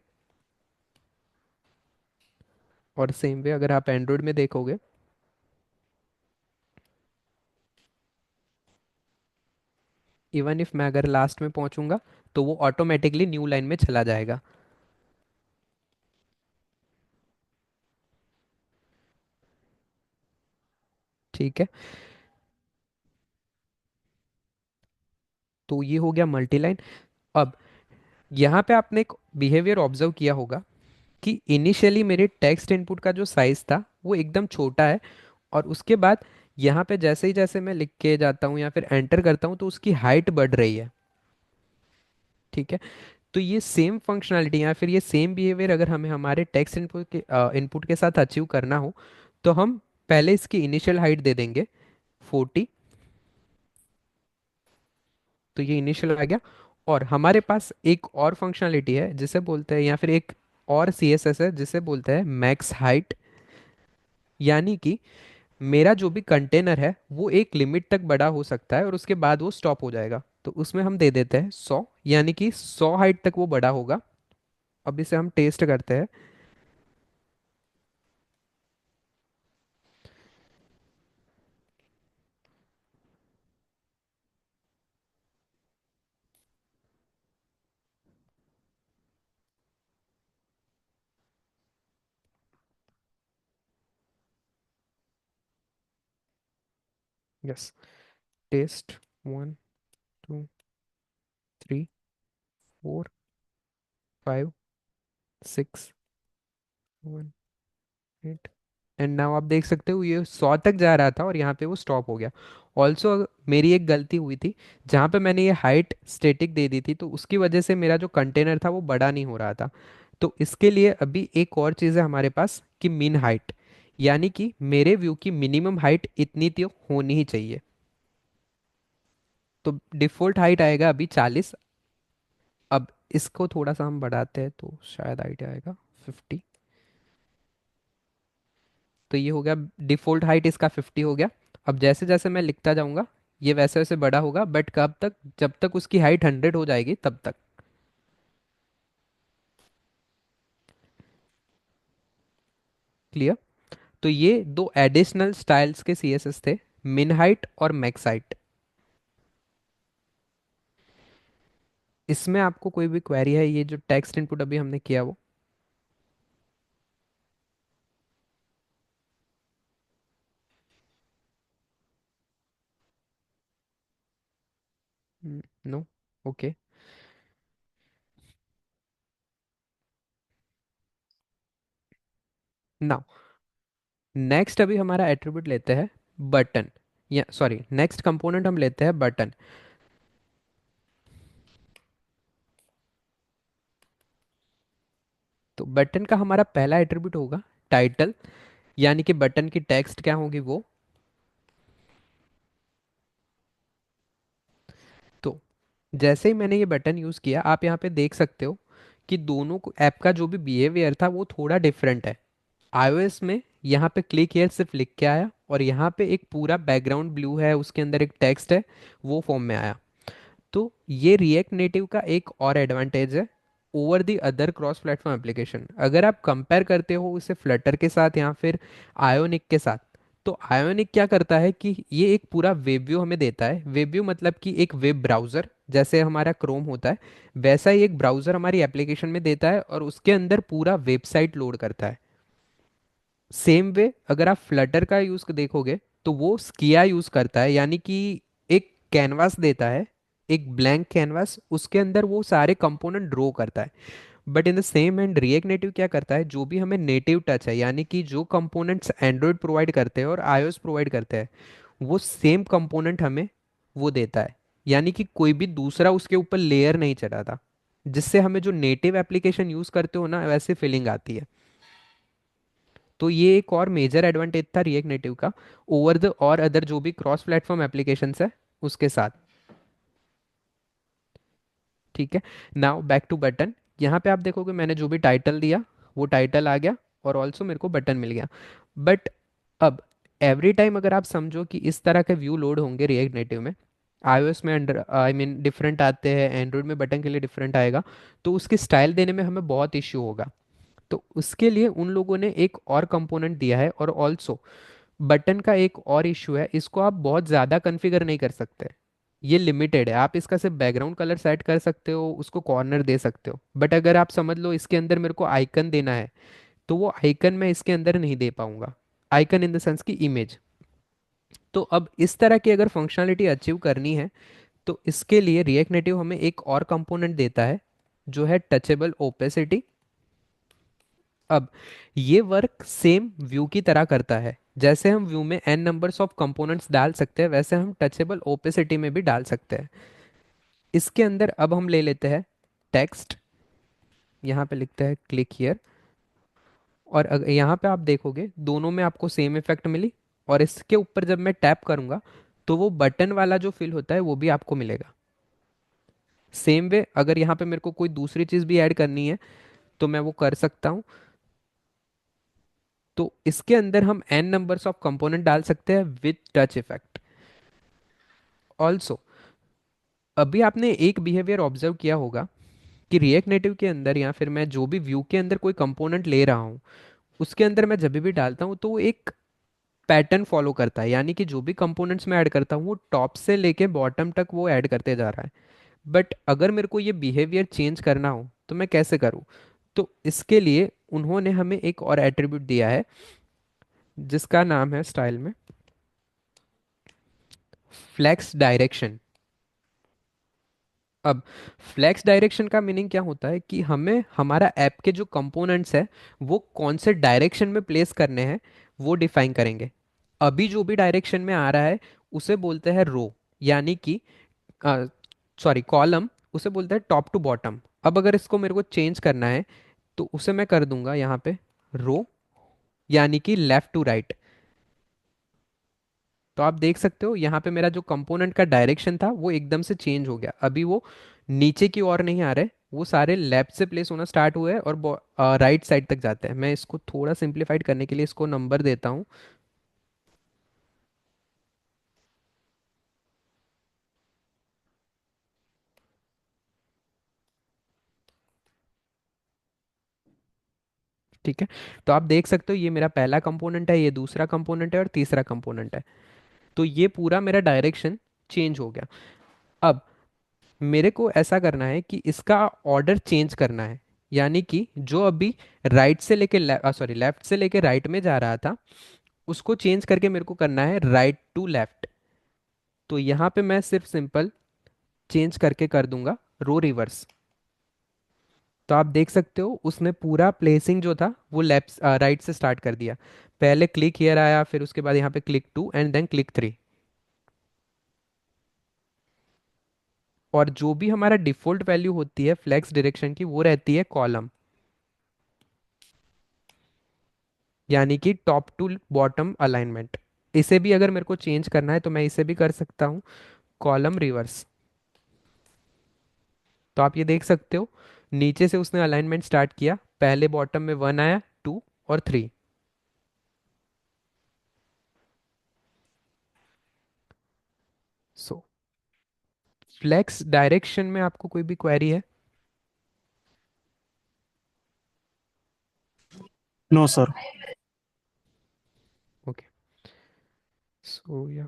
और सेम वे अगर आप एंड्रॉयड में देखोगे इवन इफ मैं अगर लास्ट में पहुंचूंगा तो वो ऑटोमेटिकली न्यू लाइन में चला जाएगा। ठीक है, तो ये हो गया मल्टी लाइन। अब यहाँ पे आपने एक बिहेवियर ऑब्जर्व किया होगा कि इनिशियली मेरे टेक्स्ट इनपुट का जो साइज था वो एकदम छोटा है, और उसके बाद यहाँ पे जैसे ही जैसे मैं लिख के जाता हूँ या फिर एंटर करता हूँ तो उसकी हाइट बढ़ रही है। ठीक है, तो ये सेम फंक्शनैलिटी या फिर ये सेम बिहेवियर अगर हमें हमारे टेक्स्ट इनपुट के साथ अचीव करना हो तो हम पहले इसकी इनिशियल हाइट दे देंगे 40। तो ये इनिशियल आ गया, और हमारे पास एक और फंक्शनलिटी है जिसे बोलते हैं, या फिर एक और सीएसएस है जिसे बोलते हैं मैक्स हाइट। यानी कि मेरा जो भी कंटेनर है वो एक लिमिट तक बड़ा हो सकता है और उसके बाद वो स्टॉप हो जाएगा, तो उसमें हम दे देते हैं 100, यानी कि 100 हाइट तक वो बड़ा होगा। अब इसे हम टेस्ट करते हैं। यस, टेस्ट 1 2 3 4 5 6 1 8, एंड नाउ आप देख सकते हो ये 100 तक जा रहा था और यहाँ पे वो स्टॉप हो गया। ऑल्सो मेरी एक गलती हुई थी, जहाँ पे मैंने ये हाइट स्टैटिक दे दी थी तो उसकी वजह से मेरा जो कंटेनर था वो बड़ा नहीं हो रहा था। तो इसके लिए अभी एक और चीज़ है हमारे पास कि मिन हाइट, यानी कि मेरे व्यू की मिनिमम हाइट इतनी तो होनी ही चाहिए। तो डिफ़ॉल्ट हाइट आएगा अभी 40। अब इसको थोड़ा सा हम बढ़ाते हैं तो शायद आइडिया आएगा 50। तो ये हो गया, डिफ़ॉल्ट हाइट इसका 50 हो गया। अब जैसे जैसे मैं लिखता जाऊंगा ये वैसे वैसे बड़ा होगा, बट कब तक, जब तक उसकी हाइट 100 हो जाएगी तब तक। क्लियर? तो ये दो एडिशनल स्टाइल्स के सीएसएस थे, मिन हाइट और मैक्स हाइट। इसमें आपको कोई भी क्वेरी है, ये जो टेक्स्ट इनपुट अभी हमने किया वो? नो? ओके, नाउ नेक्स्ट अभी हमारा एट्रीब्यूट लेते हैं बटन, या सॉरी नेक्स्ट कंपोनेंट हम लेते हैं बटन। तो बटन का हमारा पहला एट्रीब्यूट होगा टाइटल, यानी कि बटन की टेक्स्ट क्या होगी वो। तो जैसे ही मैंने ये बटन यूज़ किया आप यहाँ पे देख सकते हो कि दोनों ऐप का जो भी बिहेवियर था वो थोड़ा डिफरेंट है। iOS में यहाँ पे क्लिक हियर सिर्फ लिख के आया, और यहाँ पे एक पूरा बैकग्राउंड ब्लू है उसके अंदर एक टेक्स्ट है वो फॉर्म में आया। तो ये रिएक्ट नेटिव का एक और एडवांटेज है over the other cross platform application. अगर आप कंपेयर करते हो इसे फ्लटर के साथ या फिर आयोनिक के साथ, तो आयोनिक क्या करता है कि ये एक पूरा वेब व्यू हमें देता है। वेब व्यू मतलब कि एक वेब ब्राउज़र, जैसे हमारा क्रोम होता है वैसा ही एक ब्राउज़र हमारी एप्लीकेशन में देता है और उसके अंदर पूरा वेबसाइट लोड करता है। सेम वे अगर आप फ्लटर का यूज देखोगे तो वो स्किया यूज करता है, यानी कि एक कैनवास देता है, एक ब्लैंक कैनवास, उसके अंदर वो सारे कंपोनेंट ड्रॉ करता है। But in the same and react native क्या करता है, जो भी हमें नेटिव टच है, यानी कि जो कंपोनेंट्स एंड्रॉयड प्रोवाइड करते हैं और आईओएस प्रोवाइड करते हैं वो सेम कंपोनेंट हमें वो देता है। यानी कि कोई भी दूसरा उसके ऊपर लेयर नहीं चढ़ाता, जिससे हमें जो नेटिव एप्लीकेशन यूज करते हो ना वैसे फीलिंग आती है। तो ये एक और मेजर एडवांटेज था रिएक्ट नेटिव का ओवर द और अदर जो भी क्रॉस प्लेटफॉर्म एप्लीकेशंस है उसके साथ। ठीक है। Now back to button. यहाँ पे आप देखोगे मैंने जो भी टाइटल दिया वो टाइटल आ गया और ऑल्सो मेरे को बटन मिल गया। बट अब एवरी टाइम अगर आप समझो कि इस तरह के व्यू लोड होंगे रिएक्ट नेटिव में, iOS में अंडर आई मीन डिफरेंट आते हैं, एंड्रॉयड में बटन के लिए डिफरेंट आएगा, तो उसकी स्टाइल देने में हमें बहुत इश्यू होगा। तो उसके लिए उन लोगों ने एक और कंपोनेंट दिया है। और ऑल्सो बटन का एक और इश्यू है, इसको आप बहुत ज़्यादा कॉन्फ़िगर नहीं कर सकते। ये लिमिटेड है, आप इसका सिर्फ बैकग्राउंड कलर सेट कर सकते हो, उसको कॉर्नर दे सकते हो। बट अगर आप समझ लो इसके अंदर मेरे को आइकन देना है, तो वो आइकन मैं इसके अंदर नहीं दे पाऊंगा। आइकन इन द सेंस की इमेज। तो अब इस तरह की अगर फंक्शनलिटी अचीव करनी है, तो इसके लिए रिएक्ट नेटिव हमें एक और कंपोनेंट देता है जो है टचेबल ओपेसिटी। अब ये वर्क सेम व्यू की तरह करता है। जैसे हम व्यू में n नंबर्स ऑफ कंपोनेंट्स डाल सकते हैं, वैसे हम टचेबल ओपेसिटी में भी डाल सकते हैं। इसके अंदर अब हम ले लेते हैं टेक्स्ट। यहाँ पे लिखते हैं क्लिक हियर। और यहाँ पे आप देखोगे दोनों में आपको सेम इफेक्ट मिली। और इसके ऊपर जब मैं टैप करूंगा तो वो बटन वाला जो फिल होता है वो भी आपको मिलेगा। सेम वे अगर यहाँ पे मेरे को कोई दूसरी चीज़ भी ऐड करनी है तो मैं वो कर सकता हूँ। तो इसके अंदर हम n नंबर्स ऑफ कंपोनेंट डाल सकते हैं विद टच इफेक्ट। ऑल्सो अभी आपने एक बिहेवियर ऑब्जर्व किया होगा कि रिएक्ट नेटिव के अंदर या फिर मैं जो भी व्यू के अंदर कोई कंपोनेंट ले रहा हूँ उसके अंदर मैं जब भी डालता हूँ तो वो एक पैटर्न फॉलो करता है। यानी कि जो भी कंपोनेंट्स मैं ऐड करता हूँ वो टॉप से लेके बॉटम तक वो ऐड करते जा रहा है। बट अगर मेरे को ये बिहेवियर चेंज करना हो तो मैं कैसे करूँ? तो इसके लिए उन्होंने हमें एक और एट्रीब्यूट दिया है जिसका नाम है स्टाइल में फ्लेक्स डायरेक्शन। अब फ्लेक्स डायरेक्शन का मीनिंग क्या होता है कि हमें हमारा ऐप के जो कंपोनेंट्स है वो कौन से डायरेक्शन में प्लेस करने हैं वो डिफाइन करेंगे। अभी जो भी डायरेक्शन में आ रहा है उसे बोलते हैं रो, यानी कि सॉरी कॉलम, उसे बोलते हैं टॉप टू बॉटम। अब अगर इसको मेरे को चेंज करना है तो उसे मैं कर दूंगा यहाँ पे रो, यानी कि लेफ्ट टू राइट। तो आप देख सकते हो यहाँ पे मेरा जो कंपोनेंट का डायरेक्शन था वो एकदम से चेंज हो गया। अभी वो नीचे की ओर नहीं आ रहे, वो सारे लेफ्ट से प्लेस होना स्टार्ट हुए हैं और राइट साइड तक जाते हैं। मैं इसको थोड़ा सिंप्लीफाइड करने के लिए इसको नंबर देता हूँ। ठीक है। तो आप देख सकते हो ये मेरा पहला कंपोनेंट है, ये दूसरा कंपोनेंट है और तीसरा कंपोनेंट है। तो ये पूरा मेरा डायरेक्शन चेंज हो गया। अब मेरे को ऐसा करना है कि इसका ऑर्डर चेंज करना है। यानी कि जो अभी राइट से लेके सॉरी लेफ्ट से लेके राइट में जा रहा था उसको चेंज करके मेरे को करना है राइट टू लेफ्ट। तो यहाँ पे मैं सिर्फ सिंपल चेंज करके कर दूंगा रो रिवर्स। तो आप देख सकते हो उसने पूरा प्लेसिंग जो था वो लेफ्ट राइट से स्टार्ट कर दिया। पहले क्लिक हियर आया, फिर उसके बाद यहाँ पे क्लिक 2 एंड देन क्लिक 3। और जो भी हमारा डिफॉल्ट वैल्यू होती है फ्लेक्स डायरेक्शन की वो रहती है कॉलम, यानी कि टॉप टू बॉटम अलाइनमेंट। इसे भी अगर मेरे को चेंज करना है तो मैं इसे भी कर सकता हूँ कॉलम रिवर्स। तो आप ये देख सकते हो नीचे से उसने अलाइनमेंट स्टार्ट किया, पहले बॉटम में 1 आया, 2 और 3। सो फ्लेक्स डायरेक्शन में आपको कोई भी क्वेरी है? No, sir. ओके। सो या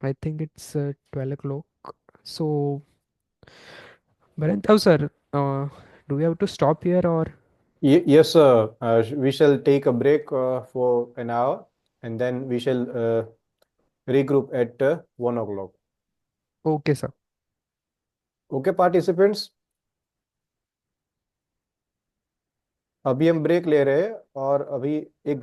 I think it's 12 o'clock. So Bharantav sir, do we have to stop here or? Yes, sir. We shall take a break for an hour and then we shall regroup at 1 o'clock. Okay sir. Okay, participants. अभी हम break ले रहे हैं और अभी एक